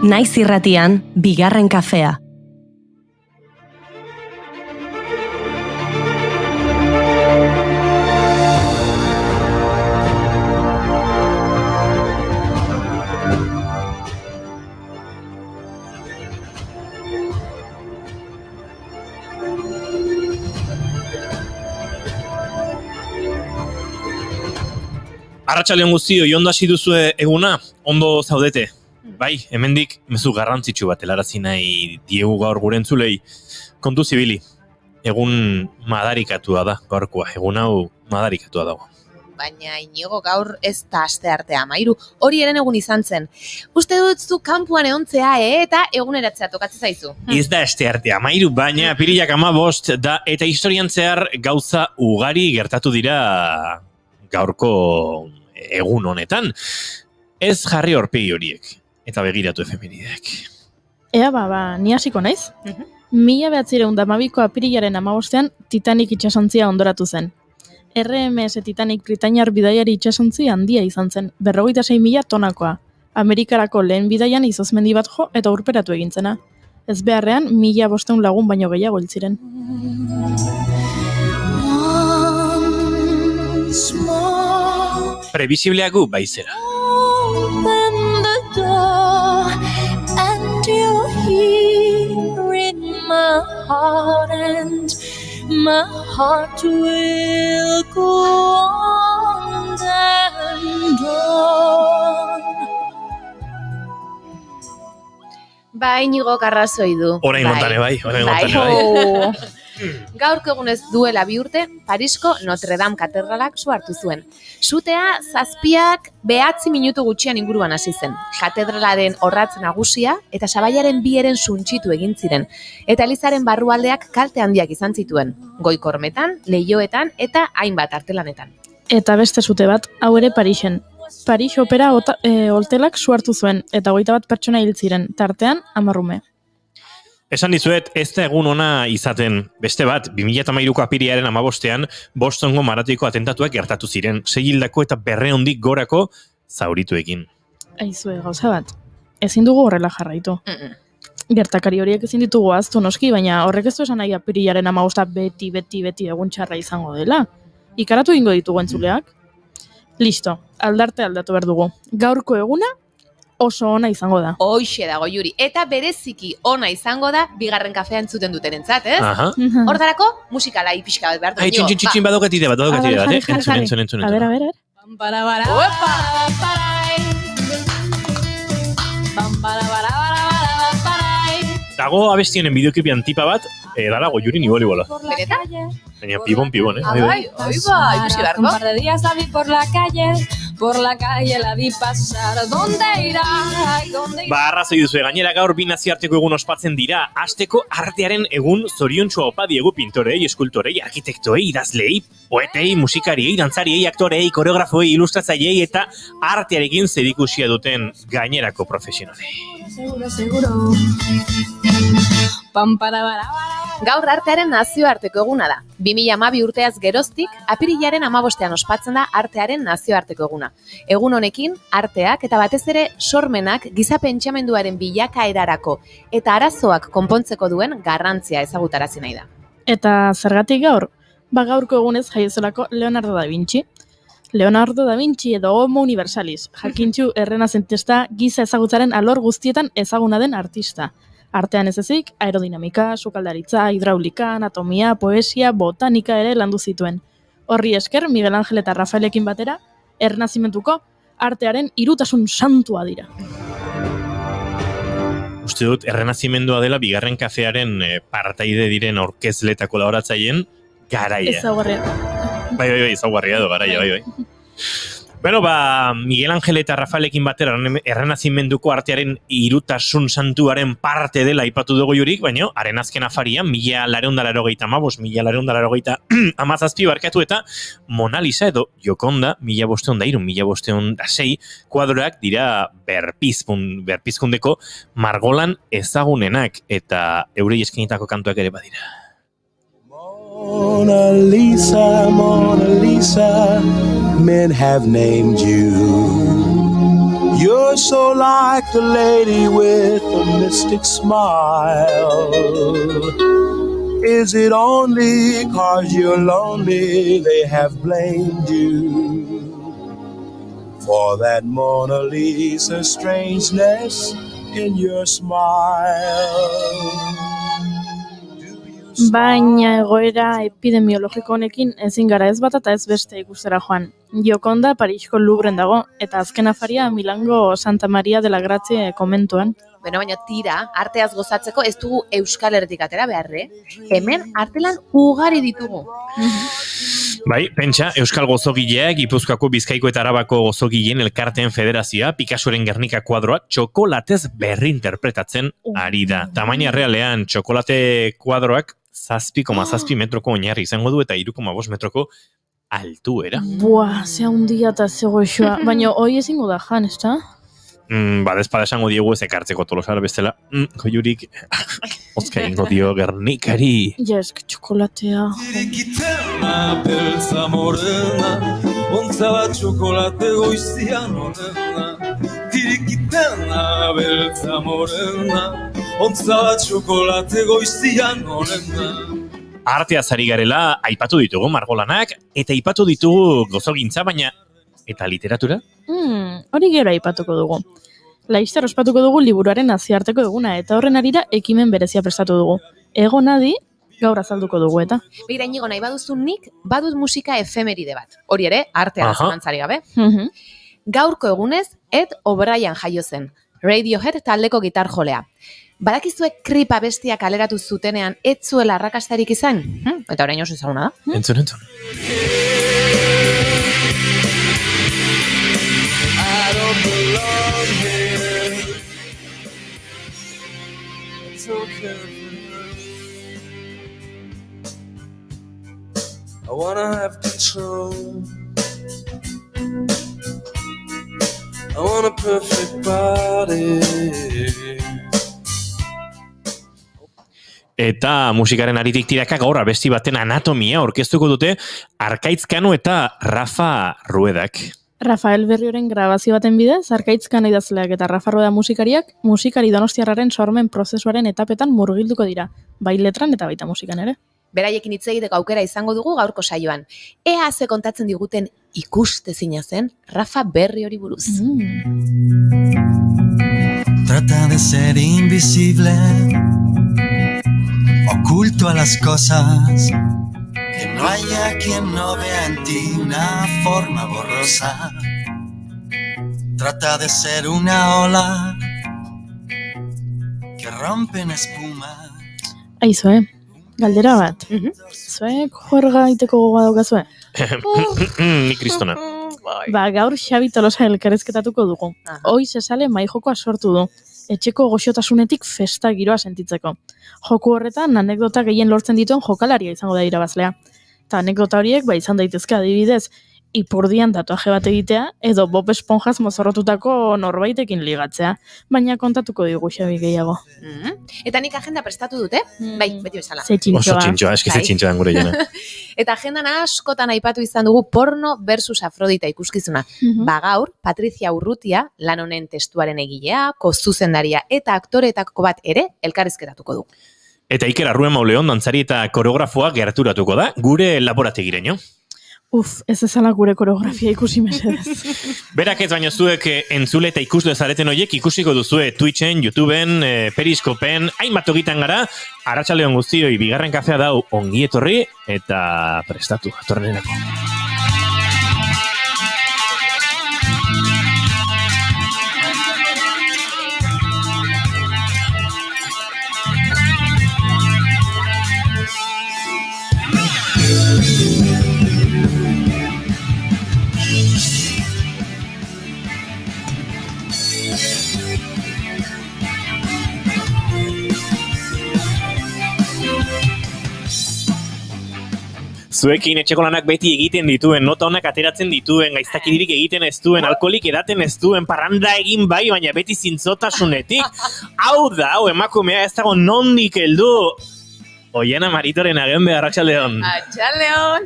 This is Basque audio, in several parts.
Naiz irratian, bigarren kafea. Arratsaldeon guztioi, ondo hasi duzue eguna, ondo zaudete. Bai, hemendik mezu garrantzitsu bat helarazi nahi diegu gaur gure entzulei. Kontu zibili, egun madarikatua da gaurkoa, egun hau madarikatua dago. Baina Inigo gaur ez da asteartea 13, hori eren egun izan zen. Uste dut zu kanpoan egontzea eta eguneratzea tokatzen zaizu. Ez da asteartea 13, baina apirilak 15 da eta historian zehar gauza ugari gertatu dira gaurko egun honetan. Ez jarri aurpegi horiek eta begiratu efemerideak. Ea ni hasiko naiz? 1912ko apirilaren 15ean Titanic itsasontzia ondoratu zen. RMS Titanic britainiar bidaiari itsasontzi handia izan zen, 46.000 tonakoa. Amerikarako lehen bidaian izozmendi bat jo eta urperatu egin zena. Ez beharrean 1.500 lagun baino gehiago hil ziren. Previsibleagu baizera. My heart will go on and on. Bai, Inigo garrazoi du. Orain montane bai. Gaurko egunez duela 2 urte, Parisko Notre Dame katedralak su hartu zuen. Sutea 7 minutu gutxian inguruan hasi zen. Katedralaren orratz nagusia eta sabaiaren 2 suntsitu egin ziren. Eta elizaren barrualdeak kalte handiak izan zituen. Goikormetan, leihoetan eta hainbat artelanetan. Eta beste sute bat, hau ere Parisen. Paris opera oltelak su hartu zuen eta 21 pertsona hil ziren, tartean 10 ume. Esan dizuet, ez da egun ona izaten. Beste bat, 2013ko apirilaren 15ean Bostongo maratoiko atentatuak gertatu ziren, 6 hildako eta 200 gorako zaurituekin. Aizue, gauza bat, ezin dugu horrela jarraitu. Gertakari horiek ezin ditugu ahaztu noski, baina horrek ez du esan nahi apirilaren 15 beti egun txarra izango dela. Ikaratu egingo ditugu entzuleak? Listo, aldatu behar dugu. Gaurko eguna oso ona izango da. Hoixe dago, Juri. Eta bereziki ona izango da bigarren kafea entzuten dutenentzat, ez? Aha. Hortarako musikala pixka bat behar du. Ai, txin, badokatide bat, entzun. A ver. Dago abestionen bideoklipian tipa bat, dalago Juri ni voleibola. Bereta? Baina pibon, Bai, ikusi beharko. Un par de días la vi por la calle la vi pasar. ¿Dónde irá? Arrazoi duzu, gainera gaur bi nazioarteko egun ospatzen dira. Hasteko artearen egun zoriontsua opa diegu pintorei, eskultorei, arkitektoei, idazleei, poetei, musikariei, dantzariei, aktorei, koreografoei, ilustratzaileei eta artearekin zerikusia duten gainerako profesionalei. Seguro. Gaur artearen nazioarteko eguna da. 2012 urteaz geroztik, apirilaren 15ean ospatzen da artearen nazioarteko eguna. Egun honekin, arteak eta batez ere sormenak giza pentsamenduaren bilakaerarako eta arazoak konpontzeko duen garrantzia ezagutarazi nahi da. Eta zergatik gaur? Gaurko egunez jaiozelako Leonardo da Vinci. Leonardo da Vinci edo Homo Universalis, jakintxu errenazentista giza ezagutzaren alor guztietan ezaguna den artista. Artean ez ezik, aerodinamika, sukaldaritza, hidraulika, anatomia, poesia, botanika ere landu zituen. Horri esker, Miguel Angel eta Rafaelekin batera, errenazimentuko artearen hirutasun santua dira. Uste dut, errenazimendua dela bigarren kafearen partaide diren orkezletako laboratzaileen garaia. Ezaugarria. Bai, ezaugarria edo garaia, bai. Bueno, Miguel Angel eta Rafaelekin batera errenazimenduko artearen hirutasun santuaren parte dela aipatu dugu Jurik, baina haren azken afarian 1985 barkatu eta Mona Lisa edo Jokonda 1503-1506 kuadroak dira berpizkundeko margolan ezagunenak eta eurei eskainitako kantuak ere badira. Mona Lisa, men have named you. You're so like the lady with the mystic smile. Is it only 'cause you're lonely they have blamed you for that Mona Lisa strangeness in your smile? Baina egoera epidemiologiko honekin ezin gara ez bata eta ez beste ikustera joan. Giokonda Parisko Louvren dago, eta azken afaria Milango Santa Maria de la Grazie komentuan. Bueno, baina tira, arteaz gozatzeko ez dugu Euskal Herritik atera beharre. Hemen artelan ugari ditugu. Bai, pentsa, Euskal Gozogileak, Gipuzkoako, Bizkaiko eta Arabako Gozogileen elkarteen federazioa, Picassoren Gernika kuadroa txokolatez berri interpretatzen ari da. Tamaina realean txokolate kuadroak 7,7 metroko oinarri izango du eta 3,5 metroko altuera. Buah, ze handia eta ze goxoa. Baina hoi ezingo da jan, ez da? Badezpada esango diegu ez ekartzeko tolosara bestela. Goiurik, ozka ingo dio Gernikari. Ja, esk txokolatea. Tirikitena beltza morena, ontza bat txokolate goizian horrena. Tirikitena beltza morena, ontza bat txokolate goizian horrena. Arteaz ari garela, aipatu ditugu margolanak, eta aipatu ditugu gozogintza, baina eta literatura? Hori gero aipatuko dugu. Laizter ospatuko dugu liburuaren nazioarteko eguna, eta horren arira ekimen berezia prestatu dugu. Ego nadi, gaur azalduko dugu, eta. Beira inigo nahi baduzun nik, badut musika efemeride bat. Hori ere, artea zalantzari gabe. Gaurko egunez, Ed O'Brien jaio zen, Radiohead taldeko gitar jolea. Badakizuek Creep abestia kaleratu zutenean ez zuela arrakastarik izan? Eta orain oso ezaguna da. Entzun. I don't belong here. It's okay. I wanna have control. I want a perfect body. Eta musikaren aritik tiraka gaur abesti baten anatomia orkestuko dute Arkaitz Kano eta Rafa Ruedak. Rafael Berrioren grabazio baten bidez, Arkaitz Kano idazleak eta Rafa Rueda musikariak musikari donostiarraren sormen prozesuaren etapetan murgilduko dira, bai letran eta baita musikan ere. Beraiekin hitz egiteko aukera izango dugu gaurko saioan. Ea ze kontatzen diguten ikustezina zen Rafa Berriori buruz. Trata de ser invisible, oculto a las cosas, que no haya quien no vea en ti una forma borrosa. Trata de ser una ola que rompe en espuma. Aizue, galdera bat. Zuek juerga iteko gogoa daukazue? Ni kristona. Gaur Xabi Tolosa elkarrezketatuko dugu. Hoiz esale maijokoa sortu du. Etxeko goxotasunetik festa giroa sentitzeko. Joku horretan anekdota gehien lortzen dituen jokalaria izango da irabazlea. Eta anekdota horiek izan daitezke adibidez, ipurdian tatuaje bat egitea, edo Bob Esponjaz mozorrotutako norbaitekin ligatzea. Baina kontatuko digu Xabi gehiago. Eta nik agenda prestatu dute, bai, beti bezala. Ze txintxoa. Oso txintxoa, eski ze txintxoa gure jena. Eta agendan askotan aipatu izan dugu porno versus Afrodita ikuskizuna. Gaur, Patricia Urrutia, lan honen testuaren egilea, zuzendaria eta aktoreetako bat ere elkarrizketatuko du. Eta Iker Arruen Mauleon dantzari eta koreografoa gerturatuko da, gure laborategireño. Ez ezala gure koreografia ikusi mesedez. Berak ez baino zuek entzule eta ikusle zareten horiek ikusiko duzue Twitchen, YouTubeen, Periskopen, hainbat ogitan gara, arratsaldeon guztioi bigarren kafea dau ongi etorri eta prestatu atorrenerako. Zuekin etxeko lanak beti egiten dituen, nota honak ateratzen dituen, gaiztakiririk egiten ez duen, alkoholik edaten ez duen, parranda egin bai, baina beti zintzotasunetik. Hau da, emakumea ez dago nondik heldu. Oiana Maritoren agen behar, Arratsaldeon. Arratsaldeon.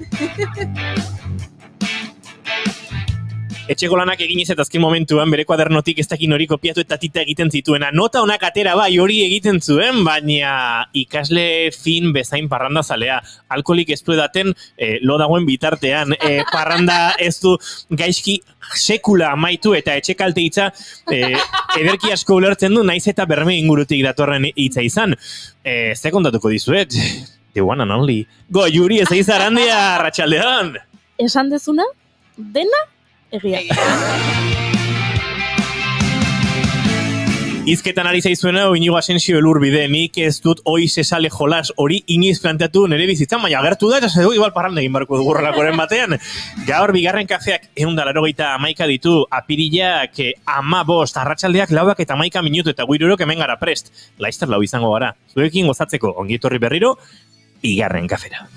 Etxeko lanak eginez eta azken momentuan bere kuadernotik ez dakin hori kopiatu eta tita egiten zituena. Nota onak atera bai hori egiten zuen, baina ikasle fin bezain parranda zalea. Alkoholik ez du edaten lo dagoen bitartean. Parranda ez du gaizki sekula amaitu eta etxekalte hitza ederki asko ulertzen du, naiz eta berme ingurutik datorren hitza izan. Ze kontatuko dizuet? The one and only. Goiuri ez eizarandia, Arratsaldeon! Esan dezuna, dena egia. Izketan ari zaizuena, Inigo Asensio Elurbide, nik ez dut oiz esale jolas hori iniz planteatu nire bizitzan, baina agertu da, eta zego igual parranda egin barko dugurrelakoren batean. Gaur bigarren kafeak 181 ditu, apirilak 15, arratsaldeak 4 eta 11 minutu, eta guirurok hemen gara prest. Laizter lau izango gara. Zuekin gozatzeko, ongi etorri berriro, bigarren kafera.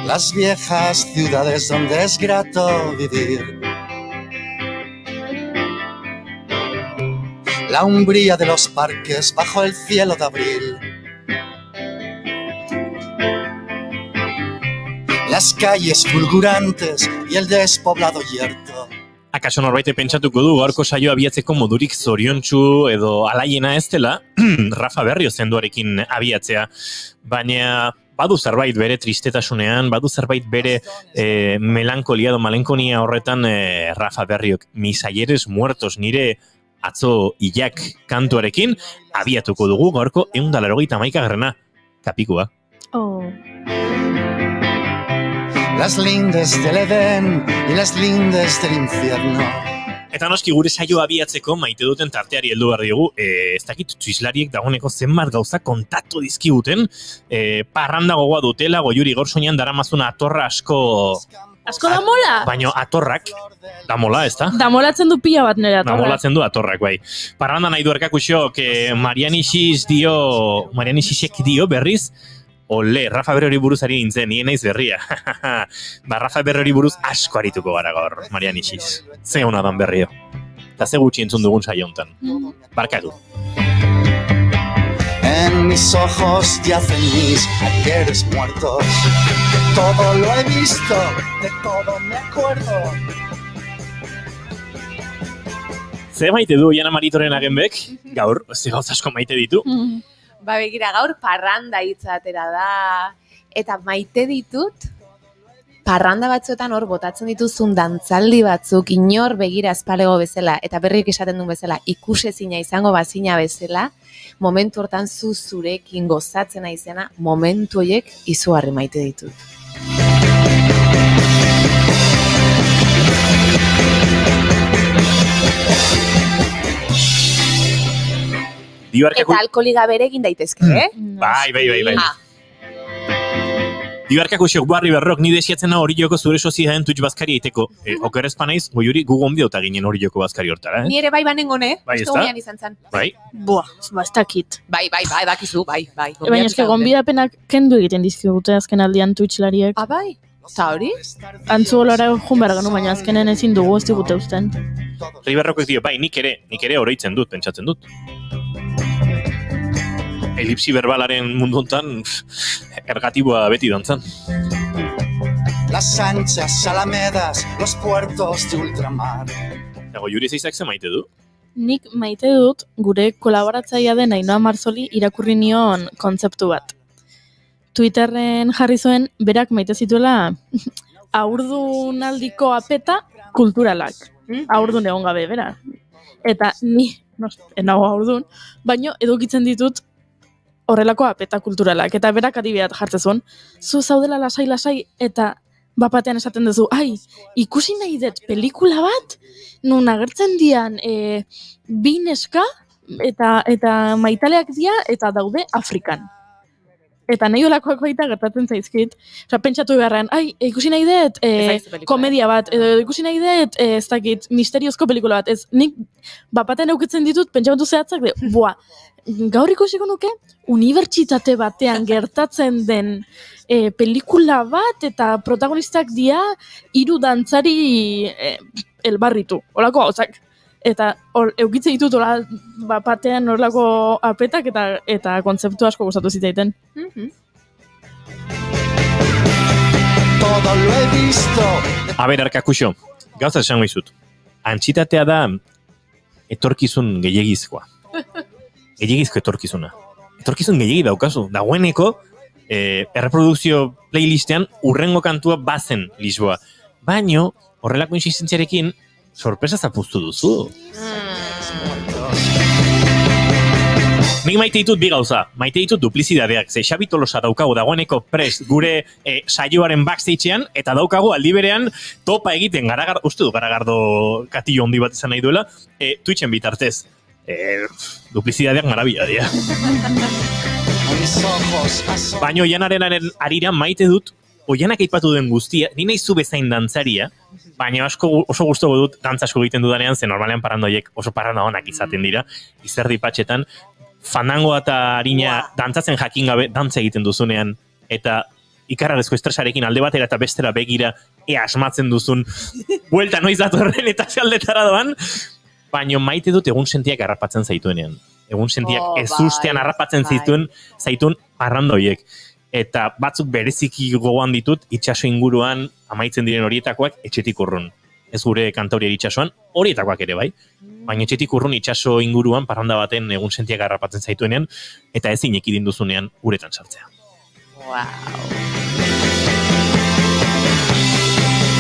Las viejas ciudades donde es grato vivir. La umbría de los parques bajo el cielo de abril. Las calles fulgurantes y el despoblado yerto. Akaso norbait pentsatuko du gaurko saioa abiatzeko modurik zoriontsu edo alaiena ez dela Rafa Berrio zenduarekin abiatzea. Baina badu zerbait bere tristetasunean, badu zerbait bere melankolia edo malenkonia horretan Rafa Berriok. Mis ayeres muertos nire atzo ilak kantuarekin abiatuko dugu gaurko 181. Kapikua. Oh. Las lindes del Edén y las lindes del infierno. Eta noski gure saioa abiatzeko maite duten tarteari heldu behar diogu, ez dakit txuislariek dagoeneko zenbat gauza kontatu dizkiguten, parranda gogoa dutela, Goiuri gaur soinean daramazuna atorra asko... Asko damola? Baina atorrak, damola, ez da? Damolatzen du pila bat nire atorrak. Damolatzen du atorrak, bai. Parranda nahi du erkakuxok, Marianisisek dio berriz, ole, Rafa Berriori buruz ari nintzen, nien naiz berria. Rafa Berriori buruz asko arituko gara gaur, Marianisis. Ze hona dan berrio. Eta ze gutxi entzun dugun saio hontan. Barkatu. En mis ojos yacen mis ayeres muertos. De todo lo he visto, de todo me acuerdo. Ze maite du Iana Maritoren agenbek? Gaur, ze gauz asko maite ditu. Ba begira, gaur parranda hitza atera da, eta maite ditut, parranda batzuetan hor botatzen dituzun dantzaldi batzuk, inor begira espalego bezala, eta berriek esaten duen bezala, ikusezina izango bazina bezala, momentu hortan zurekin gozatzen aizena, momentu horiek izugarri maite ditut. Eta alkoholiga bere egin daitezke, Bai. Dibarkako xok barri berrok nide esiatzen hori joko zure sozietaten tutx bazkari eiteko. Okerrezpa naiz, Goiuri gugon bideota ginen hori joko bazkari hortara, Ni ere bai banengo, Bai, Uste gomian izan zen. Bai. Buah, ez dakit. Bai, dakizu, bai. Baina eske gonbidapenak kendu egiten dizkigute azken aldian Twitchlariek. Ah, bai? Eta hori? Antzuolara joan behar ganu, baina azkenen ezin dugu ez digute uzten. Riberrokoek dio, bai, nik ere oroitzen dut, pentsatzen dut. Elipsi berbalaren mundu hontan ergatiboa beti dantzan. Las anchas alamedas, los puertos de ultramar. Ego Juri zeizak ze maite du? Nik maite dut gure kolaboratzailea den Ainhoa Marzoli irakurri nion kontzeptu bat. Twitterren jarri zuen berak maite zituela haurdunaldiko apeta kulturalak. Haurdun egon gabe, bera. Eta ni, enago haurdun, baino edukitzen ditut horrelako apeta kulturalak. Eta berak adibiat jartzezun, zu zaudela lasai eta bapatean esaten duzu, ikusi nahi dut pelikula bat, nun agertzen dian bi neska eta maitaleak dia eta daude Afrikan. Eta nahi olakoak baita gertatzen zaizkit. Osa, pentsatu beharrean, ikusi nahi dut komedia bat, edo ikusi nahi dut, ez dakit, misteriozko pelikula bat. Ez, nik bapaten eukitzen ditut, pentsamentu zehatzak, gaur ikusiko nuke, unibertsitate batean gertatzen den pelikula bat, eta protagonistak dia 3 dantzari elbarritu. Olako gauzak. Eta eukitze ditut batean horrelako apetak eta kontzeptu asko gustatu zitzaiten. Todo lo he visto. A ber, Arkakuxo, gauza esango izut. Antsitatea da etorkizun gehiagizkoa. Gehiagizko etorkizuna. Etorkizun gehiagi daukazu. Dagoeneko, erreprodukzio playlistean urrengo kantua bazen Lisboa. Baino, horrelako insistentziarekin, sorpresa zapuztu duzu. Nik maite ditut bi gauza, maite ditut duplizidadeak, ze Xabi Tolosa daukagu dagoeneko prest gure saioaren backstagean, eta daukagu aldi berean topa egiten uste du Garagardo katillo handi bat izan nahi duela, Twitchen bitartez. Duplizidadeak marabila dira. Baina Oianaren arira maite dut, Oianak aipatu den guztia, ni nahi zu bezain dantzaria, baina oso gustuko dut dantza asko egiten dudanean, ze normalean parrandoiek oso parranda onak izaten dira, izerdi patxetan, fandangoa eta harina dantzatzen jakin gabe, dantza egiten duzunean, eta ikarrarezko estresarekin alde batera eta bestera begira, asmatzen duzun, buelta noiz datorren eta aldetara doan, baina maite dut egun sentiak harrapatzen zaituenean. Egun sentiak ezustean harrapatzen zaituen parrandoiek. Eta batzuk bereziki gogoan ditut, itxaso inguruan amaitzen diren horietakoak etxetik urrun. Ez gure kantaurier itxasoan, horietakoak ere bai. Baina etxetik urrun itxaso inguruan parranda baten egun sentiak harrapatzen zaituenean, eta ezin ekidin duzunean uretan sartzea.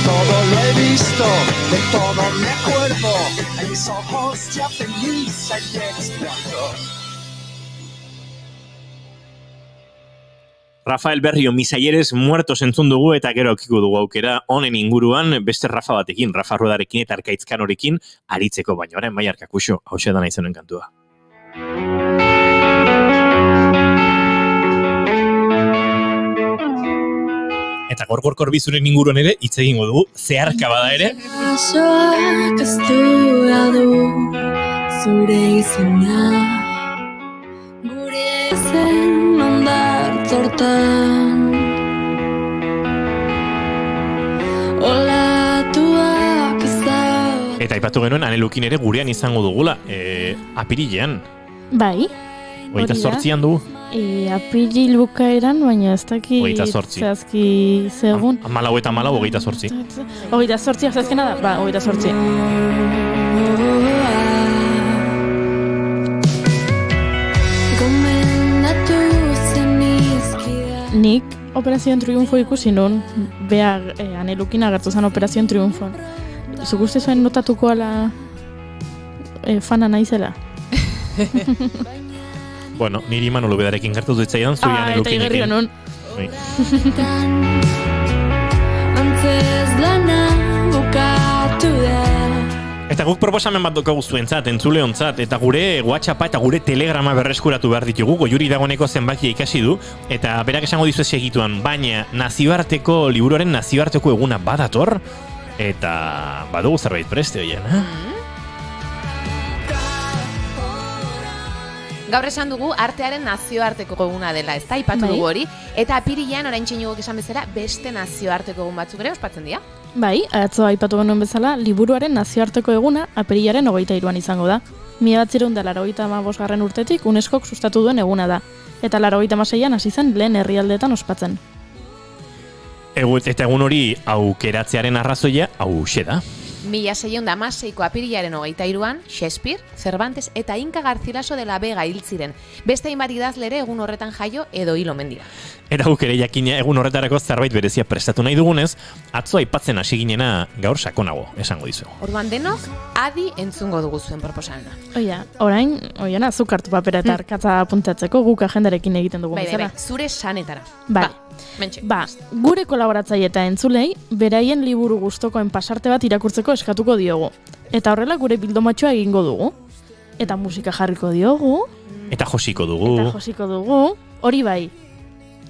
Todo lo he visto, de todo me acuerdo, en mis ojos ya feliz hay resplandor. Rafael Berrio, Misayeres muertos entzun dugu eta gero aukiko dugu aukera honen inguruan beste Rafa batekin, Rafa Ruedarekin eta Arkaitzkanorekin aritzeko, baino orain bai Arkakuxo, hauxe da naizenen kantua. Eta gorgorkor bizuren inguruan ere hitz egingo dugu, zeharka bada ere. Basoak astura du zure izena, gure zen ondartzortan. Olatuak ezabatu. Eta aipatu genuen Anelukin ere gurean izango dugula, apirilean. Bai. 28an du. Apiril bukaeran, baina ez daki 28. zehazki zegun. 14 eta 28. 28 zehazkena da? Ba, 28. Nik Operazioen Triunfo ikusi nun, bea Anelukin agertu zen Operazioen Triunfo. Zuk uste zuen notatuko ala fana naizela? Bueno, niri Manolo Bedarekin gertu zitzaidan, zui Anelukinekin. Eta igerri honun. Antzez lana bukatu da. Eta guk proposamen bat dokagu zuentzat, entzuleontzat, eta gure WhatsAppa eta gure Telegrama berreskuratu behar ditugu, Goiuri dagoeneko zenbakia ikasi du, eta berak esango dizu segituan, baina nazioarteko, liburuaren nazioarteko eguna badator, eta badugu zerbait preste hoien, Gaur esan dugu artearen nazioarteko eguna dela, ez da, ipatu dugu hori, eta apirilean orain txinugok esan bezala beste nazioarteko egun batzuk ere ospatzen dira. Bai, atzo aipatu genuen bezala, liburuaren nazioarteko eguna apirilaren 23an izango da. 1985 urtetik UNESCOk sustatu duen eguna da, eta 86an hasi zen lehen herrialdeetan ospatzen. Eta egun hori aukeratzearen arrazoia hauxe da. 1616ko apirilaren 23an, Shakespeare, Cervantes eta Inka Garcilaso de la Vega hil ziren. Beste hainbat idazle ere egun horretan jaio edo hil omen dira. Eta guk ere jakina egun horretarako zerbait berezia prestatu nahi dugunez, atzo aipatzen hasi ginena gaur sakonago, esango dizuegu. Orduan denok, adi entzungo dugu zuen proposamena. Oian azuk hartu papera eta arkatza apuntatzeko guk agendarekin egiten dugu bezala. Bai, zure sanetara. Ba, gure kolaboratzaile eta entzulei, beraien liburu gustokoen pasarte bat irakurtzeko eskatuko diogu. Eta horrela gure bildomatxoa egingo dugu. Eta musika jarriko diogu. Eta josiko dugu. Hori bai.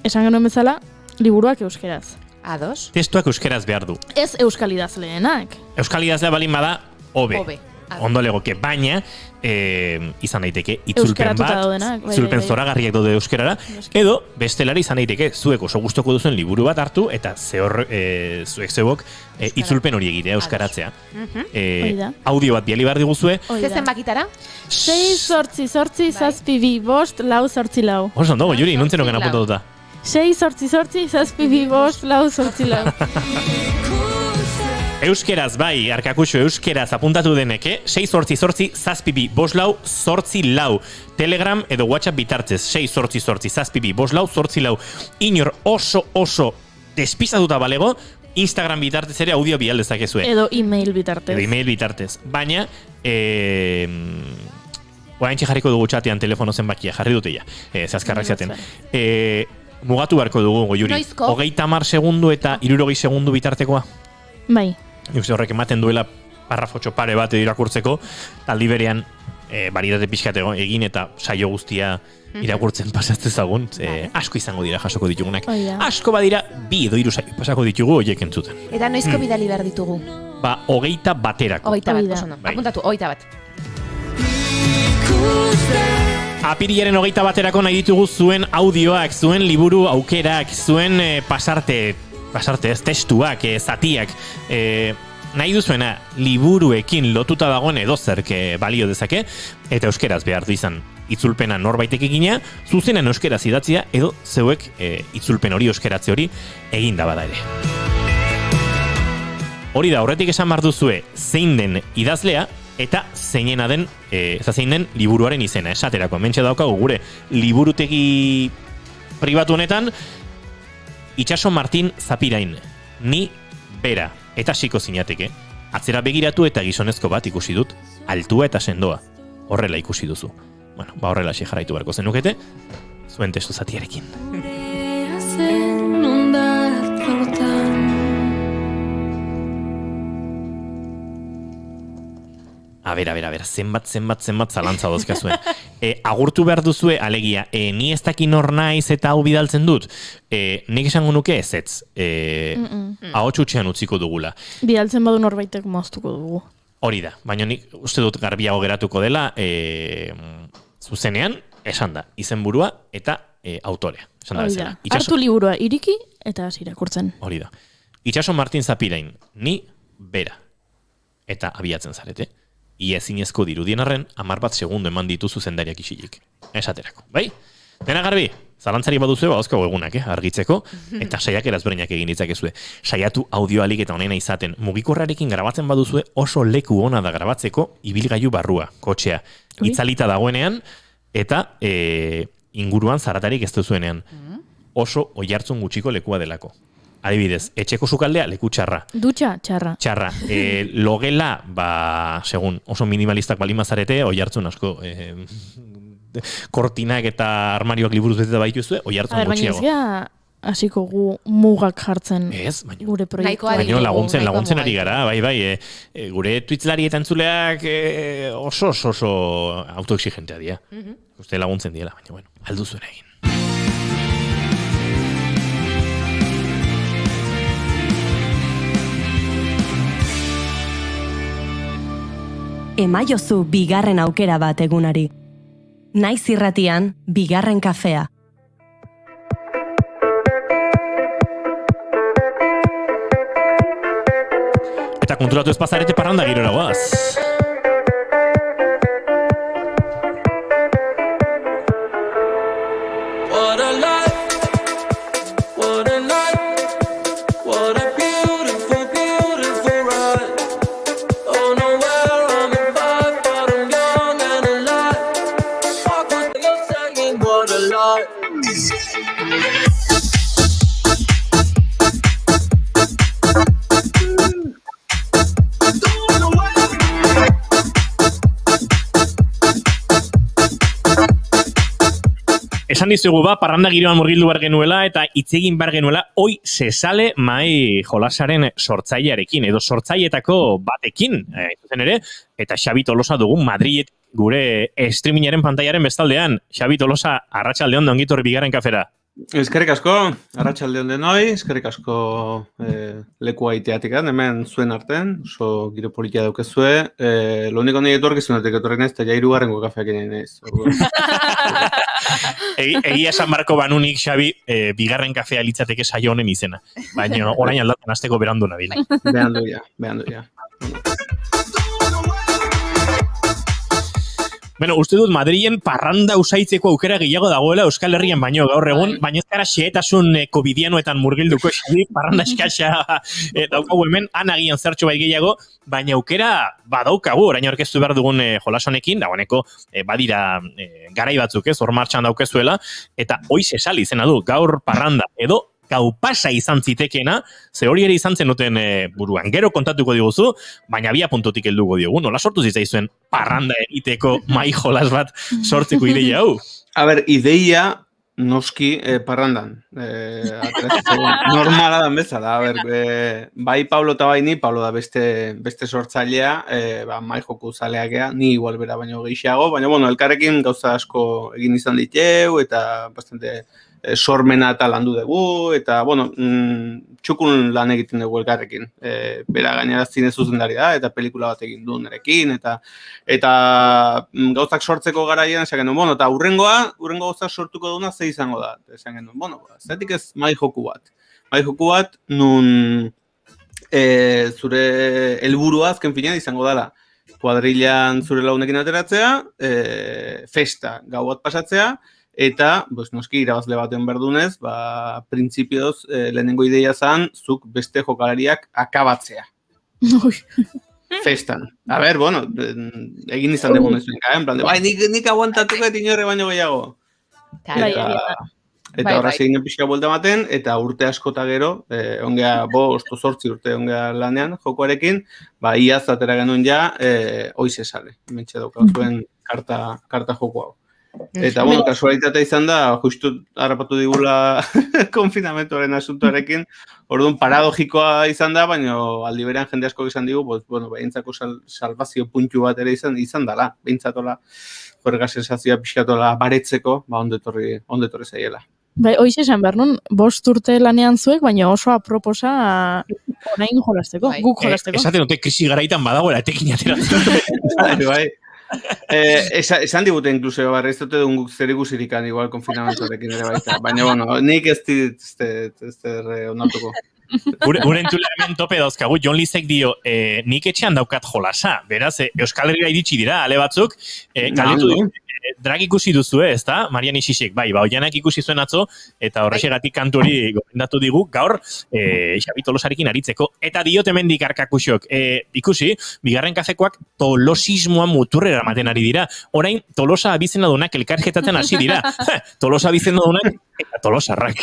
esan genuen bezala, liburuak euskeraz. Ados? Testuak euskeraz behar du. Ez euskal idazleenak. Euskal idazlea balin bada, hobe. Hobe. Ondo legoke, baina izan daiteke itzulpen Euskaratuta bat, daudenak, bai, itzulpen bai, bai. zoragarriak daude euskarara, edo bestelari izan daiteke zuek oso gustoko duzuen liburu bat hartu eta zuek zebok itzulpen hori egitea euskaratzea. Hori da. Audio bat biali behar diguzue, Ze zenbakitara? 6-8-8-7-2-4-4 oso ondo, Juri, nuntzen oken apuntatuta. 6-8-8-7-2-4-4 Euskeraz, bai, arkakuxo, euskeraz apuntatu deneke, 6-8-8-7-2-4-4 Telegram edo WhatsApp bitartez, 6-8-8-7-2-4-4 Inor oso despistatuta balego, Instagram bitartez ere audio bialdezakezue. Edo email bitartez. Edo email bitartez. Baina, oraintxe jarriko dugu txatean telefono zenbakia, jarri dute ja, zazkarrak zaten. Mugatu beharko dugu, Juri. Noizko? 30 segundu eta 60 segundu bitartekoa. Bai. Nik uste horrek ematen duela parrafotxo pare bat irakurtzeko, taldi berean baritate pixkatego egin eta saio guztia irakurtzen pasatzen zagun, asko izango dira jasoko ditugunak. Oh, ja. Asko badira, 2 edo 3 saio pasako ditugu horiek entzuten. Eta noizko bidali behar ditugu? Ba, 20 baterako. 21, Hori da. oso no. Bai. Apuntatu, 21. Apirilaren 21 baterako nahi ditugu zuen audioak, zuen liburu aukerak, zuen pasarte ez, testuak, zatiak, nahi duzuena liburuekin lotuta dagoen edozerk balio dezake, eta euskeraz behar du izan itzulpena norbaitek egina, zuzenan euskeraz idatzia, edo zeuek itzulpen hori euskeratze hori eginda bada ere. Hori da, horretik esan behar duzue zein den idazlea, eta zeinen den liburuaren izena. Esaterako, hementxe daukagu gure liburutegi pribatu honetan, Itxaso Martin Zapirain, ni bera, eta hasiko zinateke. Atzera begiratu eta gizonezko bat ikusi dut, altua eta sendoa. Horrela ikusi duzu. Bueno, ba horrela jarraitu beharko zenukete, zuen testu zatiarekin. A ber, zenbat zalantza dozkazuen. Agurtu behar duzue, alegia, ni ez dakin hor naiz eta hau bidaltzen dut. Nik esango nuke ezetz. Ahotxutxean utziko dugula. Bidaltzen badu norbaitek moztuko dugu. Hori da, baina nik uste dut garbiago geratuko dela zuzenean, esan da, izenburua eta autorea. Esan da bezala. Hartu liburua iriki eta hasi irakurtzen. Hori da. Itxaso Martin Zapirain, ni bera. Eta abiatzen zarete. Ia ezinezko dirudien arren, 10 segundo eman ditu zuzendariak isilik. Esaterako, bai? Dena garbi, zalantzari baduzue, badauzkago egunak, argitzeko, eta saiak erazberdinak egin ditzakezue. Saiatu audioalik eta onena izaten, mugikorrarekin grabatzen baduzue, oso leku ona da grabatzeko, ibilgailu barrua, kotxea. Itzalita dagoenean, eta inguruan zaratarik ez duzuenean. Oso oihartzun gutxiko lekua delako. Adibidez, etxeko sukaldea leku txarra. Dutxa, txarra. Txarra. Logela, segun oso minimalistak balimazarete, oihartzun asko kortinak eta armarioak liburuz beteta baituzue, oihartzun gutxiago. Baina hasiko gu mugak jartzen gure proiektu. Baina laguntzen ari gara, bai, gure Twitchlari eta entzuleak oso autoexigentea dira. Uste laguntzen diela, baina bueno, aldu zuen egin. Emaiozu bigarren aukera bat egunari. Naiz irratian, bigarren kafea. Eta konturatu ez pasarete parranda girora goaz. What a life, what a life, what a beautiful, beautiful ride. Don't know where I'm in five, but I'm young and alive. Fuck what you're saying, what a life. Esan dizugu parranda giroan murgildu behar genuela eta itzegin behar genuela, hoi se sale mai jolasaren sortzailearekin, edo sortzailetako batekin, zuzen ere, eta Xabi Tolosa dugu Madrid gure streamingaren pantaiaren bestaldean. Xabi Tolosa, arratsaldeon ongitorri bigarren kafera. Eskerrik asko, arratsalde on denoi, eskerrik asko leku aiteatik, hemen zuen artean, oso giro politia daukezue. Lo único ni etorkizunetik etorri naiz, eta ja 3. kafeak egin naiz. Egia esan barko banunik, Xabi, bigarren kafea litzateke saio honen izena. Baina orain aldatzen hasteko berandu nabil. Behandu ja. Bueno, uste dut Madrilen parranda usaitzeko aukera gehiago dagoela Euskal Herrian baino gaur egun, baina ez gara xehetasun covidianoetan murgilduko Xabi, parranda eskasa daukagu hemen, anagian zertxo bai gehiago, baina aukera badaukagu, orain aurkeztu behar dugun jolasonekin, dagoeneko badira garai batzuk ez, hor martxan daukezuela, eta hoiz esali izena du, gaur parranda, edo gau pasa izan zitekeena, ze hori ere izan zenuten buruan. Gero kontatuko diguzu, baina bia puntutik helduko diogu. Nola sortu zitzaizuen parranda egiteko mai jolas bat sortzeko ideia hau? A ber, ideia noski parrandan. Normala dan bezala. A ber, bai Pablo eta bai ni, Pablo da beste sortzailea, mai joku zaleakea, ni igual bera baino gehiago, baina bueno, elkarrekin gauza asko egin izan diteu, eta bastante sormena eta landu dugu, eta, bueno, txukun lan egiten dugu elkarrekin. Bera gainera zine zuzendari da, eta pelikula bat egin du nerekin, eta gauzak sortzeko garaian, esan genuen, bueno, eta urrengo gauzak sortuko duna ze izango da. Esan genuen, bueno, zetik ez mai joku bat. Mai joku bat, nun zure helburua azken finean izango dela. Kuadrilan zure launekin ateratzea, festa gau bat pasatzea, eta, noski, irabazle baten berdunez, printzipioz, lehenengo ideia zan, zuk beste jokalariak akabatzea. Festan. A ber, bueno, egin izan dugu nezuen, en plan, bai, nik aguantatuko eta inorre baino gehiago. Eta horra zeginen pixka buelta ematen, eta urte askota gero, ongea 5-8 urte ongea lanean, jokoarekin, iaz atera genuen ja, hoiz esale. Mentxe daukau zuen karta joko hau. Eta, bueno, kasualitatea izan da, justu harrapatu digula konfinamentoaren asuntoarekin, orduan paradogikoa izan da, baina aldi berean jende asko izan digu, behintzako salvazio puntu bat ere izan dela, behintzatola, horrega sensazioa pixkatola baretzeko, ondo etorri zaiela. Bai, hoiz esan behar nun, 5 urte lanean zuek, baina oso aproposa orain jolasteko, guk jolasteko. Esaten dute krisi garaitan badagoela etekin ateratzen. Bai. Esan digute inkluso, ez dute duen guk zer ikusirik igual konfinamentorekin ere baita. Baina, bueno, nik ez onartuko. Gure entzularen tope dauzkagu, Jon Lizek dio, nik etxean daukat jolasa. Beraz, Euskal Herria iritsi dira, ale batzuk, galitu drag ikusi duzu, ez da? Marian Isisek, oianak ikusi zuen atzo, eta horrexegatik kantu hori gomendatu digu, gaur, Xabi Tolosarekin aritzeko. Eta diot hemendik arkakusok, ikusi, bigarren kafekoak tolosismoa muturrera ematen ari dira. Orain, Tolosa abizena dunak elkarjetatzen hasi dira. Tolosa abizena dunak eta Tolosarrak.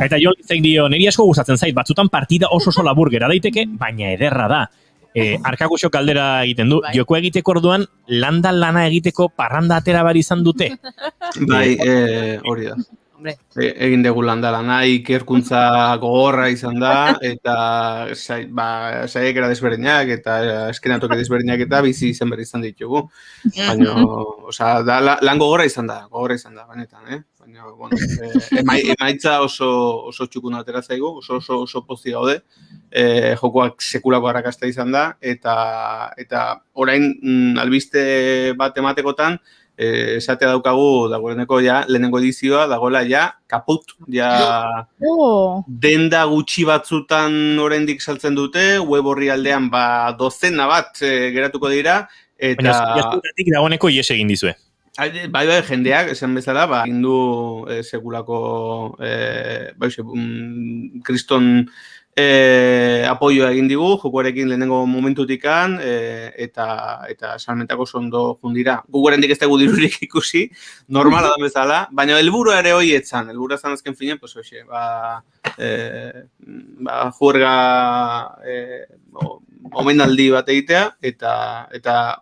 Eta Jon Lizek dio, niri asko gustatzen zait, batzutan partida oso labur gera daiteke, baina ederra da. Arkakusok kaldera egiten du, joko egiteko orduan, lana egiteko parranda atera bar izan dute? Bai, hori da. Egin dugu lana, ikerkuntza gogorra izan da, eta saiekera desberdinak, eta eskenatoke desberdinak eta bizi izen berri izan ditugu. Baina, lan gogorra izan da, banetan, Baina, bueno, emaitza oso txukuna atera zaigu, oso pozi gaude, jokoak sekulako arrakasta izan da, eta orain albiste bat ematekotan, esatea daukagu dagoeneko lehenengo edizioa dagoela kaput, denda gutxi batzutan oraindik saltzen dute, web orri aldean dozena bat geratuko dira, eta... Baina zuzuratik dagoeneko ies egin dizue. Bai, jendeak, esan bezala, hindu sekulako kriston apoioa egin digu, jokoarekin lehenengo momentutikan, eta salmentako ondo jundira. Gugurendik ez dugu dirurik ikusi, normala da bezala, baina helburua ere hoi etzan, helburua zan azken finen, juerga omenaldi bat egitea, eta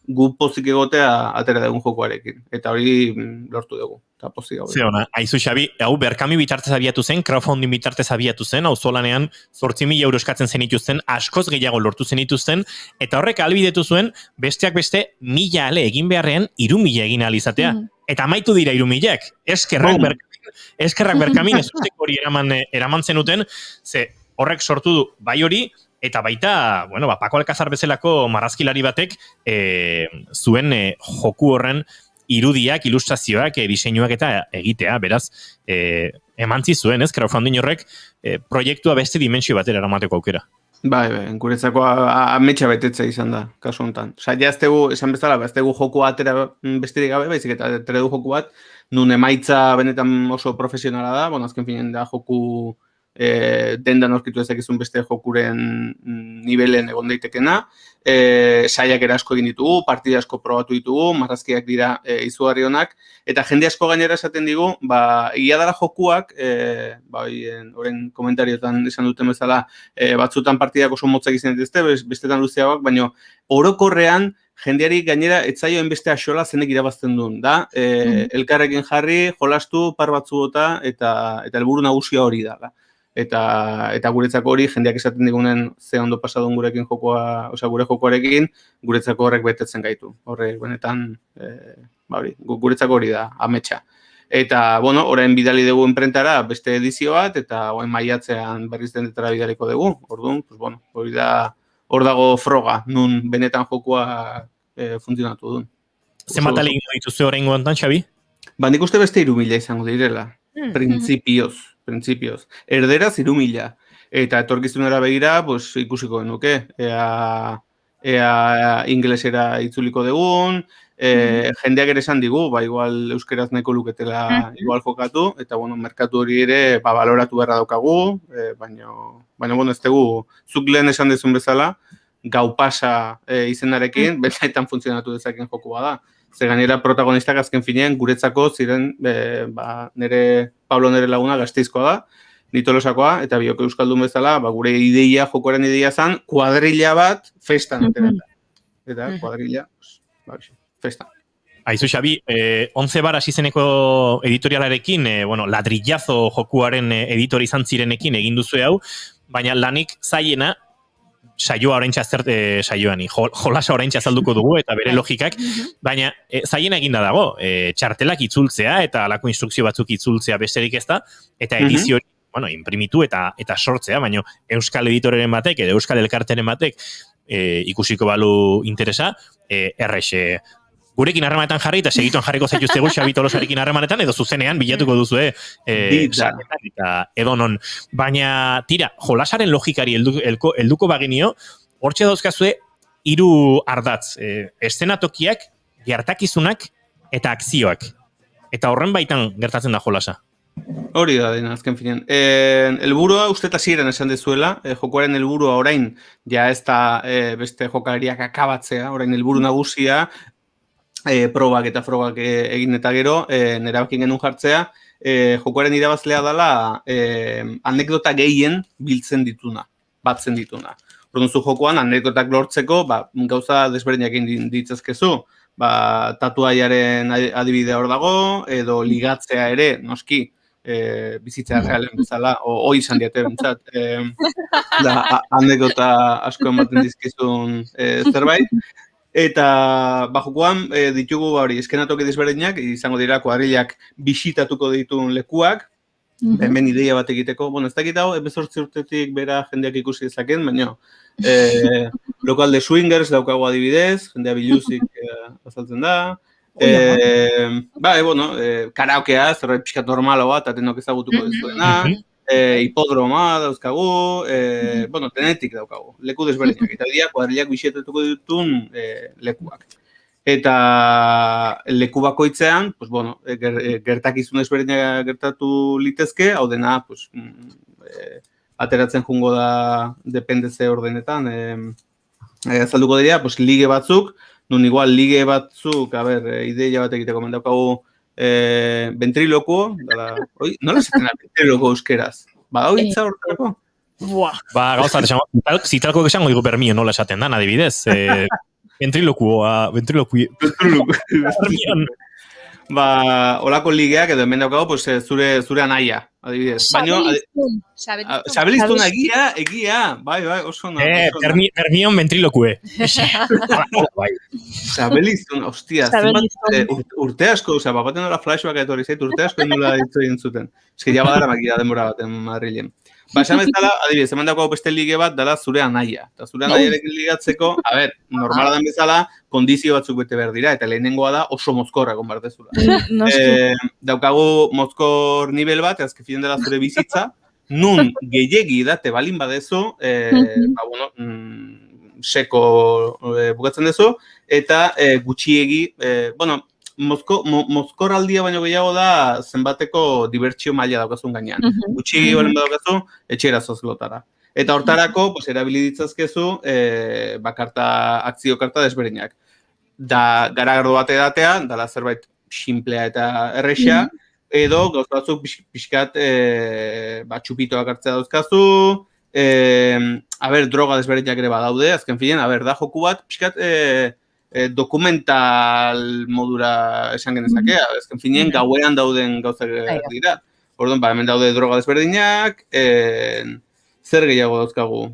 gu pozik egotea atera dugun jokoarekin. Eta hori lortu dugu, eta pozik gaude. Ze ona, aizu Xabi, hau berkami bitartez abiatu zen, crowdfunding bitartez abiatu zen, auzolanean 8.000 euro eskatzen zenituzten, askoz gehiago lortu zenituzten, eta horrek ahalbidetu zuen, besteak beste, 1.000 ale egin beharrean, 3.000 egin ahal izatea. Eta amaitu dira 3.000ek. Eskerrak berkamin, ez usteko hori eraman zenuten, ze horrek sortu du bai hori, eta baita, bueno, Paco Alcázar bezalako marrazkilari batek zuen joku horren irudiak, ilustrazioak, diseinuak eta egitea, beraz, emantzi zuen, ez, crowdfunding horrek proiektua beste dimensio batera eramateko aukera. Bai, guretzako ametsa betetzea izan da, kasu honetan. Osa, ja aztegu, esan bezala, aztegu joku atera besterik gabe, baizik eta atera du joku bat, nun emaitza benetan oso profesionala da, bueno, azken finen da joku dendan aurkitu ezakizun beste jokuren nivelen egon daitekena, saiak asko egin ditugu, partida asko probatu ditugu, marrazkiak dira izugarri honak, eta jende asko gainera esaten digu, egia dara jokuak, horren komentariotan esan duten bezala, batzutan partidak oso motzak izan dituzte, bestetan luzeagoak, baina orokorrean jendeari gainera etzaio enbeste axola zenek irabazten duen, da? Elkarrekin jarri, jolastu, par batzu bota, eta helburu nagusia hori da. Eta guretzako hori, jendeak esaten digunen ze ondo pasadun gurekin jokoa, osea gure jokoarekin, guretzako horrek betetzen gaitu. Horrek, benetan, guretzako hori da, ametsa. Eta, bueno, orain bidali dugu enprentara beste edizio bat, eta orain maiatzean berriz dendetara bidaliko dugu. Orduan, pues bueno, hori da, hor dago froga, nun benetan jokoa funtzionatu duen. Zenbat alegin dituzu orain gontan, Xabi? Nik uste beste 3.000 izango direla. Printzipioz. Erderaz 3.000. Eta etorkizunera begira, pues, ikusiko genuke. Ea ingelesera itzuliko dugun, jendeak ere esan digu, igual euskeraz nahiko luketela igual jokatu, eta, bueno, merkatu hori ere, baloratu beharra daukagu, baina, bueno, ez dugu, zuk lehen esan dezun bezala, gau pasa izenarekin, bezaitan funtzionatu dezaken joku bada. Ze gainera protagonistak azken finean guretzako ziren Pablo nere laguna Gasteizkoa da, ni Tolosakoa, eta biok euskaldun bezala, gure ideia, jokoaren ideia zen, kuadrilla bat festan. Eta kuadrilla, festan. Aizu, Xabi, 11 bar hasi zeneko editorialarekin, ladrillazo jokuaren editori izan zirenekin egin duzu hau, baina lanik zailena, saioa oraintxe saioani, jolasa oraintxe azalduko dugu eta bere logikak, baina zaiena eginda dago, txartelak itzultzea eta alako instrukzio batzuk itzultzea besterik ez da, eta edizio imprimitu eta sortzea, baina euskal editoreren batek edo euskal elkarteren batek ikusiko balu interesa, errexe. Gurekin harremanetan jarri eta segituan jarriko zaituztegu Xabi Tolosarekin harremanetan edo zuzenean bilatuko duzu eta edonon. Baina, tira, jolasaren logikari helduko baginio, hortxe dauzkazue 3 ardatz. Eszenatokiak, gertakizunak eta akzioak. Eta horren baitan gertatzen da jolasa. Hori da dena, azken finean. Helburua uste eta ziren esan dezuela, jokoaren helburua orain, ja ez da beste jokalariak akabatzea, orain helburu nagusia, probak eta frogak egin eta gero, nerabakin genuen jartzea, jokoaren irabazlea dela anekdota gehien batzen dituna. Orduan zu jokoan, anekdotak lortzeko, gauza desberdinak egin ditzazkezu, tatuaiaren adibidea hor dago, edo ligatzea ere, noski, bizitzea realen bezala, hoi izan diate bentsat, anekdota asko ematen dizkizun zerbait. Eta jokoan ditugu eskenatoki desberdinak, izango dira kuadrillak bisitatuko dituen lekuak, hemen ideia bat egiteko, ez dakit hau, 18 urtetik bera jendeak ikusi dezaken, baina lokal de swingers daukago adibidez, jendea biluzik azaltzen da, karaokea, zerbait pixkat normalo bat, atenok ezagutuko dizuena, hipodroma dauzkagu, denetik daukagu, leku desberdinak, eta dira kuadrillak bisitatuko dituen lekuak. Eta leku bakoitzean, gertakizun desberdinak gertatu litezke, hau dena, ateratzen jungo da dependeze ordenetan, azalduko dira, lige batzuk, nun igual lige batzuk, ideia bat egiteko mendaukagu, ventriloquo, nola esaten da ventriloquo euskeraz? Hau hitza horretarako? Gauza, zitalko esango digu bermio nola esaten dan, adibidez. Ventriloquio. Ba, olako ligeak edo hemen daukago, pues, zure anaia, adibidez. Baina, sabeliztun egia, bai, oso na. Bermion ventriloquie. Sabeliztun, hostia, urte asko, bapaten nola flashback etorri zait, urte asko nola ditzu egin zuten. Ez que ja badara makia denbora baten Madrilen. Ba, esan bezala, adibidez, hemen daukago beste lige bat, dela zure anaia. Eta zure anaiarekin ligatzeko, normala den bezala, kondizio batzuk bete behar dira, eta lehenengoa da oso mozkorra konbartezula. Daukagu mozkor nivel bat, azkefien dela zure bizitza, nun gehiegi date balin badezu, seko bukatzen dezu, eta gutxiegi, mozkorraldia baino gehiago da zenbateko dibertsio maila daukazun gainean. Gutxiegi balin badaukazu, etxera zozlotara. Eta hortarako, erabili ditzazkezu, akzio karta desberdinak. Da, garagardo bate datea, dala zerbait simplea eta errexea, edo gauz batzuk pixkat txupitoak hartzea dauzkazu, droga desberdinak ere badaude, azken finean, da joku bat, pixkat dokumental modura esan genezakea, azken finean gauean dauden gauzak dira. Orduan, hemen daude droga desberdinak, zer gehiago dauzkagu.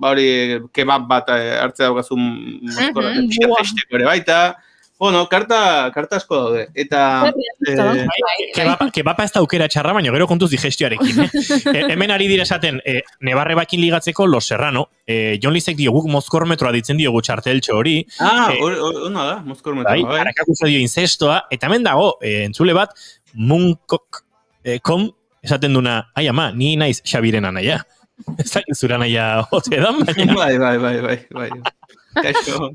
Hori kebab bat hartzea daukazu mozkorra, pixkat festeko ere baita. Karta asko daude. Eta... Kebapa ez da aukera txarra, baina gero kontuz digestioarekin. Hemen ari dira esaten, Nebarre bakin ligatzeko Los Serrano. Jon Lizek diogu mozkormetroa ditzen diogu txarteltxo hori. Ona da, mozkormetroa. Harakakuza dio inzestoa. Eta hemen dago, entzule bat, Munkok.com esaten duna, ai ama, ni naiz Xabiren anaia. Ez da zura naia hote edan, baina... Bai. Kaixo.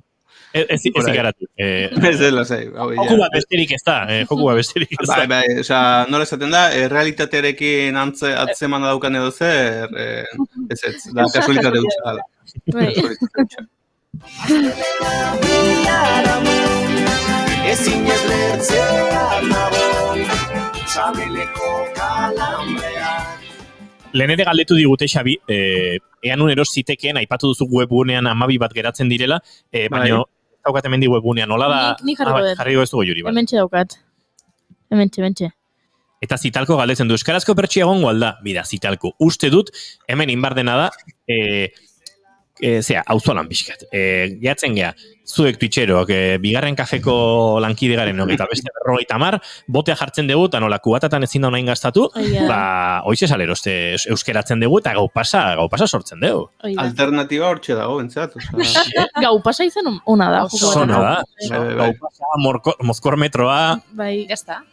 Ez ikaratu. Ez dela zai. Joku bat besterik ez da. Bai, nola esaten da, realitatearekin atzeman daukan edo zer, ez, da kasualitate gutxa dala. Ezin ez lertzean nago, sabeleko kalambreak. Lehen ere galdetu digute, Xabi, ean un eros zitekeen, aipatu duzu webgunean 12 bat geratzen direla, baina daukat hemen di webgunean, nola da? Ni jarri goez dugu juri, Hementxe daukat. Hementxe. Eta zitalko galdetzen du, euskarazko pertsia egongo alda, bida, zitalko. Uste dut, hemen inbardena da, auzolan pixkat. Gehatzen geha, zuek twitcheroak, bigarren kafeko lankide garen, eta beste 50, botea jartzen dugu, eta nola kubatatan ezin da onain gastatu, hoize saleroste euskeratzen dugu, eta gau pasa sortzen dugu. Alternatiba hortxe dago, bentsat. Gau pasa izan ona da. Zona da. Gau pasa, mozkormetroa. Bai, gazta.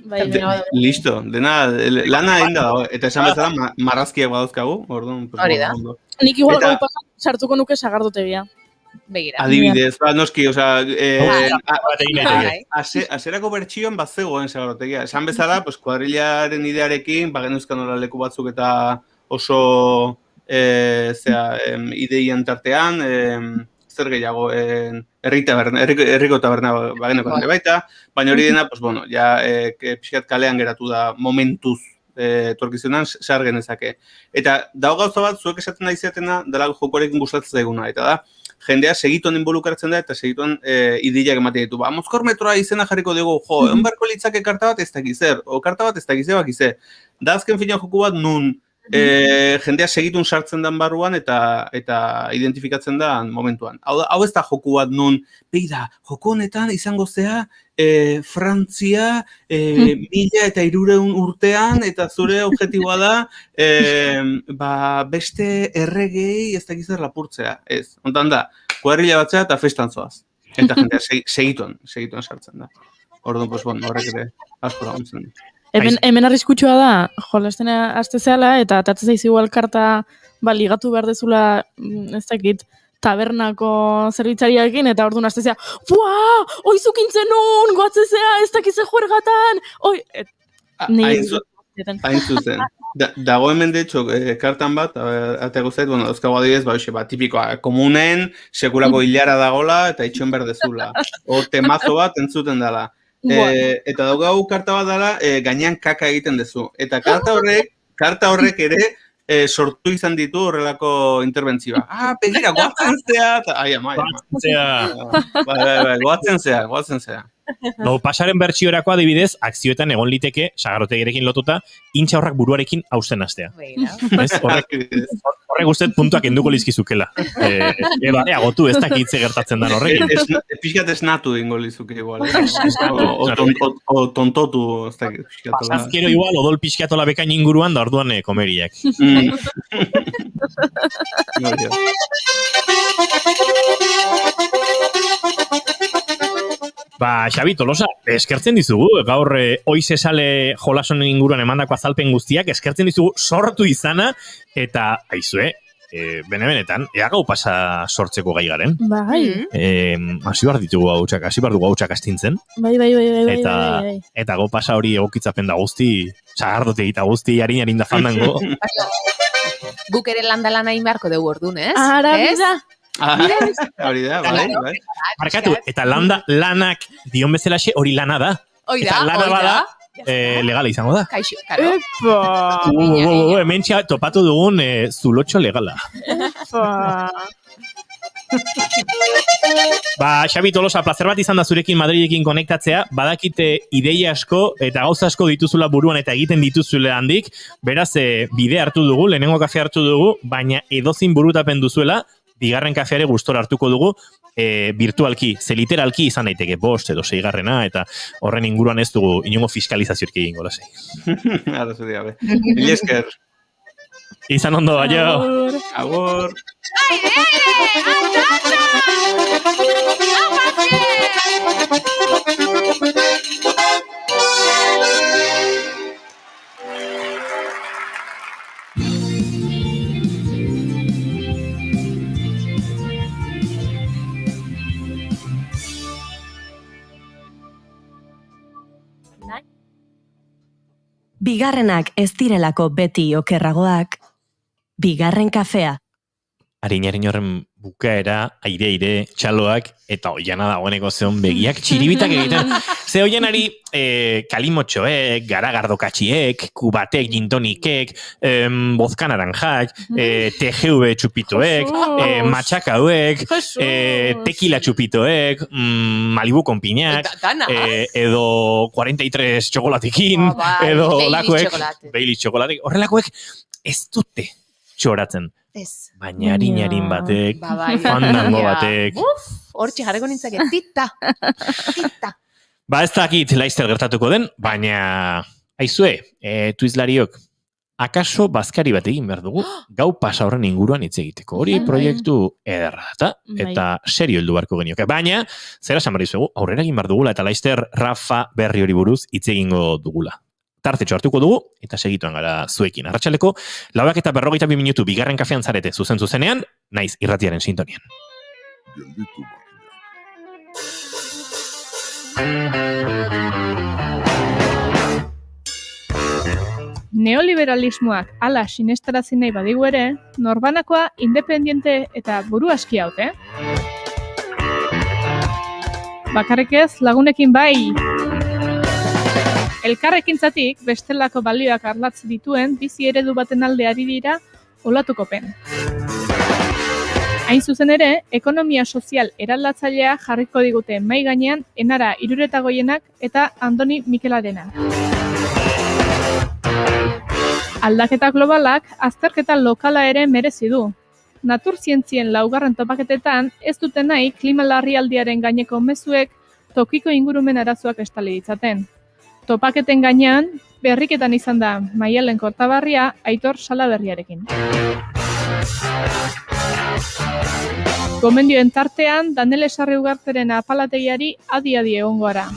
Listo, dena, lana egin da dago, eta esan bezala marrazkiak badauzkagu, orduan. Hori da. Nik igual gau pasa sartuko nuke sagardotegia. Begira. Adibidez, noski, aserako bertxioan bat zegoen sagardotegia. Esan bezala, kuadrilaren idearekin, genuzkan nola leku batzuk eta oso ideian tartean, zer gehiago, herriko taberna bageneko baita, baina hori dena, pixkat kalean geratu da momentuz torkizunan sar genezake. Eta dago gauza bat, zuek esaten da izateena, dela jokoarekin gustatzen daiguna, eta da, jendea segituan involukratzen da, eta segituan ideiak ematen ditu. Mozkormetroa izena jarriko dugu, enbarko litzake karta bat ez dakizer, o karta bat ez dakize bakize. Da azken finean joku bat nun jendea segitun sartzen dan barruan eta identifikatzen da momentuan. Hau ez da joku bat nun, beida, joku honetan izango zea Frantzia 1300 urtean eta zure objektiboa da beste erregei ez dakizer lapurtzea. Ez, ontan da, kuadrilla batzea eta festan zoaz. Eta jendea segituan sartzen da. Orduan, horrek ere asko laguntzen. Hemen arriskutsua da, jolastena aste zehala, eta atatzen zaiz igual karta ligatu behar dezula, ez dakit, tabernako zerbitzariakin, eta orduan aste zea, buah, oizukintzen nun, goatzezea, ez dakize juergatan, oi, hain zuzen. Dago hemen, de hecho, kartan bat, atego zait, dauzkago adibidez, tipikoa, komunen, sekulako hilara dagola, eta itxoen berdezula. Temazo bat entzuten dela. Eta daugau karta bat dela, gainean kaka egiten dezu. Eta karta horrek ere sortu izan ditu horrelako interbentzioa. Begira, goatzen zea, eta, ama. Goatzen zea. Pasaren bertsiorako adibidez, akzioetan egon liteke, sagardotegirekin lotuta, intxa horrak buruarekin hausten astea. Horrek guztet puntuak enduko lizkizukela. Agotu ez dakitze gertatzen dan horrekin. Pixkat esnatu ingo lizuke igual. O tontotu ez dakit. Pasazkero igual, odol pixkatola bekain inguruan da orduan komeriak. Xabi Tolosa, eskertzen dizugu, gaur oize sale jolasonen inguruan emandako azalpen guztiak, eskertzen dizugu sortu izana, eta aizue, benetan, ea gau pasa sortzeko gai garen. Bai. Hasi behar dugu hautsak astintzen. Bai. Eta gau pasa hori egokitzapen da guzti, sagardote eta guzti, harin da fandango. Guk ere landalana inbarko dugu ordun, ez? Hori da, bai. Markatu, eta lanak dion bezalaxe hori lana da. Eta lana bada, legala izango da. Kaixo, karo. Hemen topatu dugun zulotxo legala. Xabi Tolosa, placer bat izan da zurekin Madridekin konektatzea, badakite ideia asko eta gauza asko dituzula buruan eta egiten dituzule handik, beraz bide hartu dugu, lehenengo kafe hartu dugu, baina edozin burutapen duzuela, bigarren kafeare gustora hartuko dugu, virtualki, literalki izan daiteke 5 edo 6 eta horren inguruan ez dugu inongo fiskalizaziorik egingo lasei. Arazo diabe. Mil esker. Izan ondo, aio. Agur. Bigarrenak ez direlako beti okerragoak, bigarren kafea. Harin horren bukaera, aire, txaloak, eta oiana dagoeneko zeon begiak txiribitak egiten. Ze oianari kalimotxoek, garagardokatxiek, kubatek, gintonikek, bozka naranjak, TGV txupitoek, matxakauek, tequila txupitoek, Malibu konpinak, edo 43 txokolatekin, edo lakoek, Baileys txokolatek, horrelakoek ez dute txoratzen. Baina harin batek, fandango batek. Hortxe jarreko nintzake, tita. Ez dakit laizter gertatuko den, baina aizue, tuizlariok, akaso bazkari bat egin behar dugu, gau pasa horren inguruan hitz egiteko. Hori proiektu ederra data, eta serio heldu barko genioke. Baina, zera esan behar dizuegu, aurrera egin behar dugula, eta laizter Rafa berri hori buruz hitz egingo dugula. Tartetxo hartuko dugu, eta segituan gara zuekin. Arratsaleko, 4:42 minutu bigarren kafean zarete zuzenean, naiz irratiaren sintonian. Neoliberalismoak hala sinestarazi nahi badigu ere, norbanakoa independiente eta buru aski haute. Bakarrik ez, lagunekin bai! Elkarrekintzatik bestelako balioak arlatz dituen bizi eredu baten alde ari dira olatukopen. Hain zuzen ere, ekonomia sozial eraldatzailea jarriko digute mai gainean Enara Iruretagoienak eta Andoni Mikelarena. Aldaketa globalak azterketa lokala ere merezi du. Naturzientzien 4. topaketetan ez dute nahi klima larrialdiaren gaineko mezuek tokiko ingurumen arazoak estali ditzaten. Topaketen gainean, berriketan izan da Maialen Kortabarria Aitor Salaberriarekin. Gomendioen tartean, Danele Sarri Ugarteren apalategiari adi-adi egongo gara.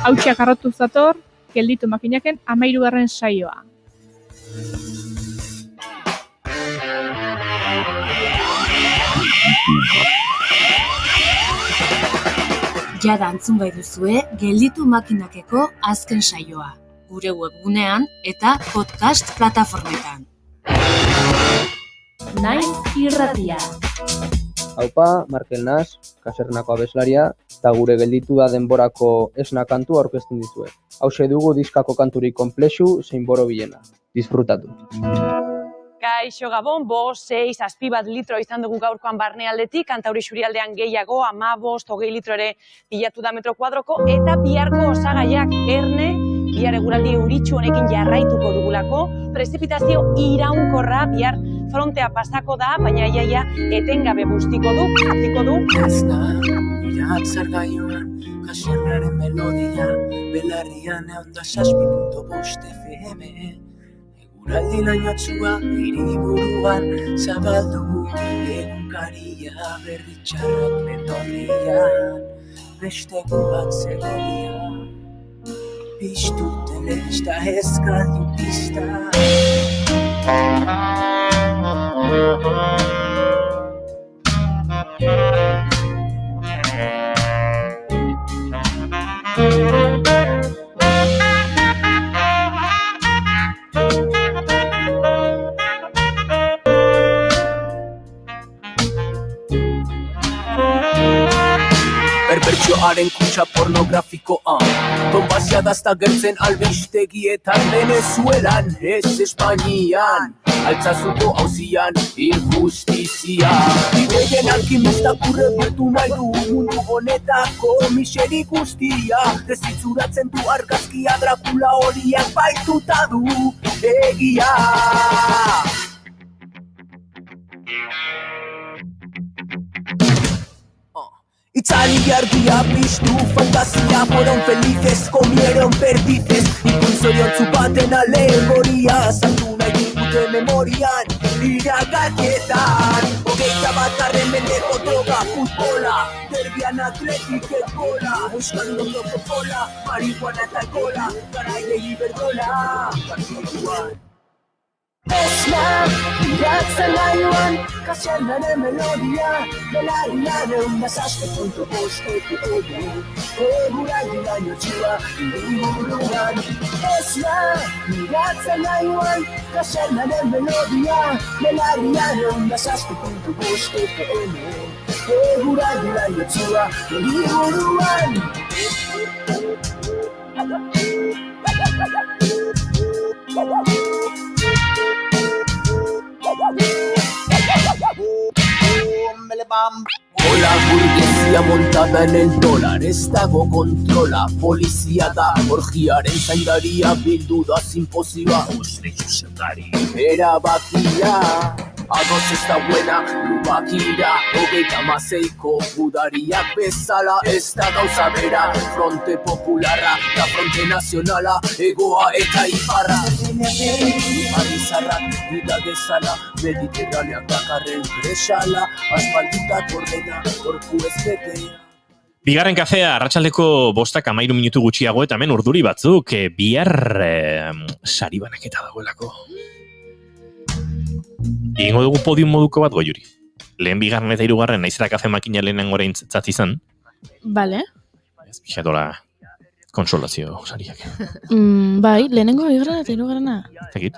Hautsak arrotuz dator, gelditu makinaken 13. saioa. Jada antzun bai duzue, gelditu makinakeko azken saioa. Gure webgunean eta podcast plataformetan. Naiz irratia. Aupa, Markel Nas, kasernako abeslaria, eta gure gelditu da denborako esna kantu aurkezten dizuet. Hauxe dugu diskako kanturik konplexu zein borobilena. Disfrutatu. Kaixo Gabon, 5, 6, 7 bat litro izan dugu gaurkoan barnealdetik, Kantauri Xurialdean gehiago, 15, 20 litro ere bilatu da metro kuadroko, eta biharko osagaiak erne, bihar eguraldi euritsu honekin jarraituko dugulako, prezipitazio iraunkorra bihar frontea pasako da, baina iaia etengabe bustiko du. Iratzar gaioan, kasernaren melodia, belarrian eonda 6.5 FM. Eguraldi lainotzua hiriburuan zabaldu, egunkaria berritxarrak letorrian, besteko bat zegoia, piztu telesta ezkaldu pista. Berbertxoaren kutsa pornografikoa Donbazia dazta gertzen albistegietan Venezuelan, ez Espainian Altzazuko hauzian injustizia Bideien alkimista kurrebertu nahi du Mundu honetako miseri guztia Dezitzuratzen du argazkia Dracula horiak baituta du egia Itzali argia piztu, fantasia fueron felices, comieron perdices Inkunsorion baten alegoria, saltu nahi digute memorian Iragaketan, 21. mendeko droga, futbola Derbian atletik egola, euskal londoko kola Marihuana eta alkola, garaile iberdola Partiduan Esna, iratzen gaioan, kasernaren melodia Belarian eunda 6.5 FM Eguraldi lainotzua hiriburuan Esna, iratzen gaioan, kasernaren melodia Belarian eunda 6.5 FM Eguraldi lainotzua hiriburuan Hola burguesia montada en el dólar, ez dago kontrola, polizia da, orgiaren zaindaria, bildu da sinpozioa, ustre Josepari, erabakia, ados ez da buena, lubakira, 36ko budariak bezala, ez da gauza bera, fronte popularra, da fronte nazionala, egoa eta iparra, Arizarrak, vida dezala, mediterraneak dakarren kresala, aspaldita ordena, gorku ez betea. Bigarren kafea, arratsaldeko 5:13 minutu gutxiago eta hemen urduri batzuk, bihar sari banaketa dagoelako. Egingo dugu podium moduko bat goiuri. Lehen bigarren eta hirugarren, naizera kafe makina lehenen gorein zatzi izan. Bale. Ez pixatola konsolazio sariak. Bai, lehenengo bigarren eta hirugarrena. Zekit?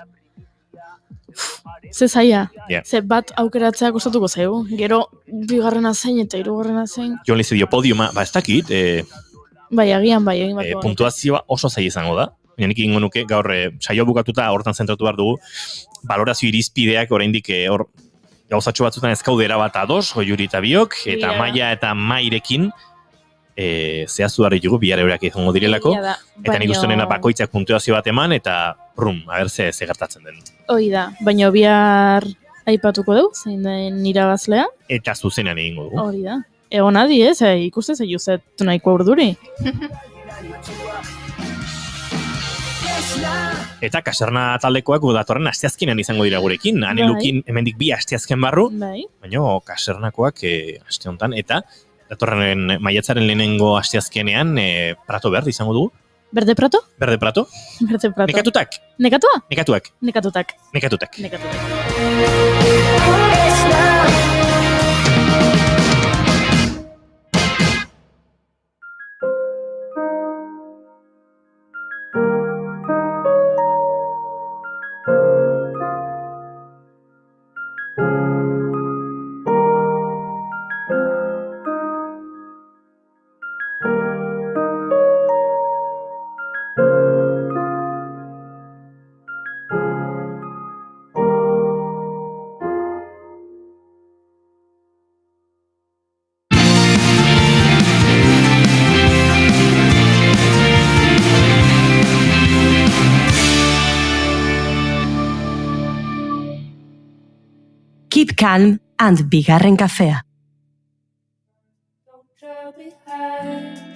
Ze zaila, Yeah. ze bat aukeratzea kostatuko zaigu. Gero bigarrena zein eta hirugarrena zein. Jon Lize dio podiuma, ez dakit, Bai, agian bai, egin bat. puntuazioa oso zaila izango da. Baina nik egingo nuke, gaur saio bukatuta hortan zentratu behar dugu, balorazio irizpideak oraindik hor gauzatxo batzutan ezkaudera bat ados, goiuri eta biok, eta Egia da. maila eta mairekin zehaztu behar ditugu, bihar eurak izango direlako, Egia da, eta nik uste nena bakoitzak puntuazio bat eman, eta aber ze gertatzen den. Hoi da, baina bihar aipatuko dugu, zein den irabazlea, Eta zuzenean egingo dugu. hori da. Egon adi ez, ikuste zeiu zetu nahiko urduri. Eta kaserna taldekoak datorren asteazkenean izango dira gurekin, anelukin hemendik 2 asteazken barru, Bai. baina kasernakoak aste honetan, eta datorren maiatzaren lehenengo asteazkenean Prato Berde izango dugu. Berde Prato? Berde Prato? Berde Prato. Nekatutak? Nekatua? Nekatuak. Nekatutak. Nekatutak. Keep Calm and Bigarren Kafea.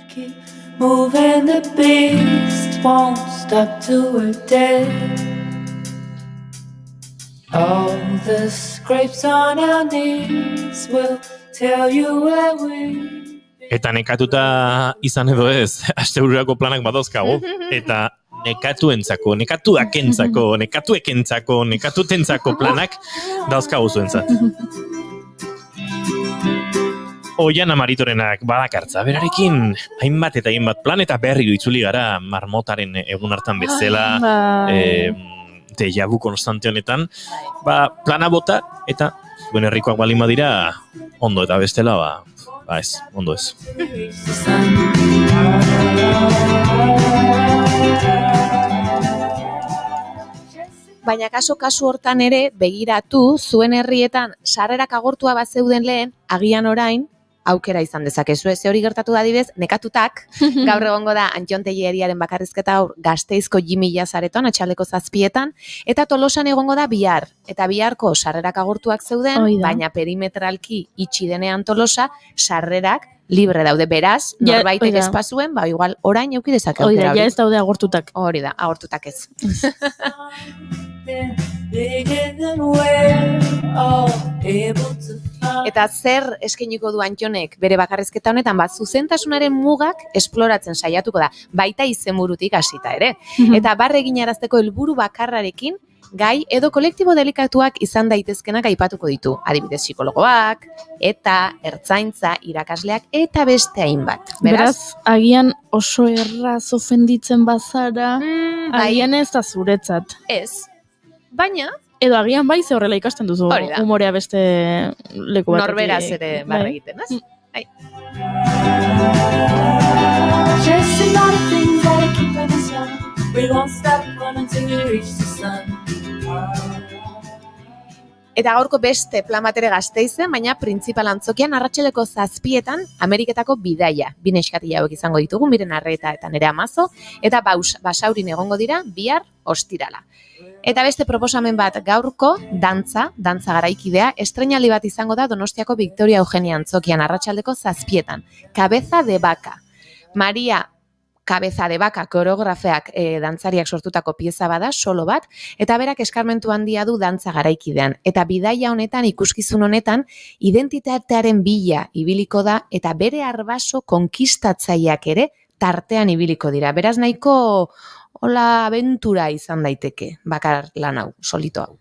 Keep moving, the beast won't stop till we're dead. All the scrapes on our knees will tell you where we. Eta nekatuta izan edo ez, astebururako planak badauzkago, eta nekatuentzako, nekatuakentzako, nekatuekentzako, nekatutentzako planak dauzkagu zuentzat. Oian Amaritorenak badakartza, berarekin hainbat eta hainbat plan eta berriro itzuli gara marmotaren egun hartan bezala, déjà vu konstante honetan, plana bota eta zuen herrikoak balin badira ondo eta bestela, ez, ondo ez. Baina kasu hortan ere begiratu zuen herrietan sarrerak agortua bazeuden lehen, agian orain aukera izan dezakezu. Ze hori gertatu da adibidez, nekatutak, gaur egongo da Antxon Telleriaren bakarrizketa hor Gasteizko Jimmy Jazareton, atxaldeko 7:00, eta Tolosan egongo da bihar. Eta biharko sarrerak agortuak zeuden, baina perimetralki itxi denean Tolosa, sarrerak libre daude. Beraz, norbaitek espazuen, igual orain euki dezake aukera hori. Ja ez daude agortutak. Hori da, agortutak ez. Eta zer eskainiko du Antxonek bere bakarrizketa honetan, zuzentasunaren mugak esploratzen saiatuko da, baita izenburutik hasita ere. Eta barre eginarazteko helburu bakarrarekin, gai edo kolektibo delikatuak izan daitezkenak aipatuko ditu. Adibidez psikologoak, eta ertzaintza, irakasleak, eta beste hainbat. Beraz, agian oso erraz ofenditzen bazara, agian ez da zuretzat. Ez, baina edo agian bai ze horrela ikasten duzu umorea beste leku batetik. Norberaz ere barre egiten, ez? Just a lot of things that keep us young. We won't stop running until we reach the sun. Eta gaurko beste plan bat ere Gasteizen, baina printzipal antzokian arratsaleko 7:00 Ameriketako bidaia. Bi neskatila hauek izango ditugu, Miren Arreta eta Nerea Mazo, eta Basaurin egongo dira bihar ostirala. Eta beste proposamen bat gaurko, dantza garaikidea, estreinaldi bat izango da Donostiako Victoria Eugenia antzokian arratsaldeko 7:00. Cabeza de Vaca. Maria Cabeza de Vaca koreografeak dantzariak sortutako pieza bada, solo bat, eta berak eskarmentu handia du dantza garaikidean. Eta bidaia honetan, ikuskizun honetan, identitatearen bila ibiliko da, eta bere arbaso konkistatzaileak ere tartean ibiliko dira. Beraz nahiko hola abentura izan daiteke, bakar lan hau, solito hau.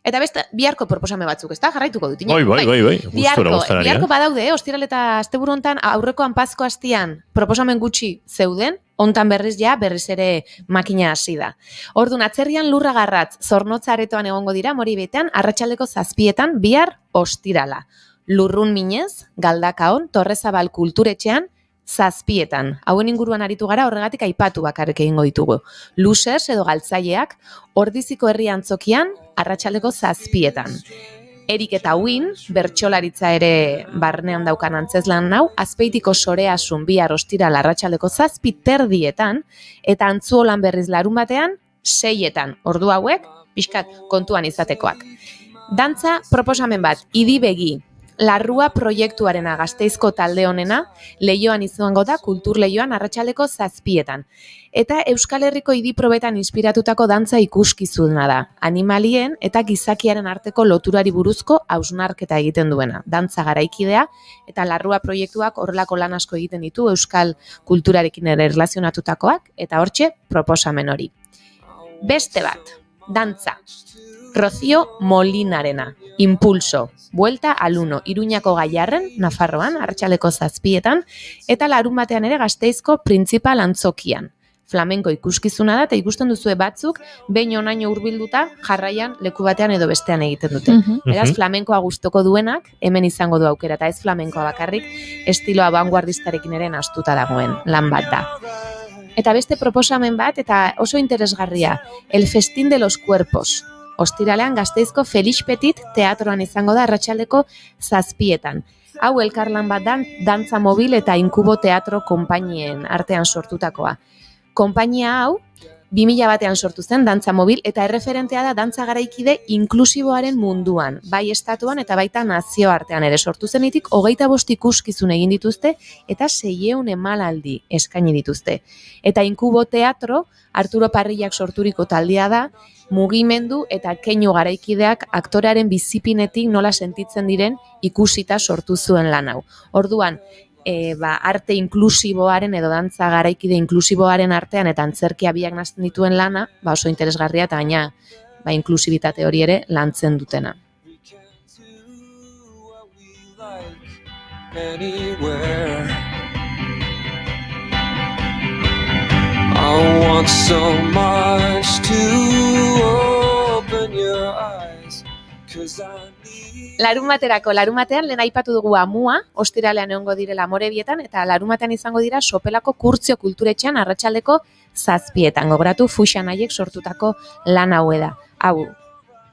Eta beste, biharko proposame batzuk, ezta? Jarraituko dut. Bai. Biharko badaude, ostiral eta asteburu hontan aurrekoan Pazko astian proposamen gutxi zeuden, hontan berriz ere makina hasi da. Orduan, atzerrian Lurra Garratz, Zornotza aretoan egongo dira, Moribetean, arratsaldeko 7:00 bihar ostirala. Lurrun Minez, Galdakaon, Torrezabal Kulturetxean, 7:00. Hauen inguruan aritu gara, horregatik aipatu bakarrik egingo ditugu. Luzers edo galtzaileak, Ordiziko herri antzokian, arratsaldeko 7:00. Erik eta Uin, bertsolaritza ere barnean daukan antzezlan hau, Azpeitiko Soreasun bihar ostirala arratsaldeko 7:30, eta Antzuolan berriz larun batean, 6:00. Ordu hauek, pixkat kontuan izatekoak. Dantza proposamen bat, Idi Begi, Larrua proiektuarena Gasteizko talde honena, Leioan izango da, Kultur Leioan arratsaldeko 7:00. Eta Euskal Herriko idi-probetan inspiratutako dantza ikuskizuna da. Animalien eta gizakiaren arteko loturari buruzko hausnarketa egiten duena. Dantza garaikidea eta Larrua proiektuak horrelako lan asko egiten ditu Euskal kulturarekin ere erlazionatutakoak, eta hortxe proposamen hori. Beste bat, dantza. Rocío Molinarena, Impulso, Buelta al Uno, Iruñako Gaiarren, Nafarroan, arratsaleko 7:00, eta larun batean ere Gasteizko Printzipal antzokian. Flamenko ikuskizuna da, eta ikusten duzue batzuk, behin onaino hurbilduta jarraian leku batean edo bestean egiten dute. Beraz, flamenkoa gustoko duenak, hemen izango du aukera, eta ez flamenkoa bakarrik, estiloa vanguardistarekin ere nahastuta dagoen lan bat da. Eta beste proposamen bat, eta oso interesgarria, El Festín de los Cuerpos. Ostiralean Gasteizko Felix Petit teatroan izango da arratsaldeko 7:00. Hau elkarlan bat dantza mobil eta inkubo teatro konpainien artean sortutakoa. Konpainia hau, 2000 batean sortu zen dantza mobil eta erreferentea da dantza garaikide inklusiboaren munduan, bai estatuan eta baita nazioartean ere sortu zenitik 25 ikuskizun egin dituzte eta 600 emanaldi eskaini dituzte. Eta Inkubo Teatro, Arturo Parrillak sorturiko taldea da, mugimendu eta keinu garaikideak aktorearen bizipinetik nola sentitzen diren ikusita sortu zuen lan hau. Orduan, arte inklusiboaren edo dantza garaikide inklusiboaren artean eta antzerkia biak nazten dituen lana, oso interesgarria eta gaina inklusibitate hori ere lantzen dutena. Anywhere. I want so much to open your eyes, 'cause I Larumatean lehen aipatu dugu Amua, ostiralean egongo direla Amorebietan, eta larumatean izango dira Sopelako Kurtzio Kulturetxean arratsaldeko 7:00. Gogoratu Fuxan haiek sortutako lan hau da. Hau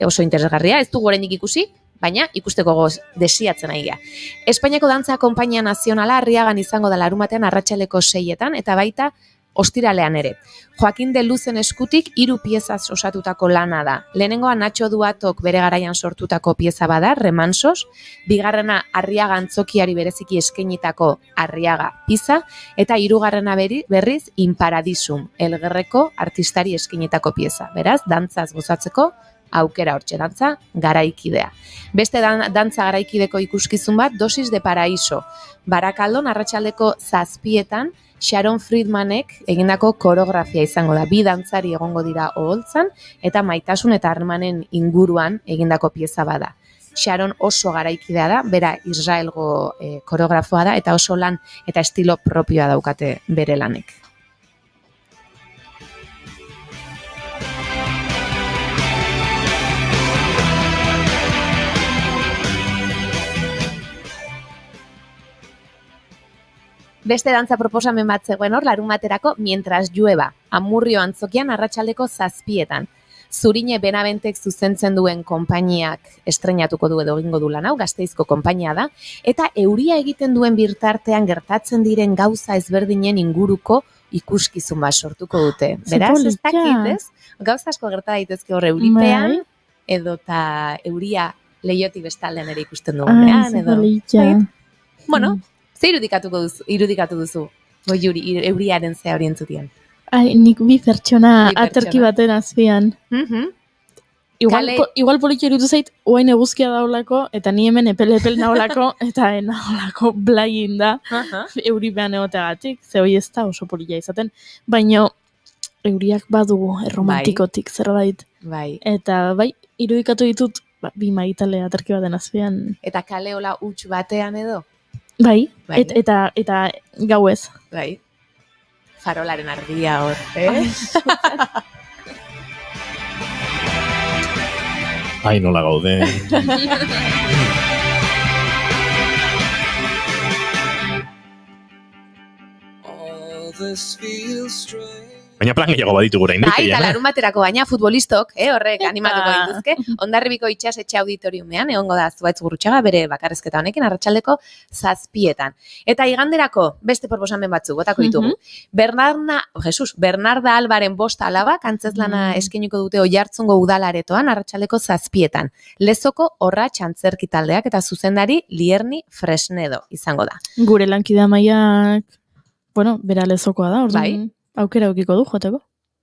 oso interesgarria, ez dugu oraindik ikusi, baina ikusteko goz desiatzen ari gara. Espainiako Dantza Konpainia Nazionala Arriagan izango da larumatean arratsaldeko 6:00 eta baita ostiralean ere. Joaquin de Luzen eskutik 3 piezaz osatutako lana da. Lehenengoa Nacho Duatok bere garaian sortutako pieza bada, Remansos, bigarrena Arriaga antzokiari bereziki eskainitako Arriaga Pisa, eta hirugarrena berriz In Paradisum, Elgerreko artistari eskainitako pieza. Beraz, dantzaz gozatzeko aukera hortxe, dantza garaikidea. Beste dantza garaikideko ikuskizun bat, Dosis de Paraíso. Barakaldon arratsaldeko 7:00 Sharon Friedmanek egindako koreografia izango da. 2 dantzari egongo dira oholtzan eta maitasun eta harremanen inguruan egindako pieza bada. Sharon oso garaikidea da, bera Israelgo koreografoa da eta oso lan eta estilo propioa daukate bere lanek. Beste dantza proposamen bat zegoen hor, larumaterako Mientras llueva, Amurrio antzokian arratsaldeko 7:00. Zurine Benaventek zuzentzen duen konpainiak estreinatuko du edo egingo du lan hau, Gasteizko konpainia da, eta euria egiten duen bitartean gertatzen diren gauza ezberdinen inguruko ikuskizun bat sortuko dute. Beraz, ez dakit, ez? Gauza asko gerta daitezke hor euripean, edo ta euria leihotik bestaldean ere ikusten dugunean, edo... Bueno, ze irudikatu duzu, Juri, euriaren zea hori entzutien? Nik bi pertsona aterki baten azpian. Igual politxo irutu zait, oain eguzkia daulako, eta ni hemen epel naulako, eta naulako blaien da, euripean egoteagatik, ze hoi ez da oso politxa izaten, baina euriak badugu erromantikotik zerbait. Eta bai, irudikatu ditut, bi maitale aterki baten azpian. Eta kaleola huts batean edo? Bai, eta gauez. Bai. Farolaren argia hor, Ai, nola gaude. Baina plan gehiago baditu gura indik. Eta larumaterako baina futbolistok, horrek animatuko dituzke. Hondarribiko itxasetxe auditoriumean, egongo da Zuaitz Gurrutxaga, bere bakarrezketa honekin, arratsaldeko 7:00. Eta iganderako beste proposamen batzuk botako ditugu. Bernarda Albaren 5 alabak antzezlana eskainiko dute Oiartzungo udalaretoan arratsaldeko 7:00. Lezoko Orratx antzerki taldeak eta zuzendari Lierni Fresnedo izango da. Gure lankide Amaiak, bera Lezokoa da, orduan aukera aukiko du joteko.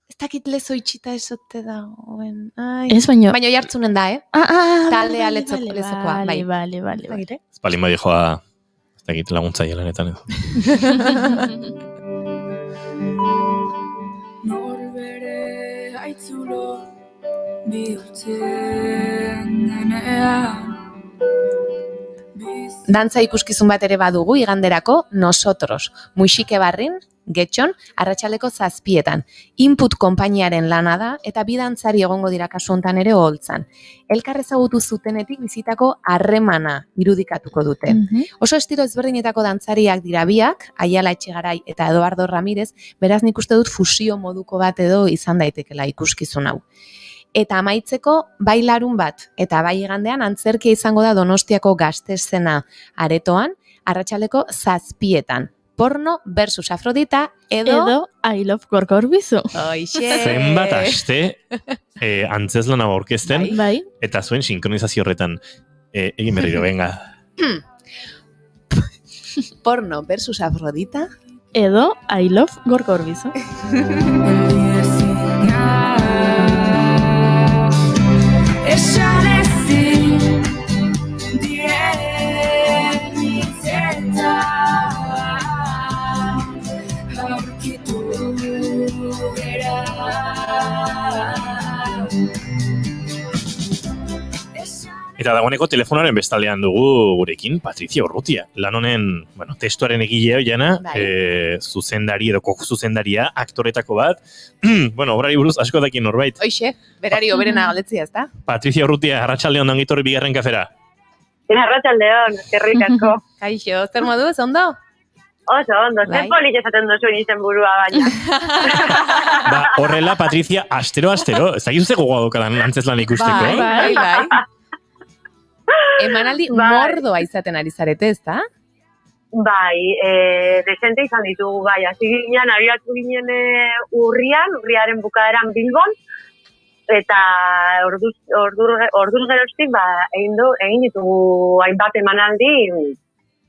Ez dakit Lezo itxita esote dagoen. Ez baino. Baina Oiartzunen da, Taldea Lezokoa. Bale. Espalin bai joa, ez dakit laguntzaile lanetan edo. Norbere haitzulo bihurtzen denean. Dantza ikuskizun bat ere badugu iganderako Nosotros, Muixike Barrin, Getxon, arratsaleko 7:00. Input konpainiaren lana da eta bi dantzari egongo dira kasu hontan ere oholtzan. Elkar ezagutu zutenetik bizitako harremana irudikatuko dute. Oso estilo ezberdinetako dantzariak dira biak, Aiala Etxegarai eta Eduardo Ramirez, beraz nik uste dut fusio moduko bat edo izan daitekela ikuskizun hau. Eta amaitzeko, bai larun bat, eta bai igandean antzerkia izango da Donostiako Gazte Eszena aretoan, arratsaleko 7:00. Porno versus Afrodita Edo I love Gorka Urbizu. Hoixe. Zenbat aste antzeslana aurkezten, Bai. eta zuen sinkronizazio horretan. Egin berriro, venga. Porno versus Afrodita Edo I love Gorka Urbizu. Esan ezin diren hitzetan aurkitu gera. Eta dagoeneko telefonaren bestaldean dugu gurekin Patricia Urrutia. Lan honen, testuaren egilea jana, zuzendari edo zuzendaria, aktoretako bat. Obrari buruz asko daki norbait. Hoixe, berari oberena galdetzia, ezta? Patricia Urrutia, arratsalde ondan gitorri bigarren kafera. Arratsalde on, eskerrik asko. Kaixo, zer moduz, ondo? Oso, ondo, zer polit esaten duzuen izen burua baina. Horrela, Patricia, astero, ez da gizu gogoa dokadan antzeslan ikusteko. Bai. Emanaldi mordoa izaten ari zarete, ezta? Bai, desente izan ditugu, bai. Hasi ginen, abiatu ginen urriaren bukaeran Bilbon, eta orduz geroztik, egin ditugu hainbat emanaldi,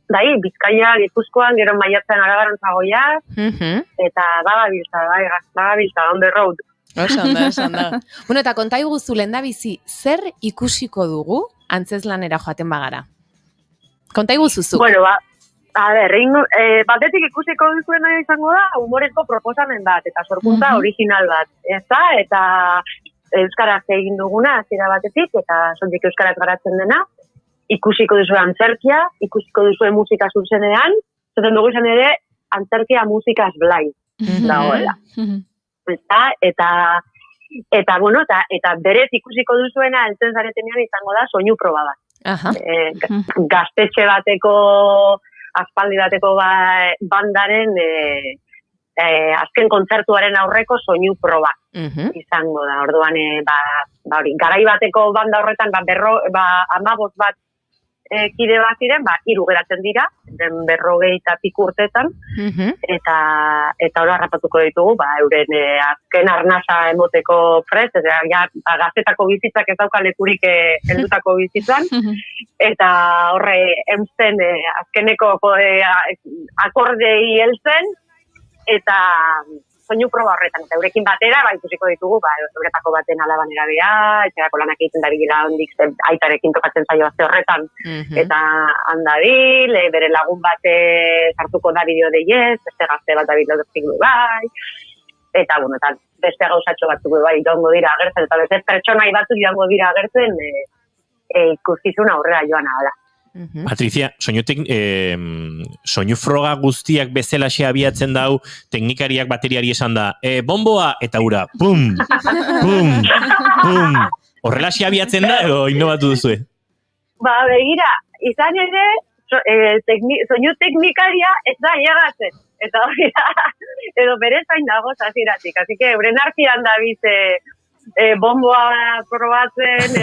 Bizkaia, Gipuzkoan, gero Maiatzen Arabaran Zagoia, eta bagabiltza, on the road. Oso ondo. Eta konta iguzu lehendabizi, zer ikusiko dugu antzeslanera joaten bagara? Konta iguzuzu. Batetik ikusiko duzuena izango da, humorezko proposamen bat, eta sorkuntza original bat, ezta? Eta euskaraz egin duguna, hasiera batetik, eta sondik euskaraz garatzen dena, ikusiko duzue antzerkia, ikusiko duzue musika zuzenean, zaten dugu izan ere, antzerkia musikaz blai, dagoela. Eta berez ikusiko duzuena heltzen zaretenean izango da soinu proba bat. Gaztetxe bateko, aspaldi bateko bandaren azken kontzertuaren aurreko soinu proba izango da. Orduan, garai bateko banda horretan 15 bat kide bat ziren, 3 geratzen dira, 40 piku urtetan, eta hori harrapatuko ditugu, euren azken arnasa emoteko prez, gaztetako bizitzak ez dauka lekurik heldutako bizitzan, eta horre emzen azkeneko akordei heltzen, eta soinu proba horretan, eta eurekin batera, ikusiko ditugu, euretako baten alabanera bea, etxerako lanak egiten dabilela ondik, aitarekin tokatzen zaio azte horretan, eta handabil, bere lagun bate sartuko da bideo deiez, beste gazte bat dabil doztik bai, eta beste gauzatxo batzuk bai, joango dira agertzen, eta beste pertsonai batzuk joango dira agertzen, ikuskizun aurrera joan ahala. Patricia, soinu froga guztiak bezalaxe abiatzen dau, teknikariak bateriari esan da, bomboa, eta ura, pum, pum, pum. Horrelaxe abiatzen da, edo innobatu duzue? Begira, izan ere, soinu teknikaria ez da llegatzen. Eta hori da, edo bere zain dago zaziratik. Así que, euren artian da bize, bomboa probatzen,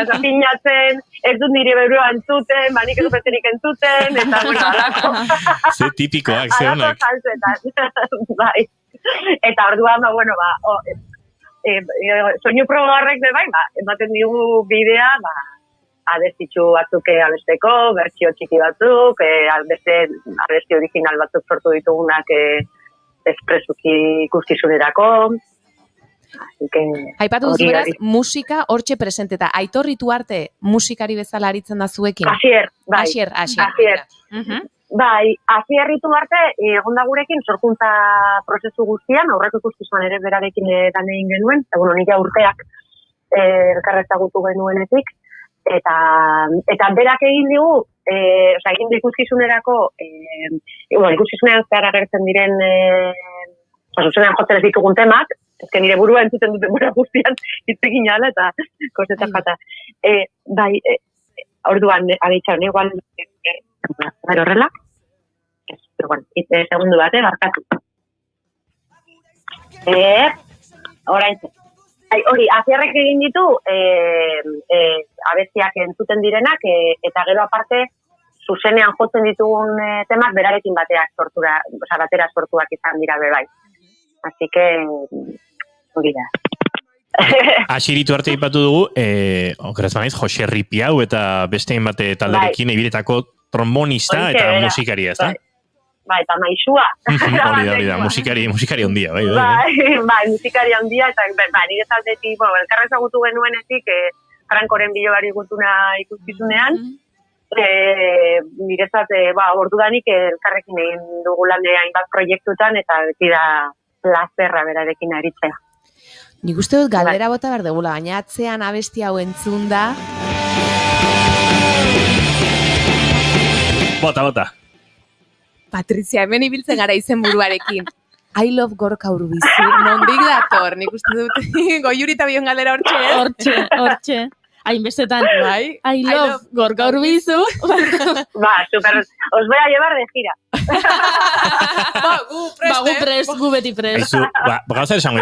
zapinatzen, ez dut nire berua entzuten, nik ez dupeterik entzuten, eta alako. Ze tipikoak, ze honak. Alako saltzetan, bai. Eta orduan, soinu proba horrek bai, ematen digu bidea, abestitxu batzuk abesteko, bertsio txiki batzuk, abesti original batzuk sortu ditugunak espresuki ikuskizunerako. Aipatu duzu beraz, musika hortxe presenteta. Aitor Ituarte musikari bezala aritzen da zuekin? Asier, bai. Asier. Bai, Asier Ituarte egon da gurekin sorkuntza prozesu guztian, aurreko ikuskizuan ere berarekin lan egin genuen, eta nik urteak elkarrezagutu genuenetik, eta berak egin digu, egin du ikuskizunerako, ikuskizunean zehar agertzen diren, zuzenean jotzen ez ditugun temak, ezken nire burua entzuten duten gura guztian hitzekin ala eta kosetan jata. Bai, orduan, abitxan, igual, horrela? Pero bueno, segundu bate, barkatu. Orain, hori, Asierrek egin ditu, abestiak entzuten direnak, eta gero aparte, zuzenean jotzen ditugun temak berarekin batera sortuak izan dira bai. Así que, hori da. Asiritu arte ipatu dugu, okeraz banaiz, Jose Ripiau eta bestein bate talderekin ebiretako trombonista eta musikaria, ez da? Bai, eta maixua. Hori da, musikari ondia, bai. Bai, musikari ondia, eta nire taldetik, elkarra ezagutu genuenetik, Frankoren bilobari gutuna ikuskizunean, niretzat, ordudanik elkarrekin egin dugu landea hainbat proiektutan, eta beti da plazerra berarekin aritzea. Nik uste dut galdera bota behar degula, baina atzean abesti hau entzun da. Bota. Patrizia, hemen ibiltzen gara izen buruarekin. I love Gorka Urbizu, nondik dator, nik uste dut, goiurita bion galdera Hortxe. Hainbestetan, bai. I love Gorka Urbizu. Super, os voy a llevar de gira. Gu prest, gu beti prest. Gauza esango,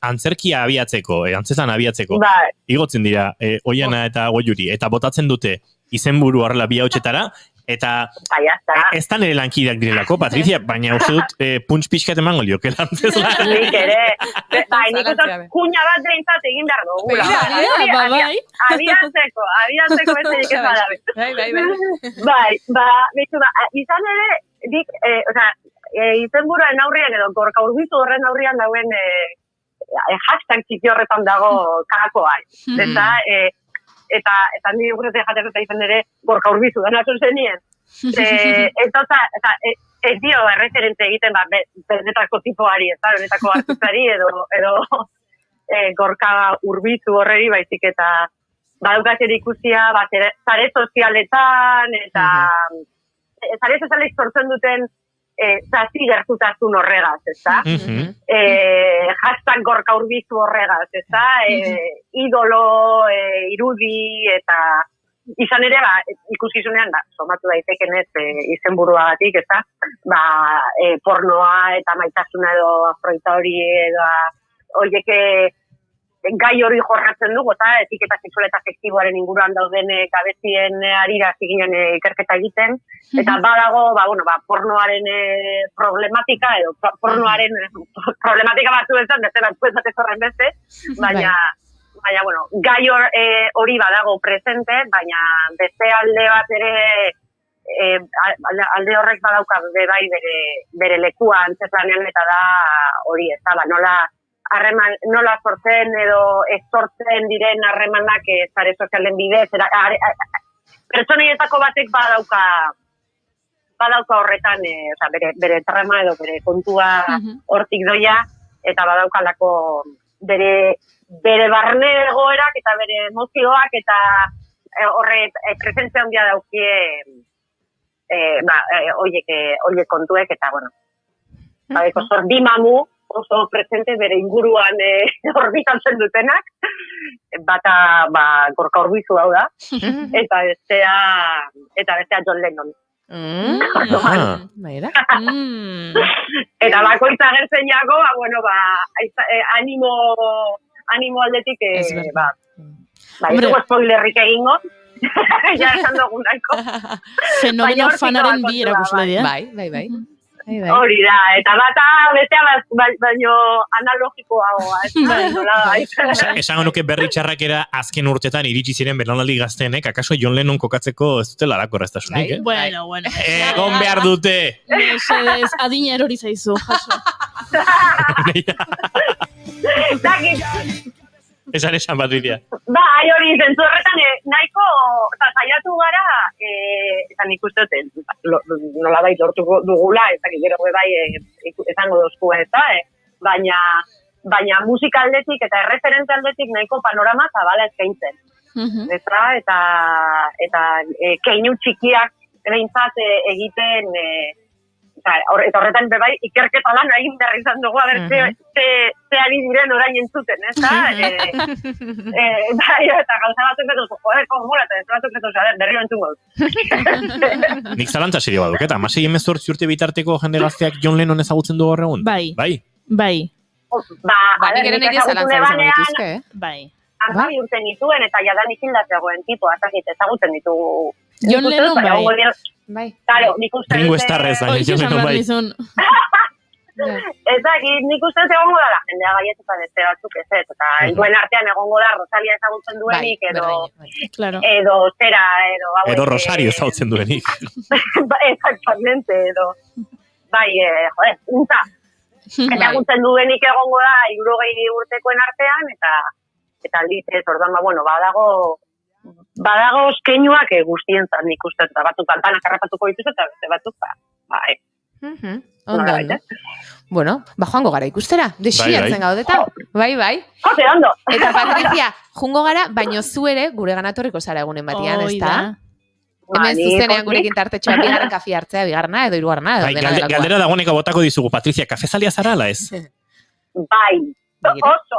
antzerkia abiatzeko, antzetan abiatzeko, igotzen dira, Oiana eta Goiuri, eta botatzen dute izenburu horrela bi hautsetara, eta ez da nire lankideak direlako, Patrizia, baina uste dut punts pixkat emango lioke lantzezla. Nik ere, nik uste kuña bat behintzat egin behar dugu. Abiatzeko besterik ez badabe. Izan ere, izenburuaren aurrian edo Gorka Urbizu horren aurrian dauen hashtag txiki horretan dago karakoa. Eta ni urrete jaten eta izan ere Gorka Urbizu danatun zenien. Ez dio erreferente egiten benetako tipoari, benetako artistari edo Gorka Urbizu horreri baizik eta badaukatzen ikusia zare sozialetan eta zare sozialek sortzen duten zazi gertutasun horregaz, ezta? Hashtag Gorka Urbizu horregaz, ezta? Idolo, irudi, eta izan ere, ikuskizunean, somatu daitekenez izenburuagatik, ezta? Pornoa eta maitasuna edo afroita hori edo horiek gai hori jorratzen dugu, eta etiketa sexual eta afektiboaren inguruan dauden gabezien harira ziginen ikerketa egiten, eta badago, pornoaren problematika, edo pornoaren problematika batzu ezan, beste horren beste, baina, gai hori badago presente, baina beste alde bat ere, alde horrek badauka bai bere lekua antzeplanean, eta da hori ez da, nola sortzen edo ez sortzen diren harremanak zare sozialen bidez. Pertsoneietako batek badauka horretan bere trama edo bere kontua hortik doia, eta badaukalako bere barne egoerak eta bere emozioak eta horret presentzia handia daukie oiek kontuek eta zordi mamu oso presente bere inguruan orbitatzen dutenak, bata Gorka Urbizu hau da, eta bestea John Lennon. Eta bakoitza agertzen jago, animo aldetik, ez dugu spoilerrik egingo, ja esan dugun nahiko. Fenomeno fanaren bi erakusle, Bai. Hori da, eta bata bestea baino analogikoagoa. Esango nuke berri txarrakera azken urtetan iritsi ziren belaunaldi gazteenek, akaso John Lennon kokatzeko ez dutela lako erraztasunik, Bueno. Egon behar dute! Mesedez, adina erori zaizu, jaso. Esan Patrizia. Hori, zentzu horretan nahiko saiatu gara, eta nik uste nolabait lortu dugula, ez dakit gero bai izango dozkua ez da, baina musika aldetik eta erreferente aldetik nahiko panorama zabala eskaintzen. Eta keinu txikiak behintzat egiten, eta horretan bai ikerketa lan egin behar izan dugu, ze ari diren orain entzuten, ez da? Eta gauza batzuk betuzu, mola, eta ez batzuk betuzu, berri entzun gauz. Nik zalantza serio baduk, eta 16 urte bitarteko jende gazteak John Lennon ezagutzen du gaur egun? Bai. Nik ere nire zalantza izango dituzke, Bai. Arbabi urten dituen, eta jadanik hildatzegoen tipo, ezagutzen ditugu John Lennon bai. Bai. Claro, nik uste Ringo Starrez, baina John Lennon bai. Nik uste egongo da jendea gaietuta beste batzuk ez, eta duen artean egongo da Rosalia ezagutzen duenik, edo zera, edo Rosario ezagutzen duenik. Exactamente, edo bai, unta. Ezagutzen duenik egongo da 60 urtekoen artean, eta aldiz ez, orduan, badago eskeinuak guztientzat nik uste, eta batzuk kantanak harrapatuko dituz, eta beste batzuk, bai. Ondo. Bueno, joango gara ikustera, desiatzen gaudeta. Bai. Jose, ondo. Eta Patricia, jungo gara, baino zu ere gure ganatorriko zara egunen batian, ez da? Hemen zuzenean gurekin tartetxoa bigarren kafe hartzea, bigarna edo hirugarna. Galdera dagoeneko botako dizugu, Patricia, kafezalia zara ala ez? Bai, oso.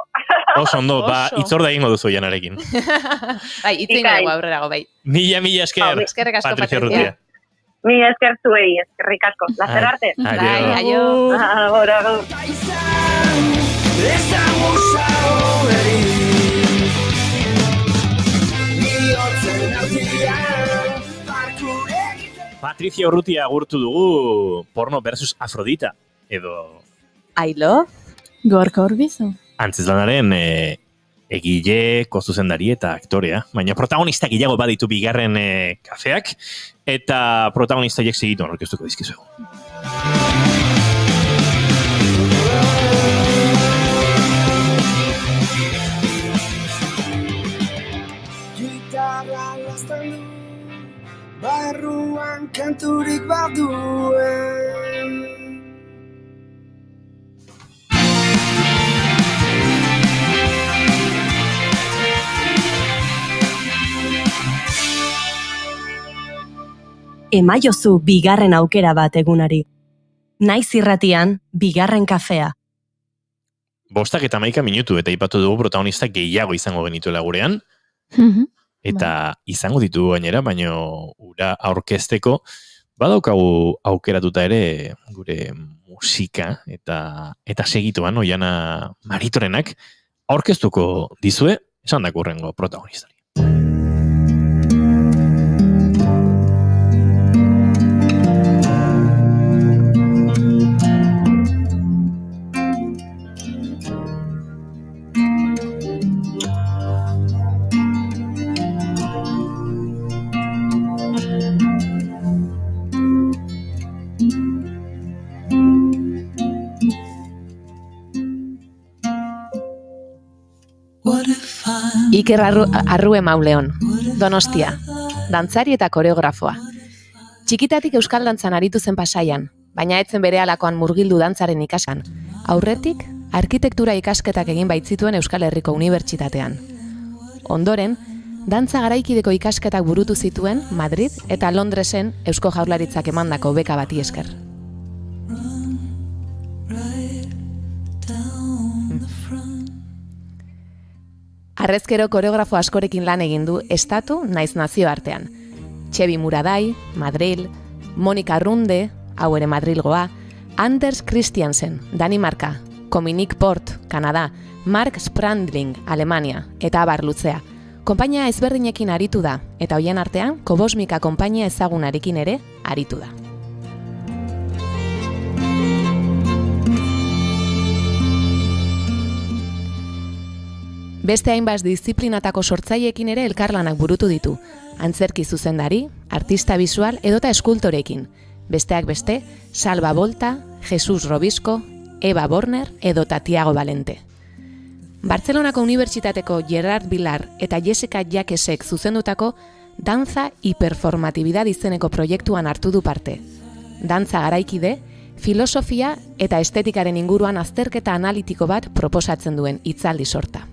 Oso ondo, itzorda egingo duzu janarekin. Bai, itzingo dugu aurrerago, bai. Mila esker, Patricia Urrutia. Mi esker zuei, eskerrik asko. Lazer arte. Bai, aio. Agora. Patricia Urrutia agurtu dugu Porno versus Afrodita, edo... I love... Gorka Urbizu. Antzezlanaren egile, zuzendari eta aktorea, baina protagonistak gehiago baditu bigarren kafeak, eta protagonistaiek segitu aurkeztuko dizkizuegu. Gitarra lastan du, barruan kanturik barduen. Emaiozu bigarren aukera bat egunari. Naiz irratian, bigarren kafea. 5:11 minutu eta ipatu dugu protagonistak gehiago izango genituela gurean. Eta izango ditugu gainera, baino ura aurkezteko badaukagu aukeratuta ere gure musika eta segituan Oiana Maritorenak aurkeztuko dizue esandako hurrengo protagonistari. Iker Arrue Mauleon, Donostia, dantzari eta koreografoa. Txikitatik euskal dantzan aritu zen Pasaian, baina etzen berehalakoan murgildu dantzaren ikaskan. Aurretik, arkitektura ikasketak egin baitzituen Euskal Herriko Unibertsitatean. Ondoren, dantza garaikideko ikasketak burutu zituen Madrid eta Londresen Eusko Jaurlaritzak emandako beka bati esker. Harrezkero koreografo askorekin lan egin du estatu naiz nazioartean. Txebi Muradai, Madril, Monika Runde, hau ere Madrilgoa, Anders Christiansen, Danimarka, Cominique Port, Kanada, Mark Sprandling, Alemania, eta abar luzea. Konpainia ezberdinekin aritu da, eta hoien artean, Kobosmika konpainia ezagunarekin ere aritu da. Beste hainbaz diziplinatako sortzaileekin ere elkarlanak burutu ditu, antzerki zuzendari, artista bisual edota eskultorekin. Besteak beste, Salva Volta, Jesus Robisco, Eva Borner edota Tiago Valente. Bartzelonako Unibertsitateko Gerard Vilar eta Jessica Jacquesek zuzendutako Dantza Hiperformatibidad izeneko proiektuan hartu du parte. Dantza garaikide, filosofia eta estetikaren inguruan azterketa analitiko bat proposatzen duen hitzaldi sorta.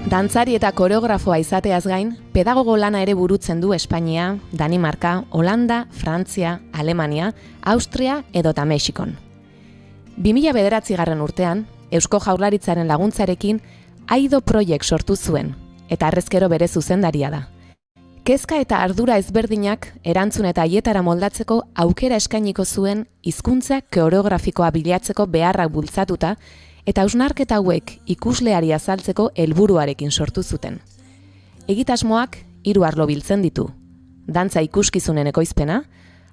Dantzari eta koreografoa izateaz gain, pedagogo lana ere burutzen du Espainia, Danimarka, Holanda, Frantzia, Alemania, Austria edota Mexikon. 2009 urtean, Eusko Jaurlaritzaren laguntzarekin Aido Project sortu zuen, eta harrezkero bere zuzendaria da. Kezka eta ardura ezberdinak erantzun eta haietara moldatzeko aukera eskainiko zuen hizkuntza koreografikoa bilatzeko beharrak bultzatuta eta hausnarketa hauek ikusleari azaltzeko helburuarekin sortu zuten. Egitasmoak 3 arlo biltzen ditu. Dantza ikuskizunen ekoizpena,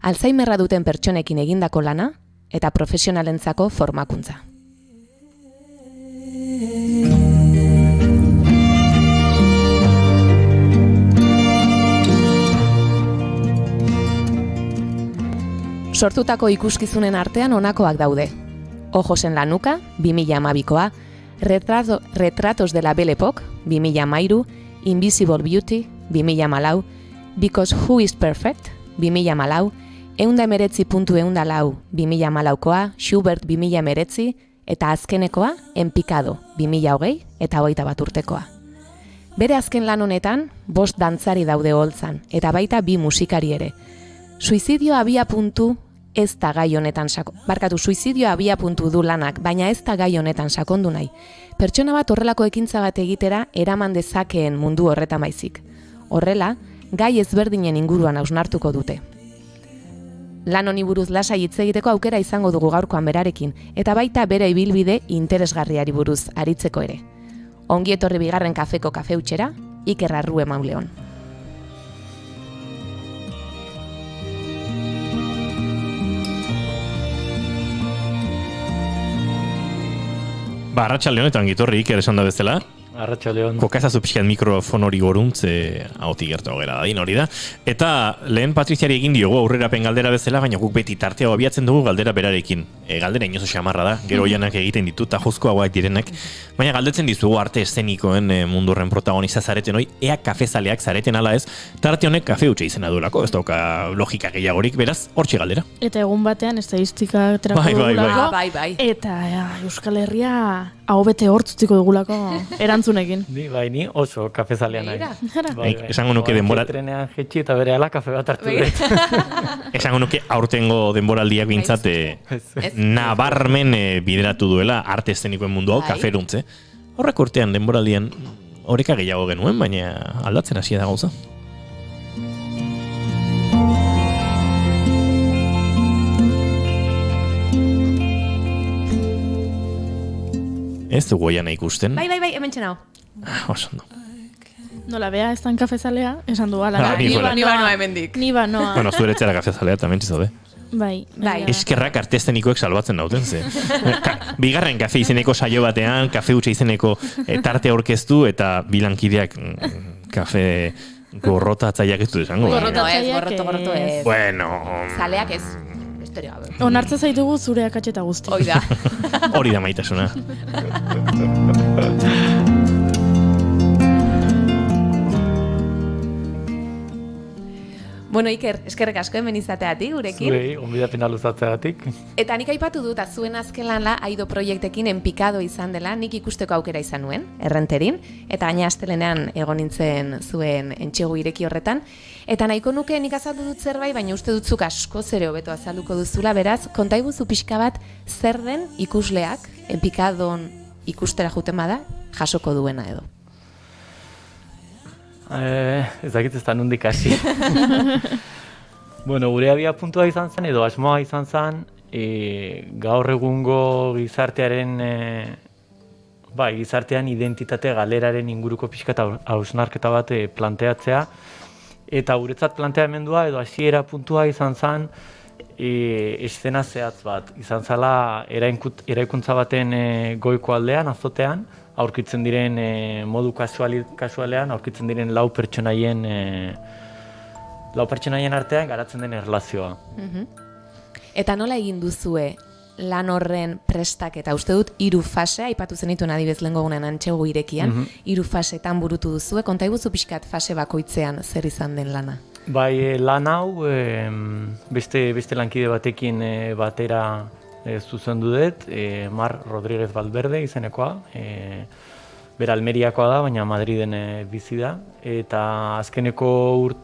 Alzheimerra duten pertsonekin egindako lana eta profesionalentzako formakuntza. Sortutako ikuskizunen artean honakoak daude. Ojos en la nuca, 2012koa, Retratos de la Belle Époque, 2013, Invisible Beauty, 2014, Because Who is Perfect, 2014, 119.104, 2014koa, Schubert 2019, eta azkenekoa, En Picado, 2020 eta 21 urtekoa. Bere azken lan honetan, 5 dantzari daude holtzan, eta baita 2 musikari ere. Suizidioa abiapuntu ez da gai honetan suizidioa abiapuntu du lanak, baina ez da gai honetan sakondu nahi. Pertsona bat horrelako ekintza bat egitera eraman dezakeen mundu horretan baizik. Horrela, gai ezberdinen inguruan hausnartuko dute. Lan honi buruz lasai hitz egiteko aukera izango dugu gaurkoan berarekin, eta baita bere ibilbide interesgarriari buruz aritzeko ere. Ongi etorri bigarren kafeko kafeutxera, Iker Arrue Mauleon. Arratsalde honetan gitorri Iker esan da bezala. Arratsalde hon. Kokazazu pixkat mikrofon hori goruntz, ahotik gertu gera dadin hori da. Eta lehen Patriziari egin diogu aurrerapen galdera bezala, baina guk beti tartea abiatzen dugu galdera berarekin. Galdera inozo xamarra da, gero oianak egiten ditu, eta jozkoagoak direnak. Baina galdetzen dizugu arte eszenikoen mundurren protagonista zareten hoi, ea kafezaleak zareten ala ez, tarte honek kafe hutsa izena duelako, ez dauka logika gehiagorik, beraz, hortxe galdera. Eta egun batean estadistika terako dugulako. Bai. Eta Euskal Herria hau bete hortzutziko dugulako erantzunekin. Ni oso kafezalean nahi. Esango nuke denbora... Trenean jetxi eta bere ala kafe bat hartu dut. Esango nuke aurtengo denboraldiak bintzat nabarmen bideratu duela arte eszenikoen mundu hau kaferuntze. Horrek urtean denboraldian oreka gehiago genuen, baina aldatzen hasia da gauza. Ez dugu oiana ikusten. Bai, hemen txenau. Oso ondo. Nola, bea ez dan kafezalea, esan du ala. Ni banoa hemendik. Ni banoa. Bueno, zure etxera kafezalea, tamen txizode. Bai. Eskerrak arte eszenikoek salbatzen dauten, ze. Bigarren kafe izeneko saio batean, kafe hutsa izeneko tarte aurkeztu, eta bilankideak kafe gorrotatzaileak ez du esango. Gorroto ez. Bueno. Zaleak ez. Onartza zaitugu zure akatxeta guzti. Hoi da. Hori da maitasuna. Bueno, Iker, eskerrek asko hemen izateatik gurekin. Zuei, onbidapena luzatzeagatik. Eta nik aipatu dut, zuen azken lan la Aido proiektekin En Picado izan dela, nik ikusteko aukera izan nuen, Errenterin, eta gaina astelenean egon nintzen zuen entxegu ireki horretan. Eta nahiko nuke nik azaldu dut zerbait, baina uste dutzuk asko zere hobeto azalduko duzula, beraz, kontaiguzu pixka bat zer den ikusleak En Picadon ikustera juten bada, jasoko duena edo. Ez dakit ez da nondik hasi. Bueno, gure abia puntua izan zen, edo asmoa izan zen, gaur egungo gizartearen, gizartean identitate galeraren inguruko pixka eta hausnarketa bat planteatzea. Eta guretzat planteamendua edo hasiera puntua izan zen, eszena zehatz bat. Izan zela eraikuntza baten goiko aldean, azotean, aurkitzen diren modu kasualean, aurkitzen diren lau pertsonaien artean garatzen den erlazioa. Eta nola egin duzue lan horren prestak eta uste dut 3 fase, aipatu zenituen adibez lehengo gunean antxegu irekian, 3 fasetan burutu duzue, kontaiguzu pixkat fase bakoitzean zer izan den lana? Bai, lan hau beste lankide batekin batera zuzendu dut, Mar Rodríguez Valverde izenekoa, bera Almeriakoa da, baina Madriden bizi da, eta azkeneko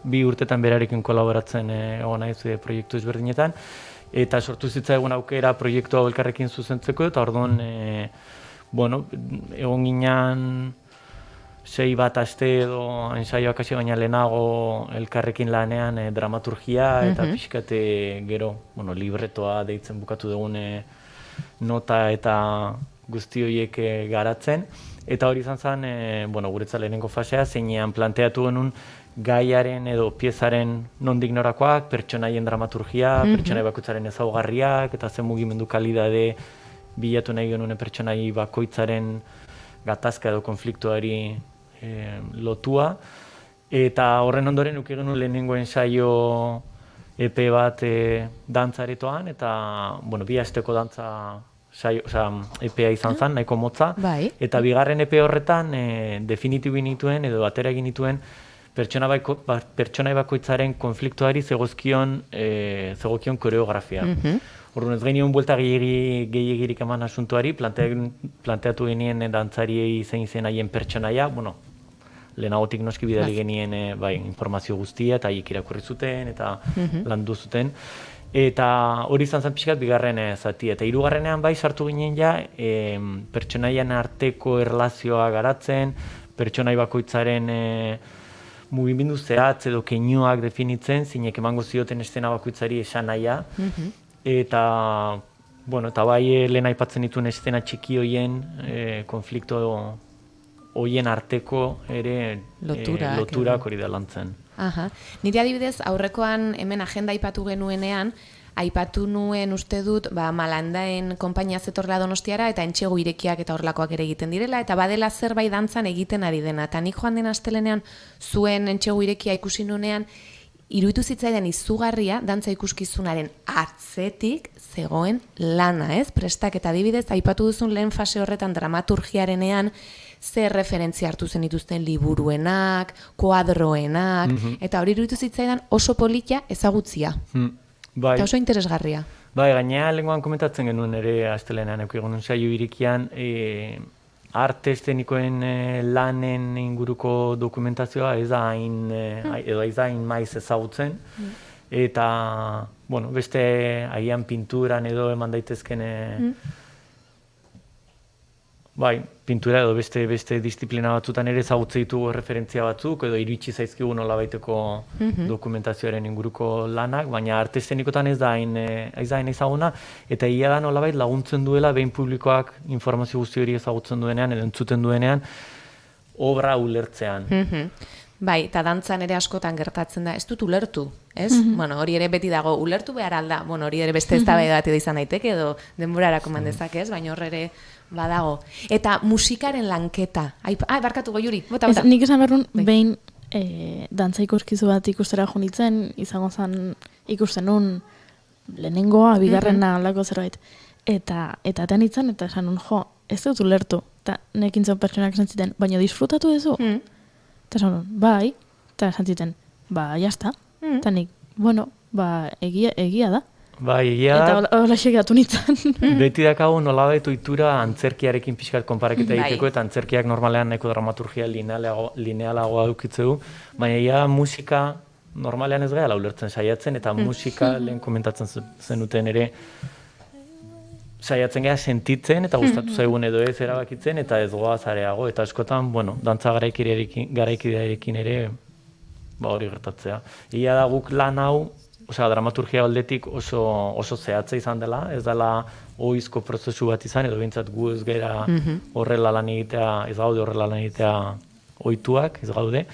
2 urtetan berarekin kolaboratzen egon naiz proiektu ezberdinetan, eta sortu zitzaigun aukera proiektu hau elkarrekin zuzentzeko, eta orduan, egon ginean 6 bat aste edo ensaioak hasi baina lehenago elkarrekin lanean dramaturgia eta pixkate gero, libretoa deitzen bukatu dugun nota eta guzti horiek garatzen. Eta hori izan zen, guretzat lehenengo fasea, zeinean planteatu genuen gaiaren edo piezaren nondik norakoak, pertsonaien dramaturgia, pertsonai bakoitzaren ezaugarriak, eta zen mugimendu kalidade bilatu nahi genuen pertsonai bakoitzaren gatazka edo konfliktuari lotua. Eta horren ondoren uki genuen lehenengo ensaio EP bat dantzaretoan, eta 2 asteko dantza EPA izan zen, nahiko motza. Eta bigarren EP horretan definitibu nituen edo atera egin nituen pertsonai bakoitzaren konfliktuari zegokion koreografia. Orduan ez genioen buelta gehiagirik eman asuntuari, planteatu genien dantzariei zein zen haien pertsonaia, lehenagotik noski bidali genien informazio guztia eta haiek irakurri zuten eta landu zuten. Eta hori izan zen pixkat bigarren zati. Eta hirugarrenean sartu ginen pertsonaien arteko erlazioa garatzen, pertsonai bakoitzaren mugimendu zehatz edo keinuak definitzen, zeinek emango zioten estena bakoitzari esan nahia. Eta lehen aipatzen dituen estena txiki hoien konflikto hoien arteko ere loturak hori da lantzen. Nire adibidez, aurrekoan hemen agenda aipatu genuenean, aipatu nuen uste dut Malandaen konpainia zetorrela Donostiara eta Entxegu Irekiak eta horrelakoak ere egiten direla, eta badela zerbait dantzan egiten ari dena. Eta nik joan den astelenean zuen Entxegu Irekia ikusi nuenean, iruditu zitzaidan izugarria dantza ikuskizunaren atzetik zegoen lana, ez? Prestak eta adibidez, aipatu duzun lehen fase horretan dramaturgiarenean, zer referentzia hartu zen dituzten liburuenak, kuadroenak, eta hori iruditu zitzaidan oso polita ezagutzia. Eta oso interesgarria. Gainea lenguan komentatzen genuen ere astelenean eukigun saio irikian, arte eszenikoen lanen inguruko dokumentazioa ez da hain maiz ezagutzen, eta beste agian pinturan edo eman daitezken pintura edo beste disiplina batzutan ere ezagutze ditugu referentzia batzuk, edo iritsi zaizkigu nolabaiteko dokumentazioaren inguruko lanak, baina arte eszenikotan ez da hain ezaguna, eta egia da nolabait laguntzen duela behin publikoak informazio guzti hori ezagutzen duenean, edo entzuten duenean, obra ulertzean. Eta dantzan ere askotan gertatzen da, ez dut ulertu, ez? Hori ere beti dago, ulertu behar alda, hori ere beste eztabaida bat edo izan daiteke, edo denborarako mandezak, ez? Baina hor ere badago. Eta musikaren lanketa. Barkatu Goiuri, bota. Nik esan berrun, behin dantza ikuskizu bat ikustera junitzen, izango zen ikusten nun lehenengoa, bigarrena alako zerbait. Eta etan itzan, eta esan nun, ez dut ulertu. Eta nekin zon pertsonak esan ziten, baina disfrutatu duzu? Eta esan nun, bai. Eta esan ziten, jazta. Eta nik, egia da. Egia da. Eta hola xegatu nintzen. Beti dakago nolabait ohitura antzerkiarekin pixkat konparaketa egiteko, eta antzerkiak normalean nahiko dramaturgia linealagoa dukitzeu, baina egia musika normalean ez gara ulertzen saiatzen, eta musika lehen komentatzen zenuten ere saiatzen gara sentitzen, eta gustatu zaigun edo ez erabakitzen, eta ez goaz areago, eta askotan, dantza garaikidearekin ere hori gertatzea. Egia da guk lan hau, dramaturgia aldetik oso zehatza izan dela, ez dela ohizko prozesu bat izan, edo bintzat gu ez gara horrela lan egitea, ez gaude horrela lan egitea ohituak, ez gaude.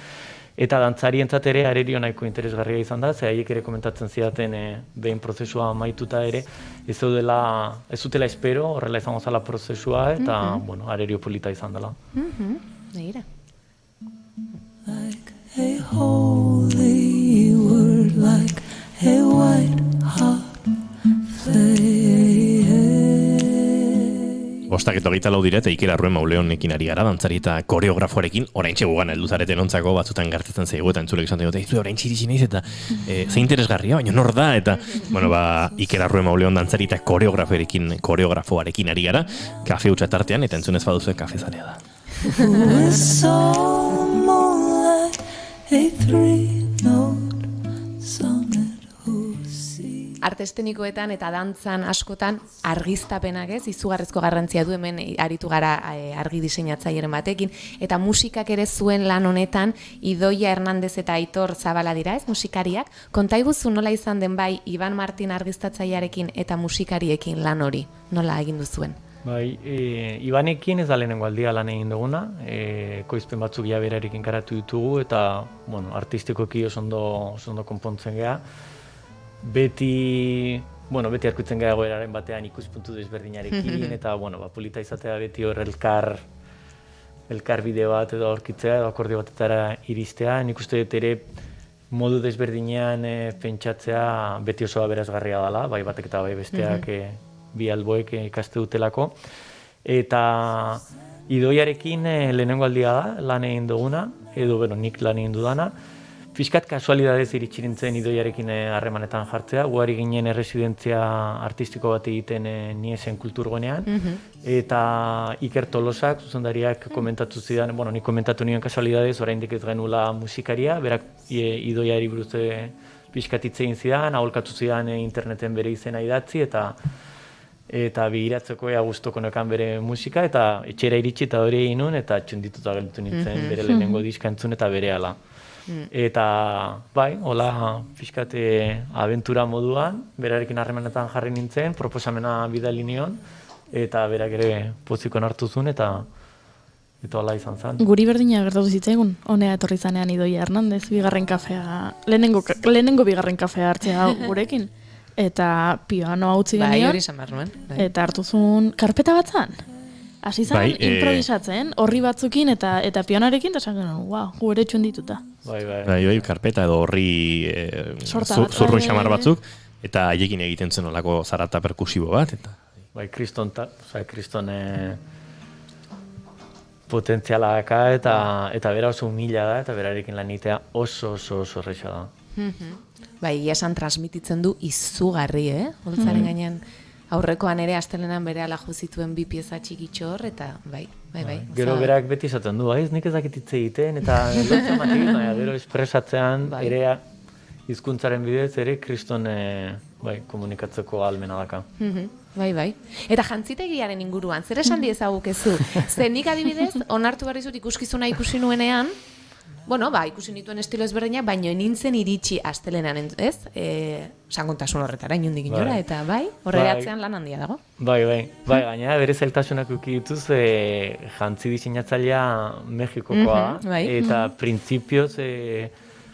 Eta dantzarientzat ere arerio nahiko interesgarria izan da, ze haiek ere komentatzen zidaten behin prozesua amaituta ere, ez zutela espero, horrela izango zala prozesua, eta arerio polita izan dela. Negira. Like a holy word, like a white hot flame. Bostak eta 24 direte Iker Arruen Mauleonekin ari gara, dantzari eta koreografoarekin, oraintxe gugan heldu zareten ontzako batzutan gertatzen zaigu eta entzulek esan dute, oraintxe iritsi naiz eta ze interesgarria, baina nor da, eta Iker Arruen Mauleon dantzari eta koreografoarekin ari gara, kafe hutsa tartean, eta entzunez baduzue kafezalea da. arte eszenikoetan eta dantzan askotan argiztapenak ez, izugarrizko garrantzia du hemen aritu gara argi diseinatzaileren batekin, eta musikak ere zuen lan honetan Idoia Hernandez eta Aitor Zabala dira ez, musikariak. Konta iguzu nola izan den bai Iban Martin argiztatzailearekin eta musikariekin lan hori, nola egin duzuen? Bai, Ibanekin ez da lehenengo aldia lan egin duguna, ekoizpen batzuk ja berarekin karatu ditugu eta, bueno, artistikoki oso ondo konpontzen geha. Beti arkutzen geha goeraren batean ikuspuntu desberdinarekin eta, polita izatea beti hor elkar bide bat edo aurkitzea edo akordio batetara iristea. Nik uste dut ere modu desberdinean pentsatzea beti oso aberasgarria dela, bai batek eta bai besteak bi alboek ikaste dutelako. Eta Idoiarekin lehenengo aldia da, lan egin duguna, edo nik lan egin dudana. Fiskat kasualidadez iritsi nintzen Idoiarekin harremanetan jartzea, guari ginen erresidentzia artistiko bat egiten Niesen kulturgunean, eta Iker Tolosak, zuzendariak komentatu zidan, nik komentatu nion kasualidadez, oraindik ez genula musikaria, berak Idoiari buruz fiskat hitz egin zidan, aholkatu zidan interneten bere izena idatzi, eta begiratzeko ea gustoko nekan bere musika, eta etxera iritsi eta hori egin nun, eta txundituta gelditu nintzen bere lehenengo diska entzun eta berehala. Eta bai, hola fiskate abentura moduan, berarekin harremanetan jarri nintzen, proposamena bidali nion, eta berak ere pozikon hartu zuen, eta hola izan zen. Guri berdina gertatu zitzaigun, honea etorri zanean Idoia Hernandez, bigarren kafea, lehenengo bigarren kafea hartzea gurekin. Eta pianoa utzi genion, hori izan behar nuen. Eta hartu zuen karpeta bat zan. Hasi zan, improvisatzen, horri batzukin eta pianoarekin, eta esan genuen, gu ere txundituta. Bai, karpeta edo horri zurrun xamar batzuk, eta haiekin egiten zen olako zarata perkusibo bat. Bai, kriston potentziala daka, eta bera oso humila da, eta berarekin lan egitea oso erresa da. Bai, esan transmititzen du izugarri, Holtzaren gainean aurrekoan ere astelenan berehala jo zituen bi pieza txikitxo hor, eta bai. Gero berak beti esaten du, ez nik ez dakit hitz egiten, eta gero espresatzean ere hizkuntzaren bidez ere kriston komunikatzeko ahalmena daka. Bai. Eta jantzitegiaren inguruan, zer esan diezagukezu? Ze nik adibidez, onartu barri zut ikuskizuna ikusi nuenean, ikusi nituen estilo ezberdinak, baina nintzen iritsi astelenan, ez? Sangontasun horretara, inundik inora, eta horreatzean lan handia dago. Bai, gaina bere zailtasunak uki dituz jantzi diseinatzailea Mexikokoa, eta printzipioz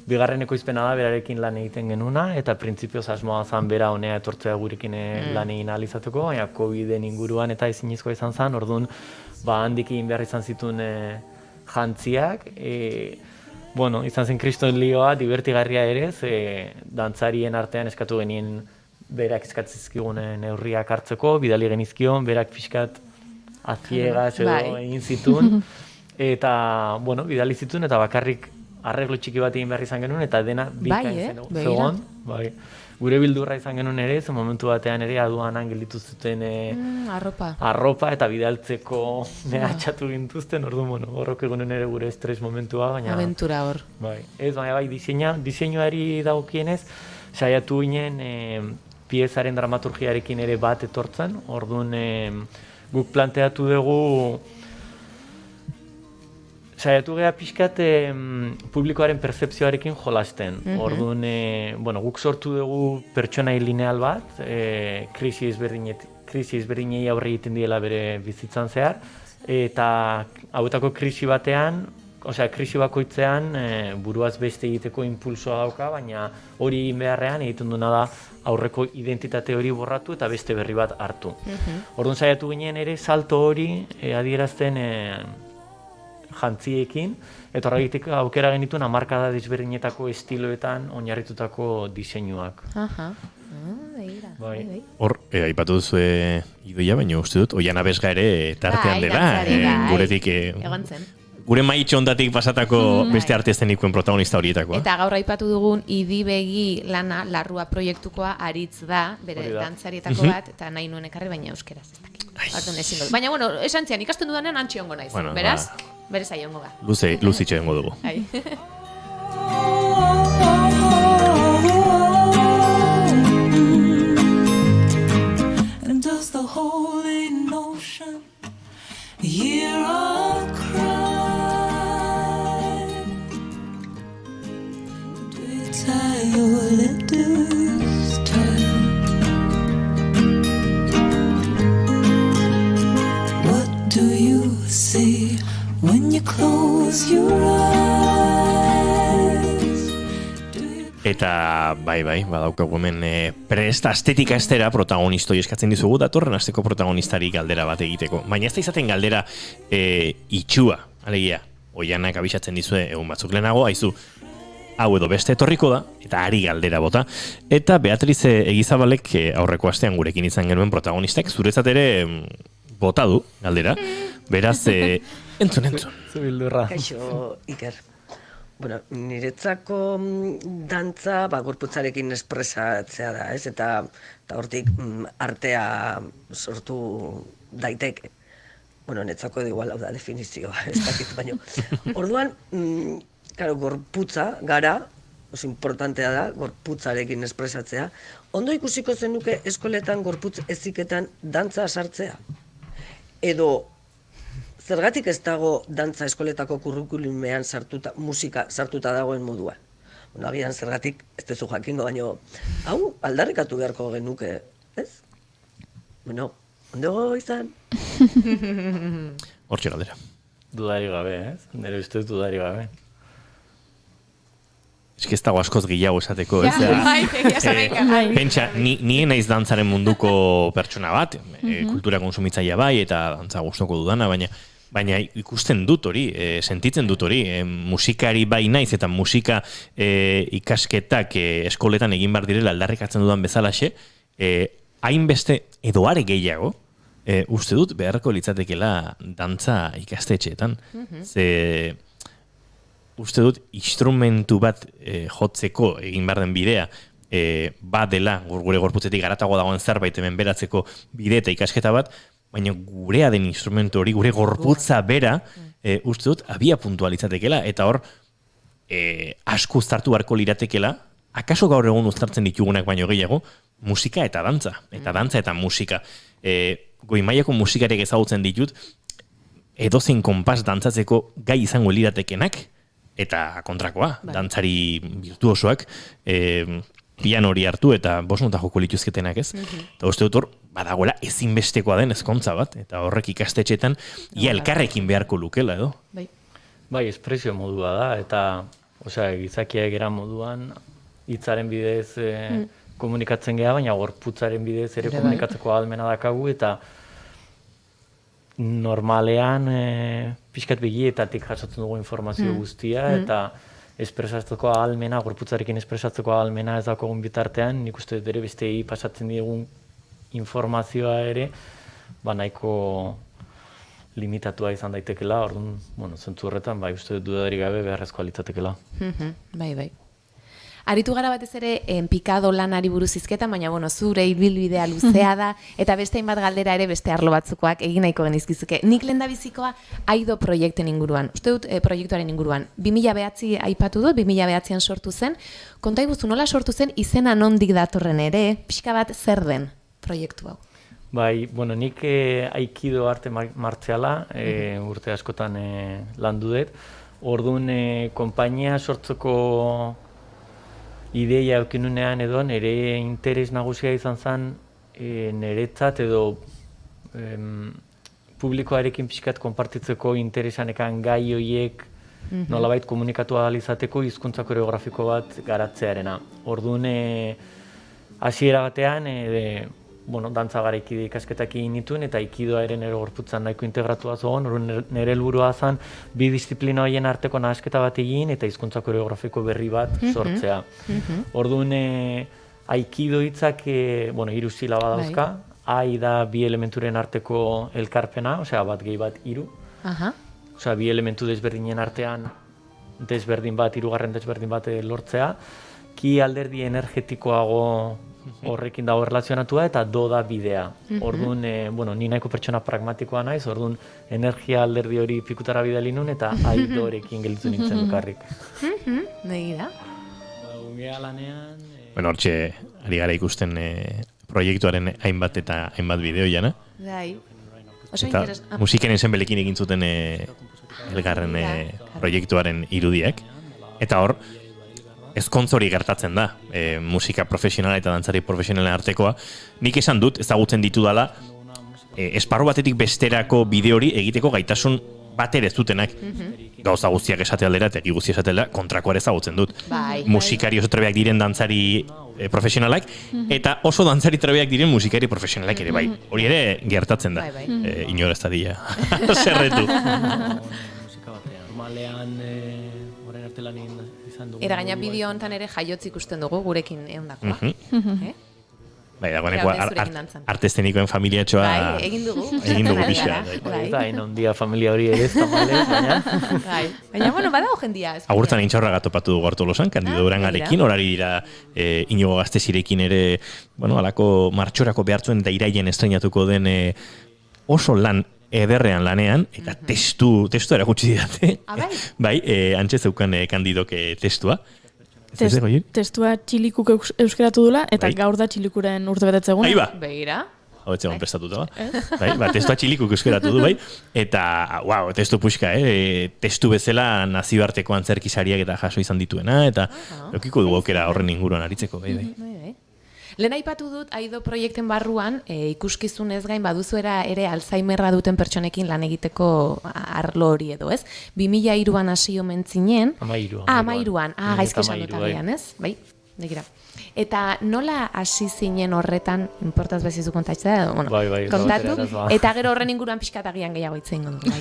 bigarren ekoizpena da berarekin lan egiten genuna, eta printzipioz asmoa zan bera honea etortzea gurekin lan egin ahal izateko, baina COVID-en inguruan eta ezinezkoa izan zen, orduan handik egin behar izan zituen jantziak, izan zen kriston lioa, divertigarria ere, dantzarien artean eskatu genien berak eskatzizkigun neurriak hartzeko, bidali genizkion, berak fiskat aziegaz edo egin zituen, eta, bidali zituen, eta bakarrik arreglo txiki bat egin behar izan genuen, eta dena bikain zegoen. Gure bildurra izan genuen ere, ze momentu batean ere aduanan gelditu zuten arropa eta bidaltzeko mehatxatu gintuzten, orduan, horrok egunen ere gure estres momentua, baina... Aventura hor. Ez, baina diseinuari dagokienez, saiatu ginen piezaren dramaturgiarekin ere bat etortzen, orduan guk planteatu dugu saiatu geha pixkat publikoaren pertzepzioarekin jolasten. Orduan, guk sortu dugu pertsonai lineal bat, krisi ezberdinei aurre egiten diela bere bizitzan zehar, eta hauetako krisi batean, krisi bakoitzean buruaz beste egiteko impulsoa dauka, baina hori egin beharrean egiten duena da aurreko identitate hori borratu eta beste berri bat hartu. Orduan saiatu ginen ere salto hori adierazten jantziekin, eta horregitek aukera genituen hamarkada desberdinetako estiloetan oinarritutako diseinuak. Hor, aipatu duzu Idoia, baina uste dut, Oiana Besga ere tartean dela, guretik... Gure maitxo ondatik pasatako beste artestenikoen protagonista horietakoa. Eta gaur aipatu dugun Idi Begi lana larrua proiektukoa aritz da, bere dantzarietako bat, eta nahi nuen ekarri, baina euskeraz ez dakit. Baina, esan zian, ikasten dudanean antxe ongo naiz, beraz? Bere zai ongo ga. Luzitxo dengo dugu. inside your letters tell. What do you see when you close your eyes? Eta bai, badaukagu hemen presta estetika estera protagonistoi eskatzen dizugu datorren asteko protagonistari galdera bat egiteko. Baina ez da izaten galdera itxua, alegia, oianak abisatzen dizue egun batzuk lehenago, haizu, hau edo beste etorriko da, eta ari galdera bota. Eta Beatriz Egizabalek aurreko astean gurekin izan genuen protagonistak, zuretzat ere bota du galdera. Beraz, entzun. Zubildurra. Kaixo, Iker. Bueno, niretzako dantza gorputzarekin espresatzea da, ez? Eta hortik artea sortu daiteke. Bueno, netzako igual hau da definizioa, ez dakit baino. Orduan, gorputza gara, oso importantea da, gorputzarekin espresatzea. Ondo ikusiko zenuke eskoletan gorputz eziketan dantza sartzea? Edo zergatik ez dago dantza eskoletako kurrikulumean musika sartuta dagoen moduan? Bueno, agian zergatik ez duzu jakingo, baino hau aldarrikatu beharko genuke, ez? Bueno, ondo izan? Hortxe galdera. Dudari gabe, ez? Nire ustez dudari gabe. Ez ez dago askoz gehiago esateko, ez da? Pentsa, nien naiz dantzaren munduko pertsona bat, kultura konsumitzaia bai, eta dantza gustoko dudana, baina ikusten dut hori, sentitzen dut hori, musikari bai naiz eta musika ikasketak eskoletan egin behar direla aldarrikatzen dudan bezalaxe, hainbeste edo are gehiago, uste dut beharko litzatekela dantza ikastetxeetan. Ze uste dut instrumentu bat jotzeko egin behar den bidea dela gure gorputzetik garatago dagoen zerbait hemen beratzeko bide eta ikasketa bat, baina gurea den instrumentu hori, gure gorputza bera, uste dut abia puntualitzatekela, eta hor asko uztartu beharko liratekela, akaso gaur egun uztartzen ditugunak baino gehiago, musika eta dantza. Eta dantza eta musika. Goi mailako musikariak ezagutzen ditut, edozein konpas dantzatzeko gai izango liratekenak, eta kontrakoa, dantzari virtuosoak, piano hori hartu eta 5 nota joko lituzketenak, ez? Eta uste dut hor, badagoela ezinbestekoa den ezkontza bat, eta horrek ikastetxetan, ia elkarrekin beharko lukela, edo? Bai, espresio modua da, eta gizakiak era moduan, hitzaren bidez komunikatzen geha, baina gorputzaren bidez ere komunikatzeko ahalmena dakagu, eta normalean pixkat begietatik jasotzen dugu informazio guztia, eta espresatzeko ahalmena, gorputzarekin espresatzeko ahalmena ez dagoen bitartean, nik uste dut ere bestei pasatzen digun informazioa ere, nahiko limitatua izan daitekela, orduan, zentzu horretan, uste dut dudarik gabe beharrezkoa litzatekela. Bai. Aritu gara batez ere pikado lanari buruz hizketan, baina zure ibilbidea luzea da, eta beste hainbat galdera ere beste arlo batzukoak egin nahiko genizkizuke. Nik lehendabizikoa Aido proiekten inguruan, uste dut proiektuaren inguruan. 2009 aipatu dut, 2009an sortu zen. Konta iguzu nola sortu zen izena nondik datorren ere, pixka bat zer den proiektu hau? Bai, nik aikido arte martziala urte askotan landu dut. Orduan konpainia sortzeko ideia eukinunean edo nire interes nagusia izan zen niretzat edo publikoarekin pixkat konpartitzeko interesanekan gai horiek nolabait komunikatu ahal izateko hizkuntza koreografiko bat garatzearena. Orduan hasiera batean dantza garaikide ikasketak egin nituen eta aikidoa ere nire gorputzan nahiko integratua zogon, nire helburua zen bi disiplina horien arteko nahasketa bat egin eta hizkuntza koreografiko berri bat sortzea. Orduan aikido hitzak 3 silaba dauzka, ai da bi elementuren arteko elkarpena, bat gehi bat 3. Bi elementu desberdinen artean desberdin bat, 3. desberdin bat lortzea, ki alderdi energetikoago horrekin dago erlazionatua eta do da bidea. Orduan, ni nahiko pertsona pragmatikoa naiz, orduan energia alderdi hori pikutara bidali nun eta aidorekin gelditu nintzen dukarrik. Negi da? Ungea lanean... Hortxe, ari gara ikusten proiektuaren hainbat eta hainbat bideo jana. Bai. Eta musiken ensenbelekin egin zuten elgarren proiektuaren irudiak. Eta hor, ezkontzori gertatzen da, musika profesionala eta dantzari profesionalen artekoa. Nik esan dut, ezagutzen ditudala, esparru batetik besterako bide hori egiteko gaitasun bat ere ez dutenak. Gauza guztiak esate aldera eta egi guzti esate aldera kontrakoa ere ezagutzen dut. Musikari oso trebeak diren dantzari profesionalak eta oso dantzari trebeak diren musikari profesionalak ere bai. Hori ere gertatzen da. Inor ez da dira. Zerretu. Normalean, orain arte lan izan dugu. Era gaina bideo hontan ere jaiotz ikusten dugu gurekin egondakoa. Bai, dagoeneko arte eszenikoen familiatxoa egin dugu pixa. Eta hain ondia familia hori ere ez tamalez, baina... Baina, bueno, badago jendia. Agurtzan intxaurra topatu dugu Artolosan, Kandido Durangarekin, horari dira Inigo Gaztezirekin ere, bueno, alako martxorako behartzuen da iraien estrenatuko den oso lan ederrean lanean, eta testu erakutsi didate. Bai, antxe zeukan Kandidok testua. Testua txilikuk euskeratu dula, eta gaur da txilikuren urtebetetze eguna. Aiba! Begira. Hau etzegon prestatuta, ba. Testua txilikuk euskeratu du, bai. Eta, testu puxka, testu bezala nazioarteko antzerkisariak eta jaso izan dituena, eta eukiko dugu aukera horren inguruan aritzeko, bai. Lehen aipatu dut, Aido proiekten barruan, ikuskizunez gain baduzuera ere Alzheimerra duten pertsonekin lan egiteko arlo hori edo, ez? 2003an hasi omen zinen. Amairuan. Gaizki esan dut agian, ez? Bai, negira. Eta nola hasi zinen horretan, importaz bezizu kontatzea, kontatu, eta gero horren inguruan pixkatagian gehiago itzen dugu,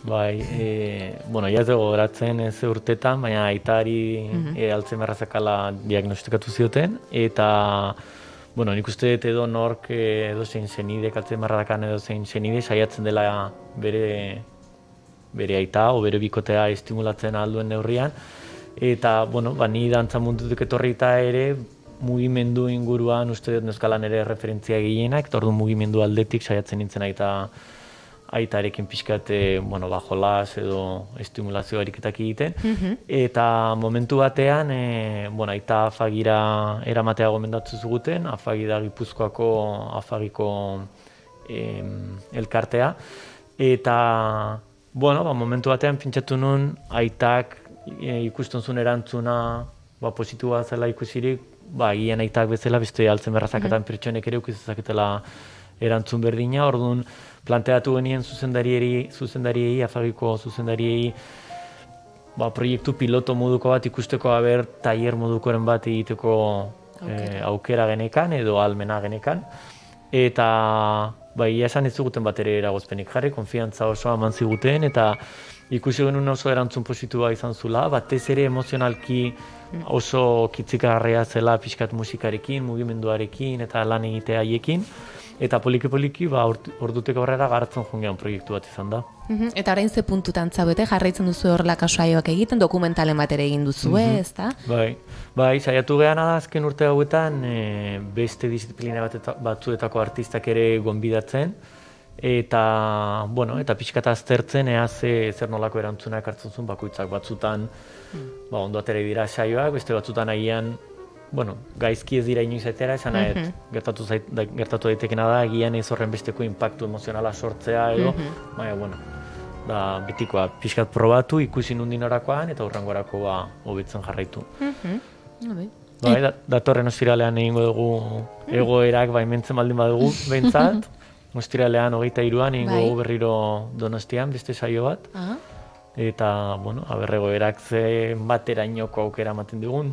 bai. Bai, jaz dugu horatzen ez urtetan, baina aitari Alzheimerra zakala diagnostikatu zioten, eta nik uste dut edo nork edo zein zenide, Alzheimerra dakan edo zein zenide, saiatzen dela bere aita o bere bikotea estimulatzen alduen neurrian, eta, ni dantza mundutik etorri eta ere, mugimendu inguruan uste dut neskalan ere referentzia gehienak, eta orduan mugimendu aldetik saiatzen nintzen aitarekin pixkat jolas edo estimulazio ariketak egiten. Eta momentu batean, aita afagira eramatea gomendatu zuguten, afagi da Gipuzkoako afagiko elkartea. Eta, momentu batean pentsatu nun aitak ikusten zuen erantzuna positiboa zela ikusirik, gian aitak bezala, beste Alzheimerra zakatan pertsonek ere ukizazaketela erantzun berdina, orduan planteatu genien zuzendariei, afagiko zuzendariei, proiektu piloto moduko bat ikusteko tailer modukoren bat egiteko aukera genekan edo almena genekan. Eta esan ez ziguten bat ere eragozpenik jarri, konfiantza osoa eman ziguten, eta ikusi genuen oso erantzun positiboa izan zula, batez ere emozionalki oso kitzikarria zela pixkat musikarekin, mugimenduarekin eta lan egitea haiekin. Eta poliki-poliki, ordutik aurrera garatzen jongean proiektu bat izan da. Eta orain ze puntutan zaudete, jarraitzen duzu horrelako saioak egiten, dokumentalen bat ere egin duzue, ezta? Bai, saiatu gehan da azken urte hauetan, beste disiplina batzuetako artistak ere gonbidatzen, eta pixkat aztertzen, zer nolako erantzunak hartzen zuen bakoitzak batzutan, ondo atere dira saioak, beste batzutan agian, gaizki ez dira inoiz etera, esan gertatu daitekena da, egian ez horren besteko impactu emozionala sortzea edo, da betikoa pixkat probatu, ikusi nundin orakoan, eta hurrangorako hobetzen jarraitu. Datorren ostiralean egingo dugu egoerak baimentzen baldin badugu, behintzat, ostiralean 23an egingo dugu berriro Donostian, beste saio bat. Eta, egoerak ze baterainoko aukera ematen dugun.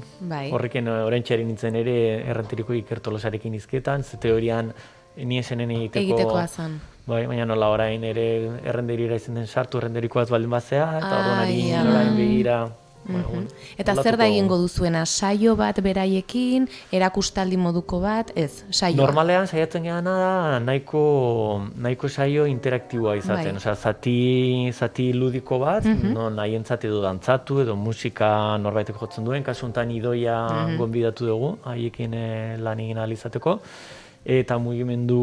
Horrekin oraintxeari nintzen ere errenteriko ikertolosarekin izketan, ze teorian niesenen egiteko azan. Baina nola orain ere errenderira izan den sartu errenderikoaz baldin bazea, eta orduan orain begira. Eta zer da egingo duzuena? Saio bat beraiekin, erakustaldi moduko bat, ez, saioa? Normalean saiatzen geana da nahiko saio interaktiboa izaten. Zati ludiko bat, non haientzat edo dantzatu edo musika norbaitek jotzen duen, kasu honetan Idoia gonbidatu dugu, haiekin lan egin ahal izateko. Eta mugimendu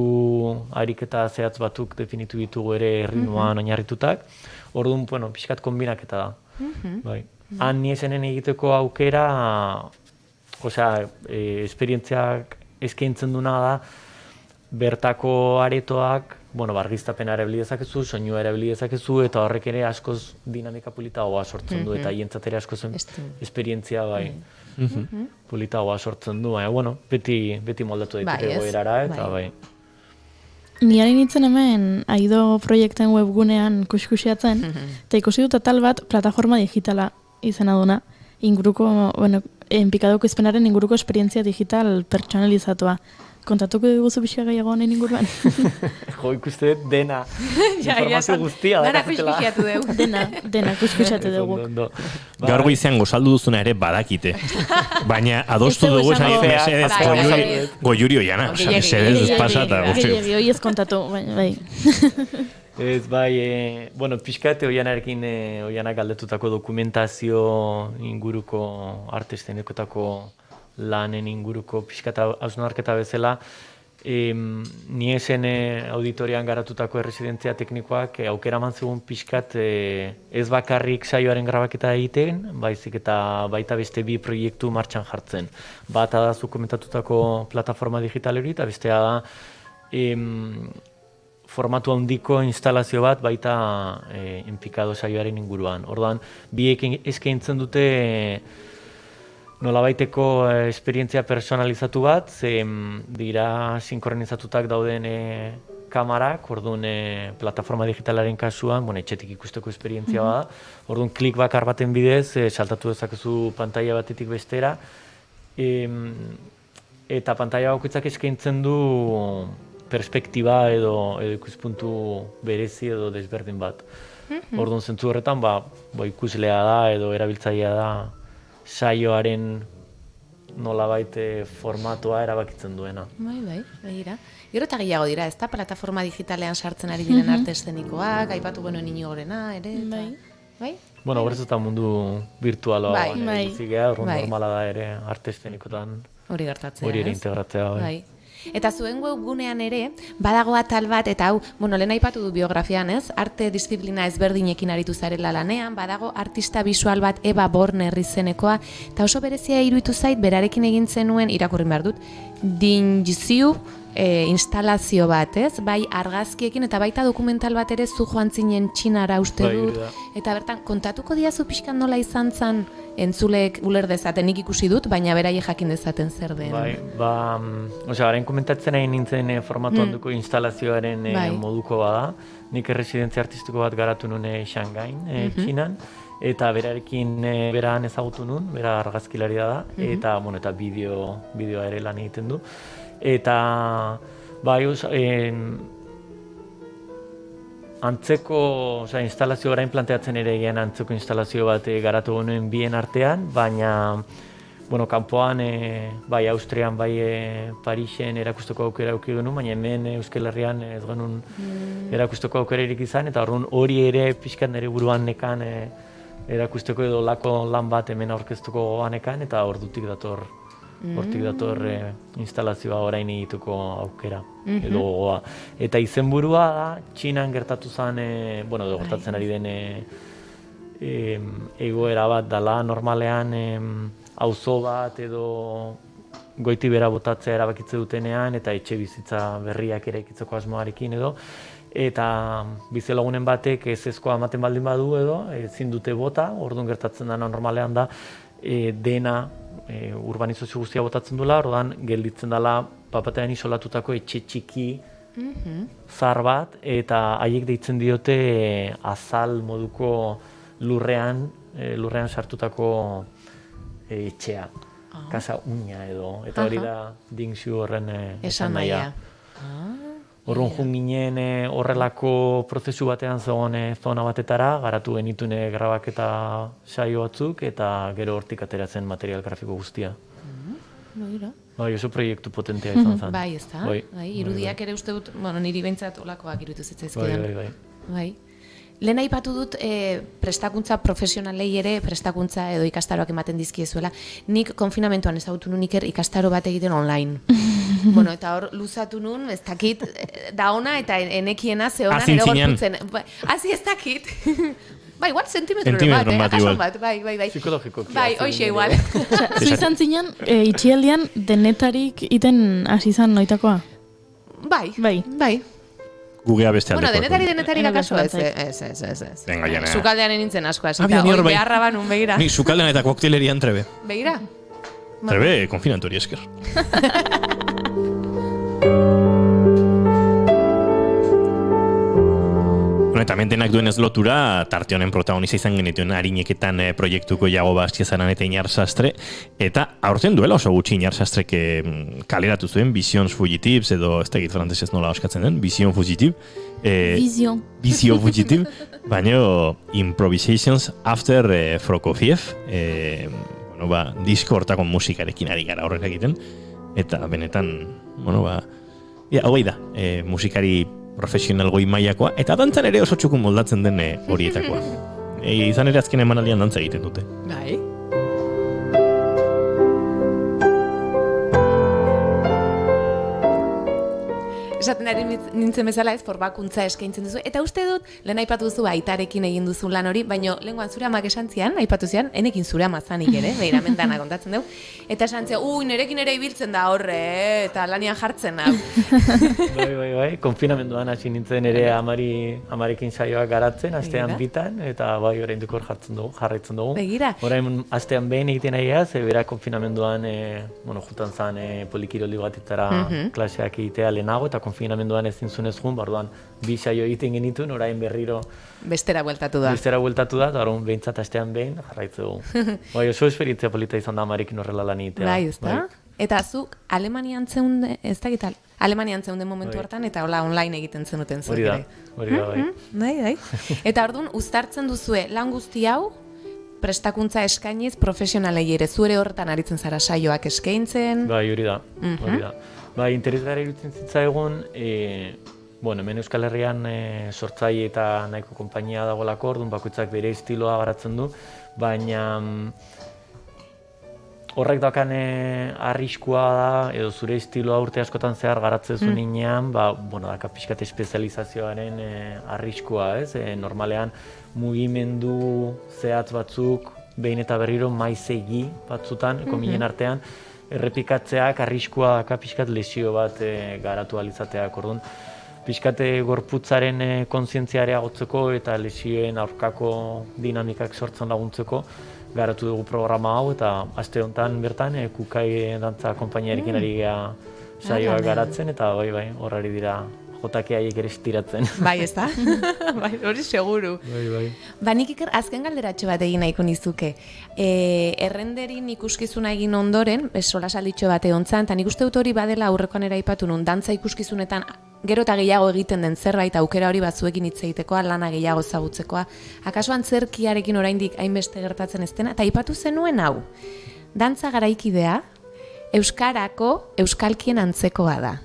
ariketa zehatz batzuk definitu ditugu ere ritmoan oinarritutak. Orduan, pixkat konbinaketa da. Han niesenen egiteko aukera, esperientziak eskaintzen duna da, bertako aretoak argiztapena erabili dezakezu, soinua erabili dezakezu, eta horrek ere askoz dinamika politagoa sortzen du, eta hientzat ere askoz esperientzia politagoa sortzen du, baina, beti moldatu daiteke goerara, eta bai. Ni ari nintzen hemen Aido proiekten webgunean kuskusiatzen, eta ikusi dut atal bat plataforma digitala izena duna, inguruko, enpikadoko izpenaren inguruko esperientzia digital pertsonalizatua. Kontatuko diguzu pixka gehiago honen inguruan? Jo, ikuste dut dena. Informazio guztia. Dena kuskusiatu dugu. Dena kuskusiatu dugu. Gaur goizean gozaldu duzuna ere badakite. Baina adostu dugu esan mesedez goiuri oiana. Mesedez espasata. Gehiagi hoi ez kontatu. Bai. Ez bai, pixkate oianak galdetutako dokumentazio inguruko arte eszenekotako lanen inguruko pixkata hausnarketa bezala, ni esen auditorian garatutako erresidentzia teknikoak aukera eman zigun pixkat ez bakarrik saioaren grabaketa egiten, baizik eta baita beste bi proiektu martxan jartzen. Bata da zu komentatutako plataforma digital hori, eta bestea da formatu handiko instalazio bat baita enpikado saioaren inguruan. Orduan, biek eskaintzen dute nolabaiteko esperientzia personalizatu bat, dira sinkronizatutak dauden kamarak, orduan plataforma digitalaren kasuan, etxetik ikusteko esperientzia bada, orduan klik bakar baten bidez, saltatu dezakezu pantalla batetik bestera, eta pantalla bakoitzak eskaintzen du perspektiba edo ikuspuntu berezi edo desberdin bat. Orduan zentzu horretan, ikuslea da edo erabiltzailea da saioaren nolabait formatua erabakitzen duena. Bai, begira. Gero eta gehiago dira, ez da plataforma digitalean sartzen ari diren arte eszenikoak, aipatu genuen Inigorena ere. Bai? Horrez eta mundu virtualoa zigea, normala da ere arte eszenikotan hori gertatzea. Hori ere integratzea. Bai. Eta zuen webgunean ere, badago atal bat, eta hau, lehen aipatu du biografian, ez? Arte disiplina ezberdinekin aritu zarela lanean, badago artista bisual bat Eva Borner izenekoa, eta oso berezia iruditu zait, berarekin egin zenuen, irakurrin behar dut, Dingziu instalazio bat, ez? Bai argazkiekin, eta baita dokumental bat ere zu joan zinen Txinara uste dut, eta bertan, kontatuko diazu pixkan nola izan zen, entzulek uler dezaten, nik ikusi dut, baina beraie jakin dezaten zer den. Orain komentatzen nahi nintzen formatu handuko instalazioaren moduko bada. Nik erresidentzia artistiko bat garatu nuen Shanghaiin, Txinan, eta berarekin beran ezagutu nuen, bera argazkilaria da, eta bideoa ere lan egiten du. Eta antzeko instalazio orain planteatzen ere egian antzeko instalazio bat garatu genuen bien artean, baina kanpoan, bai Austrian, bai Parisen erakusteko aukera eduki genuen, baina hemen Euskal Herrian ez genuen erakusteko aukerarik izan, eta hori ere pixkat nire buruan nekan erakusteko edo lako lan bat hemen aurkeztuko ganekan, eta hortik dator instalazioa orain egituko aukera edo gogoa. Eta izenburua da, Txinan gertatu zen, gertatzen ari den egoera bat dela normalean auzo bat edo goiti bera botatzea erabakitze dutenean, eta etxe bizitza berriak eraikitzeko asmoarekin edo, eta bizilagunen batek ezezkoa ematen baldin badu edo, ezin dute bota, orduan gertatzen dena normalean da, dena urbanizazio guztia botatzen duela, orduan gelditzen dela papatean isolatutako etxe txiki zar bat, eta haiek deitzen diote azal moduko lurrean sartutako etxea, casa uña edo, eta hori da Dingxiu horren esan nahia. Horren jun ginen horrelako prozesu batean zegoen zona batetara, garatu genitune grabaketa saio batzuk, eta gero hortik ateratzen material grafiko guztia. Oso proiektu potentea izan zen. Bai, ez da? Irudiak ere uste dut, niri behintzat olakoak iruditu zitzaizkidan. Bai. Lehen aipatu dut prestakuntza profesionalei ere prestakuntza edo ikastaroak ematen dizkiezuela. Nik konfinamentuan ezagutu nun ikastaro bat egiten online. Eta hor luzatu nun, ez dakit, da ona eta enekiena ze honan edo gorputzen. Hazi ez dakit. Igual sentimetro bat, bai. Psikologiko. Bai, hoxe igual. Zu izan zinen, itxialdian denetarik iten hasi izan noitakoa? Bai. Gugea beste Bueno, aldeko. denetari akaso ez. Venga, jane. Sukaldean nintzen asko hasi. Abian, Hoi bai. beharra banun, begira. Ni sukaldean eta kokteleerian trebe. Begira? Trebe, konfinantori esker. Eta mentenak duenez lotura, tarte honen protagonista izan genituen harineketan proiektuko Iago Bastiazaran eta Iñar Sastre, eta aurten duela oso gutxi Iñar Sastrek kaleratu zuen Visions Fugitives, edo ez da egit frantesez nola oskatzen den, Vision Fugitive. Vision Fugitive, baina Improvisations After Prokofiev, disko hortako musikarekin ari gara horrek egiten, eta benetan, hau da, musikari profesional goi mailakoa, eta dantzan ere oso txukun moldatzen den horietakoa. Izan ere azken emanaldian dantza egiten dute. Bai. Esaten ari nintzen bezala ez, forbakuntza eskaintzen duzu. Eta uste dut, lehen aipatu duzu aitarekin egin duzun lan hori, baina lehenguan zure amak esan zian, aipatu zian, enekin zure amazanik ere, behira mentana kontatzen dugu. Eta esan zian, nerekin ere ibiltzen da horre, eta lanian jartzen hau. Bai, konfinamenduan hasi nintzen ere amarekin saioak garatzen, astean bitan, eta bai, oraindik hor jarraitzen dugu. Begira. Orain astean behin egiten ari az, bera konfinamenduan, jutan zan polikiroli batetara klaseak egitea lehenago, eta konfinamenduan ezin zunez jun, barduan bi saio egiten genituen, orain berriro bestera bueltatu da, eta orain behintzat astean behin jarraitze dugu. Bai, oso esperientzia polita izan da amarekin horrela lan egitea. Bai, ez da? Eta zuk Alemanian zeunde, ez da gital, Alemanian zeunde momentu hartan, eta hola online egiten zenuten zuek ere. Hori da, bai. Eta orduan, uztartzen duzue lan guzti hau, prestakuntza eskainiz profesionalei ere, zuere horretan aritzen zara saioak eskaintzen. Bai, hori da. Bai, interesgarri iruditzen zitzaigun, hemen Euskal Herrian sortzaile eta nahiko konpainia dagoelako, orduan bakoitzak bere estiloa garatzen du, baina horrek dakan arriskua da, edo zure estiloa urte askotan zehar garatzen zuen inean, daka pixkat espezializazioaren arriskua, ez? Normalean mugimendu zehatz batzuk, behin eta berriro maizegi batzutan, kominen artean, errepikatzeak arriskua daka pixkat lesio bat garatu alitzateak, orduan. Pixkat gorputzaren kontzientzia areagotzeko eta lesioen aurkako dinamikak sortzen laguntzeko garatu dugu programa hau, eta aste honetan bertan Kukai dantza konpainiarekin ari gea saioak garatzen, eta bai, horrari dira jotake haiek ere estiratzen. Bai, ez da? Bai, hori seguru. Bai. Ba, nik iker azken galderatxo bat egin nahiko nizuke. Errenderin ikuskizuna egin ondoren, sola salditxo bat egontzan, eta nik uste dut hori badela aurrekoan eraipatu nun, dantza ikuskizunetan gero eta gehiago egiten den zerbait, aukera hori batzuekin hitz egitekoa, lana gehiago ezagutzekoa. Akaso antzerkiarekin oraindik hainbeste gertatzen ez dena, eta aipatu zenuen hau. Dantza garaikidea, euskarako euskalkien antzekoa da.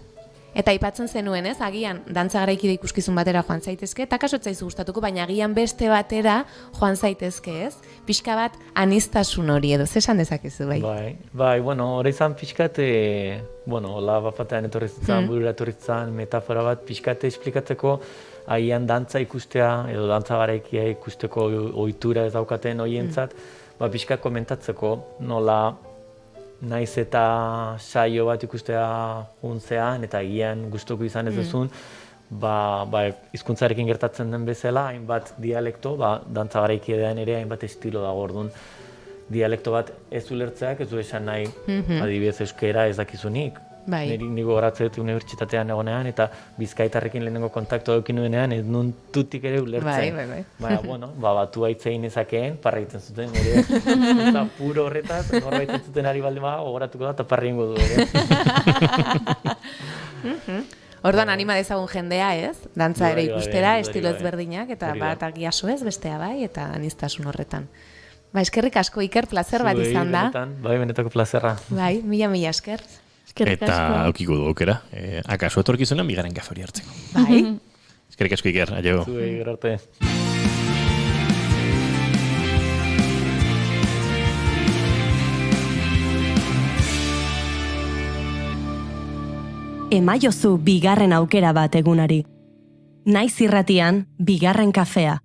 Eta aipatzen zenuen, ez? Agian dantza garaikide ikuskizun batera joan zaitezke, eta kaso etzaizu gustatuko, baina agian beste batera joan zaitezke, ez? Pixka bat aniztasun hori edo, zesan dezakezu, bai? Bai, hori izan pixkat, hola batean etorrizitzen, burura etorrizitzen, metafora bat pixkat esplikatzeko, agian dantza ikustea, edo dantza garaikia ikusteko ohitura ez daukaten horientzat, pixkat komentatzeko, nola naiz eta saio bat ikustea juntzean, eta egian gustuko izan ez duzun, hizkuntzarekin gertatzen den bezala, hainbat dialekto, dantza garaikidean ere hainbat estilo dago, orduan. Dialekto bat ez ulertzeak, ez du esan nahi, adibidez euskera ez dakizunik. Niko goratzen dut unibertsitatean egonean, eta bizkaitarrekin lehenengo kontaktu edukin nuenean, ez nun tutik ere ulertzen. Baina, batu haitzein ezakeen, parra egiten zuten ere. Eta puro horretaz, norbait entzuten ari baldin gogoratuko da, eta parra egingo du ere. Orduan anima dezagun jendea, ez? Dantza ere ikustera, estilo ezberdinak, eta bat agiaso ez, bestea bai, eta aniztasun horretan. Eskerrik asko, Iker, plazer bat izan da. Bai, benetako plazerra. Bai, mila esker. Eta aukiko du aukera, akaso etorkizunan bigarren kafe hori hartzeko. Bai. Eskerrik asko, Iker, aio. Zuei, gero arte. Emaiozu bigarren aukera bat egunari. Naiz irratian, bigarren kafea.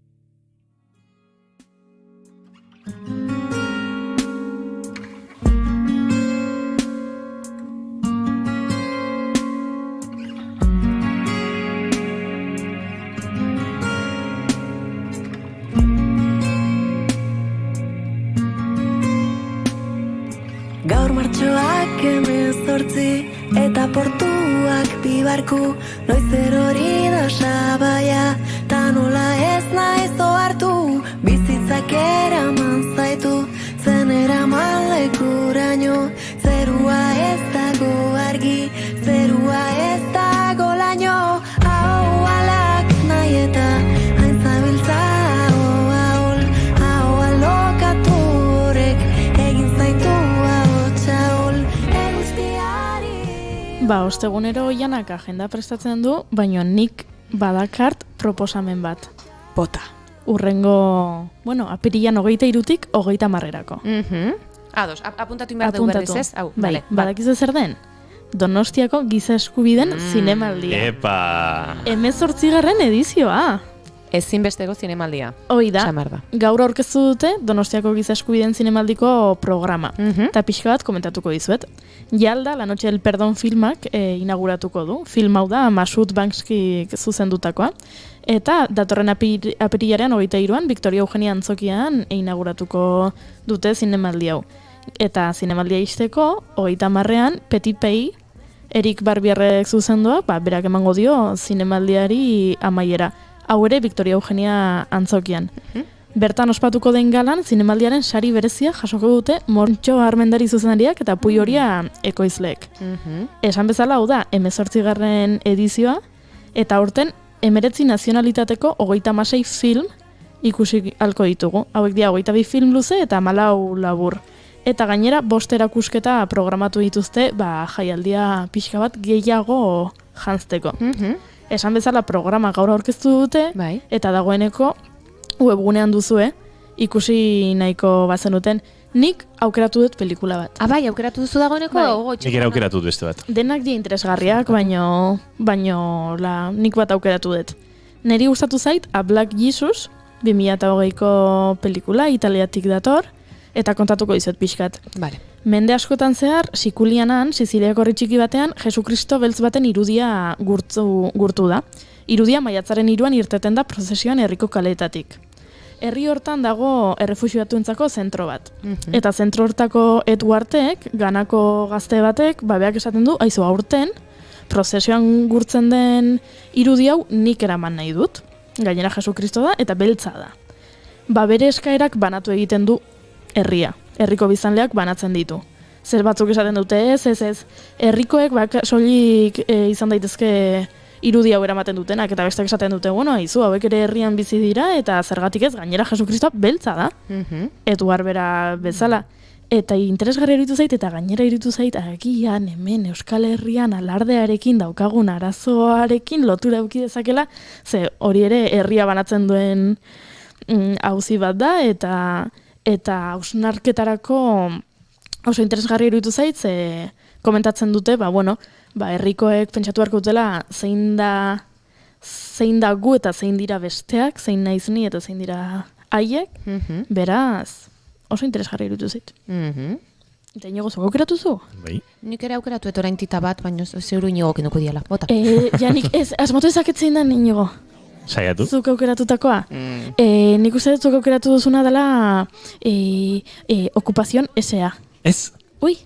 martxoak 18 eta portuak 2 barku, noiz erori da sabaia, ta nola ez naiz ohartu, bizitzak eraman zaitu, zen eraman lekuraino, zerua ez dago argi, zerua ez dago laino, hau alak nahi eta hain zabiltza hau alokatu horrek egin zaitu hau txaul eguzkiari. Ostegunero Oianak agenda prestatzen du, baina nik badakart proposamen bat. Bota. Urrengo, apirilan 23-tik 30-erako. Ados, apuntatu inbar dugu berriz ez? Hau, bai, badakizu zer den? Donostiako giza eskubideen zinemaldia. Epa! 18. edizioa. Ezinbesteko zinemaldia. Hoi da, gaur aurkeztu dute Donostiako giza eskubideen zinemaldiko programa. Eta pixka bat komentatuko dizuet. Jalda, La Noche del Perdón filmak inauguratuko du. Film hau da, Masud Banskik zuzendutakoa. Eta datorren apirilaren 23an, Victoria Eugenia Antzokian inauguratuko dute zinemaldi hau. Eta zinemaldia izteko, 30an, Petit Pays, Erik Barbierrek zuzenduak, berak emango dio zinemaldiari amaiera. Hau ere, Victoria Eugenia Antzokian. Bertan ospatuko den galan, zinemaldiaren sari berezia jasoko dute Montxo Armendari zuzendariak eta Pui Horia ekoizleek. Esan bezala, hau da, 18. edizioa, eta aurten 19 nazionalitateko 36 film ikusi halko ditugu. Hauek dira 22 film luze eta 14 labur. Eta gainera, 5 erakusketa programatu dituzte, jaialdia pixka bat gehiago janzteko. Esan bezala programa gaur aurkeztu dute, eta dagoeneko webgunean duzue, ikusi nahiko bazenuten, nik aukeratu dut pelikula bat. Bai, aukeratu duzu dagoeneko? Nik ere aukeratu dut beste bat. Denak di interesgarriak, baino nik bat aukeratu dut. Neri gustatu zait, A Black Jesus, 2020ko pelikula, Italiatik dator, eta kontatuko dizuet pixkat. Mende askotan zehar, Sikulianan, Siziliako herri txiki batean, Jesukristo beltz baten irudia gurtu da. Irudia maiatzaren 3an irteten da prozesioan herriko kaleetatik. Herri hortan dago errefuxiatuentzako zentro bat. Eta zentro hortako Edwardek, Ganako gazte batek, beak esaten du, aizu aurten, prozesioan gurtzen den irudi hau nik eraman nahi dut. Gainera Jesukristo da eta beltza da. Bere eskaerak banatu egiten du herria. Herriko biztanleak banatzen ditu. Zer batzuk esaten dute ez. Herrikoek soilik izan daitezke irudi hau eramaten dutenak, eta besteak esaten dute, aizu, hauek ere herrian bizi dira, eta zergatik ez, gainera Jesukristoa beltza da. Eduar bera bezala. Eta interesgarri iruditu zait, eta gainera iruditu zait, agian hemen Euskal Herrian alardearekin daukagun arazoarekin lotura eduki dezakela, ze hori ere herria banatzen duen auzi bat da, eta hausnarketarako oso interesgarri iruditu zait, ze komentatzen dute, herrikoek pentsatu beharko dutela zein da gu eta zein dira besteak, zein naiz ni eta zein dira haiek, beraz oso interesgarri iruditu zait. Eta Inigo, zuk aukeratu zu? Bai. Nik ere aukeratu orain tita bat, baina zeuru Inigo kenduko diala. Bota. Nik asmatu ezaketzen da Inigo. Saiatu? Zuk aukeratutakoa? Nik uste dut zuk aukeratu duzuna dela Okupazion S.A. Ez? Ui!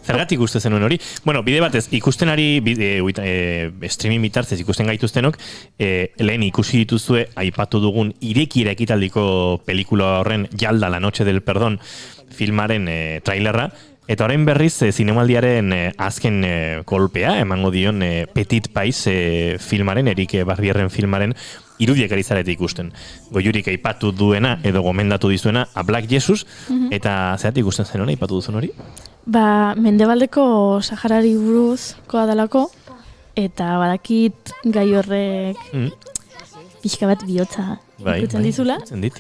Zergatik uste zenuen hori? Bide batez, ikustenari, streaming bitartzez ikusten gaituztenok, lehen ikusi dituzue, aipatu dugun irekiera ekitaldiko pelikula horren Jalda, La Noche del Perdón filmaren trailerra, eta orain berriz zinemaldiaren azken kolpea, emango dion Petit Pays filmaren, Erik Barbierren filmaren, irudiek ari zarete ikusten. Goiurik aipatu duena edo gomendatu dizuena A Black Jesus, eta zeratik ikusten zen hori, aipatu duzun hori? Mendebaldeko Saharari buruzkoa dalako, eta badakit gai horrek pixka bat bihotza ikutzen dizula,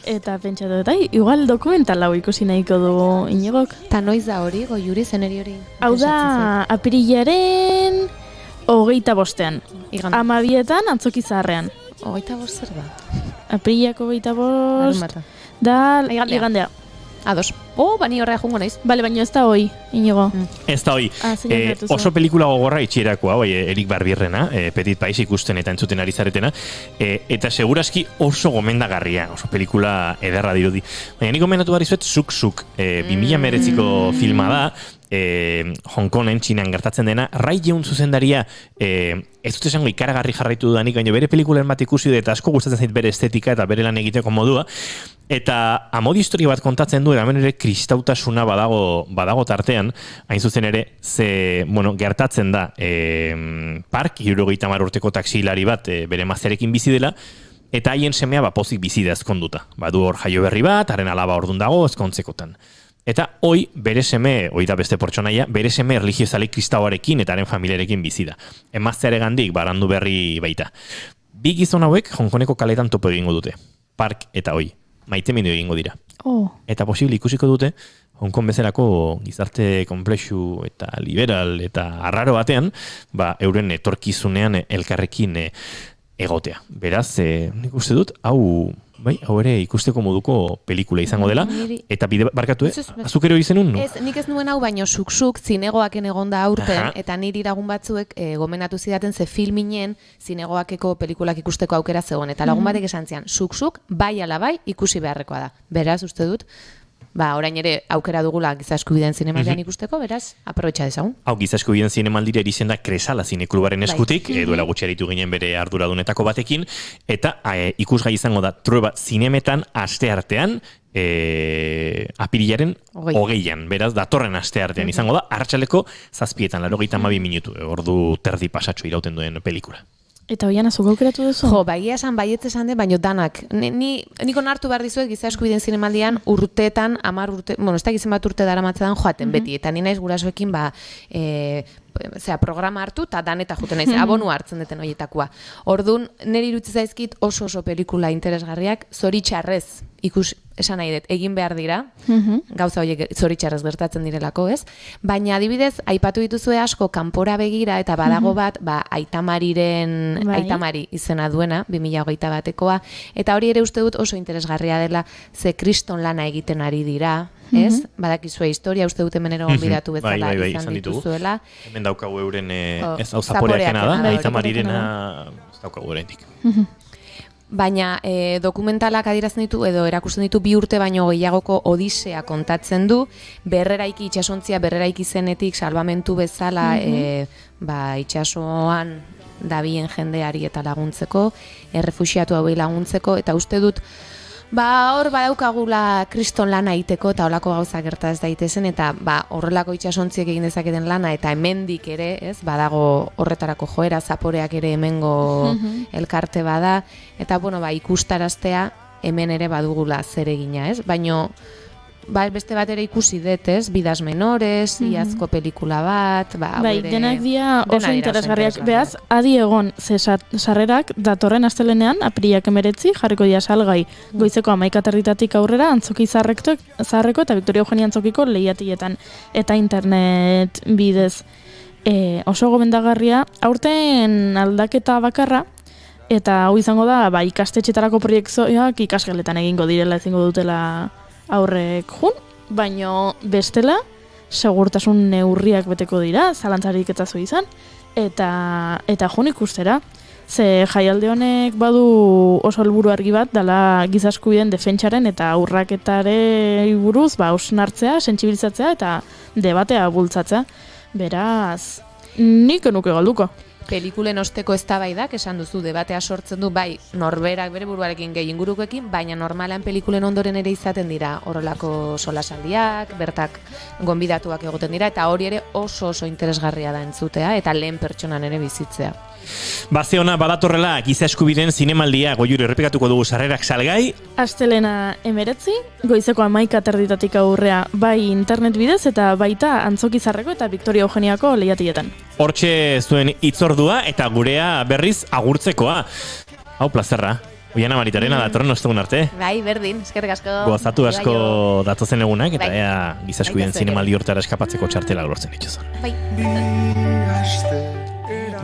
eta pentsatu dut, igual dokumental hau ikusi nahiko du Inigok. Ta noiz da hori, Goiuri, zeneri hori? Hau da, apirilaren 25-ean. 12etan Antzoki Zaharrean. 25 zer da? Apirilako 25 da igandea. Ados. Bani horrea jungo naiz. Bale, baina ez da hoi, Inigo. Ez da hoi. Oso pelikula gogorra itxierako hau, Erik Barbierrena, Petit Pais ikusten eta entzuten ari zaretena, eta seguraski oso gomendagarria, oso pelikula ederra dirudi. Baina nik gomendatu behar izuet, Suk-Suk, 2009ko filma da, Hong Kongen, Txinan gertatzen dena, Rai Jeun zuzendaria, ez dut esango ikaragarri jarraitu dudanik, baina bere pelikulen bat ikusi dut eta asko gustatzen zait bere estetika eta bere lan egiteko modua, eta amodi historia bat kontatzen du, eta hemen ere kristautasuna badago tartean, hain zuzen ere, gertatzen da, Park, 70 urteko taksilari bat, bere mazerekin bizi dela, eta haien semea pozik bizi da ezkonduta. Du hor jaio berri bat, haren alaba ordun dago ezkontzekotan. Eta hoi, bere seme, hoi da beste pertsonaia, bere seme erligiozale kristauarekin eta haren familiarekin bizi da. Emazteare gandik, barandu berri baita. Bi gizon hauek, Hongkoneko kaletan topo egingo dute. Park eta hoi. Maitemindu egingo dira. Eta posible ikusiko dute, Hongkong bezalako gizarte komplexu eta liberal eta arraro batean, euren etorkizunean elkarrekin egotea. Beraz, nik uste dut, hau ere ikusteko moduko pelikula izango dela, eta bide barkatu, azukero izenun, no? Nik ez nuen hau, baino Suk-Suk zinegoaken egonda aurten, eta niri lagun batzuek gomenatu zidaten ze filminen zinegoakeko pelikulak ikusteko aukera zegoen, eta lagun batek esan zian, Suk-Suk bai ala bai ikusi beharrekoa da. Beraz, uste dut, orain ere aukera dugula Giza Eskubideen zinemaldian ikusteko, beraz, aprobetxa dezagun. Hau, Giza Eskubideen zinemaldira erizen da Kresala zineklubaren eskutik, duela gutxi aritu ginen bere arduradunetako batekin, eta ikusgai izango da Trueba zinemetan asteartean, apirilaren 20an, beraz, datorren asteartean izango da, arratsaleko 7:00, 82 minutu, ordu terdi pasatxo irauten duen pelikula. Eta hoian azuk aukeratu duzu? Bagia esan, baietz esan den, baino danak. Nik onartu behar dizuet Giza Eskubideen zinemaldian urteetan, 10 urte, ez da gizien bat urte daramatzean joaten beti, eta ni naiz gurasoekin programa hartu, eta dan eta juten naiz, abonu hartzen duten horietakoa. Orduan, niri irutzi zaizkit oso pelikula interesgarriak, zoritxarrez, esan nahi dut, egin behar dira, gauza horiek zoritxarrez gertatzen direlako, ez? Baina adibidez, aipatu dituzue asko kanpora begira eta badago bat, Aitamari izena duena, 2021koa, eta hori ere uste dut oso interesgarria dela, ze kriston lana egiten ari dira, ez? Badakizue historia, uste dut hemen ero gonbidatu bezala izan dituzuela. Hemen daukagu euren, ez hau zaporeakena da, Aitamarirena ez daukagu eurendik. Baina dokumentalak adierazten ditu edo erakusten ditu 2 urte baino gehiagoko odisea kontatzen du, berreraiki itxasontzia berreraiki zenetik salbamentu bezala itxasoan dabien jendeari eta laguntzeko, errefuxiatu hauei laguntzeko, eta uste dut hor badaukagula kriston lana egiteko eta holako gauza gerta ez daitezen, eta horrelako itxasontziek egin dezaketen lana, eta hemendik ere, ez, badago horretarako joera, zaporeak ere hemengo elkarte bada, eta ikustaraztea hemen ere badugula zer egina, ez? Baino beste bat ere ikusi dut, ez? Vidas menores, iazko pelikula bat, denak dia oso interesgarriak. Beaz, adi egon, sarrerak datorren astelenean, apirilak 19, jarriko dira salgai, goizeko 11:00 aurrera, Antzoki Zaharreko eta Victoria Eugenia Antzokiko lehiatietan, eta internet bidez. Oso gomendagarria, aurten aldaketa bakarra, eta hau izango da, ikastetxetarako proiektzioak ikasgeletan egingo direla, ezingo dutela aurrek jun, baino bestela segurtasun neurriak beteko dira, zalantzarik eta zu izan, eta jun ikustera. Ze jaialde honek badu oso helburu argi bat, dela Giza Eskubideen defentsaren eta aurraketare buruz hausnartzea, sentsibilizatzea eta debatea bultzatzea. Beraz, nik enuke galduko. Pelikulen osteko eztabaidak esan duzu, debatea sortzen du, norberak bere buruarekin gehi ingurukoekin, baina normalan pelikulen ondoren ere izaten dira horrelako solasaldiak, bertak gonbidatuak egoten dira, eta hori ere oso interesgarria da entzutea, eta lehen pertsonan ere bizitzea. Ze ona badatorrela Giza Eskubideen zinemaldia, Goiuri, errepikatuko dugu sarrerak salgai. Astelena 19, goizeko 11:00 aurrea, bai internet bidez eta baita Antzoki Zaharreko eta Victoria Eugeniako lehiatietan. Hortxe zuen hitzordua eta gurea berriz agurtzekoa. Hau plazerra. Oiana Maritarena datorren ostegun arte. Bai, berdin, eskerrik asko. Gozatu asko datozen egunak, eta ea Giza Eskubideen zinemaldi hortara eskapatzeko txartela lortzen dituzun. Bai.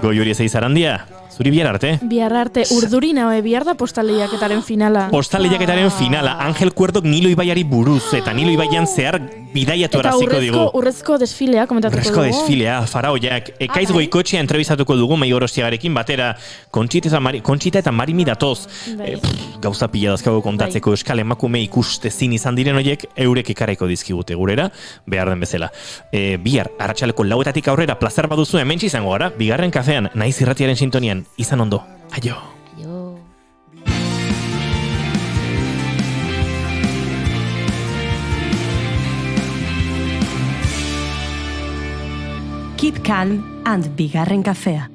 Goiuri ez eizarandia. Zuri bihar arte. Bihar arte, urdurina, bihar da postalleiaketaren finala. Postalleiaketaren finala, Angel Kuerdok Nilo ibaiari buruz, eta Nilo ibaian zehar bidaiatu araziko digu. Eta urrezko desfilea komentatuko dugu. Urrezko desfilea, faraoiak. Ekaiz Goikotxea entrevistatuko dugu Mai Gorostiagarekin batera, Kontxita eta Marimi datoz. Gauza pila dazkago kontatzeko euskal emakume ikustezin izan diren horiek, eurek ekarriko dizkigute gurera, behar den bezala. Bihar, arratsaleko 4:00 aurrera plazer baduzu hementsi izango gara, bigarren kafean, naiz irratiaren sintonian, izan ondo. Aio. Keep calm and bigarren kafea.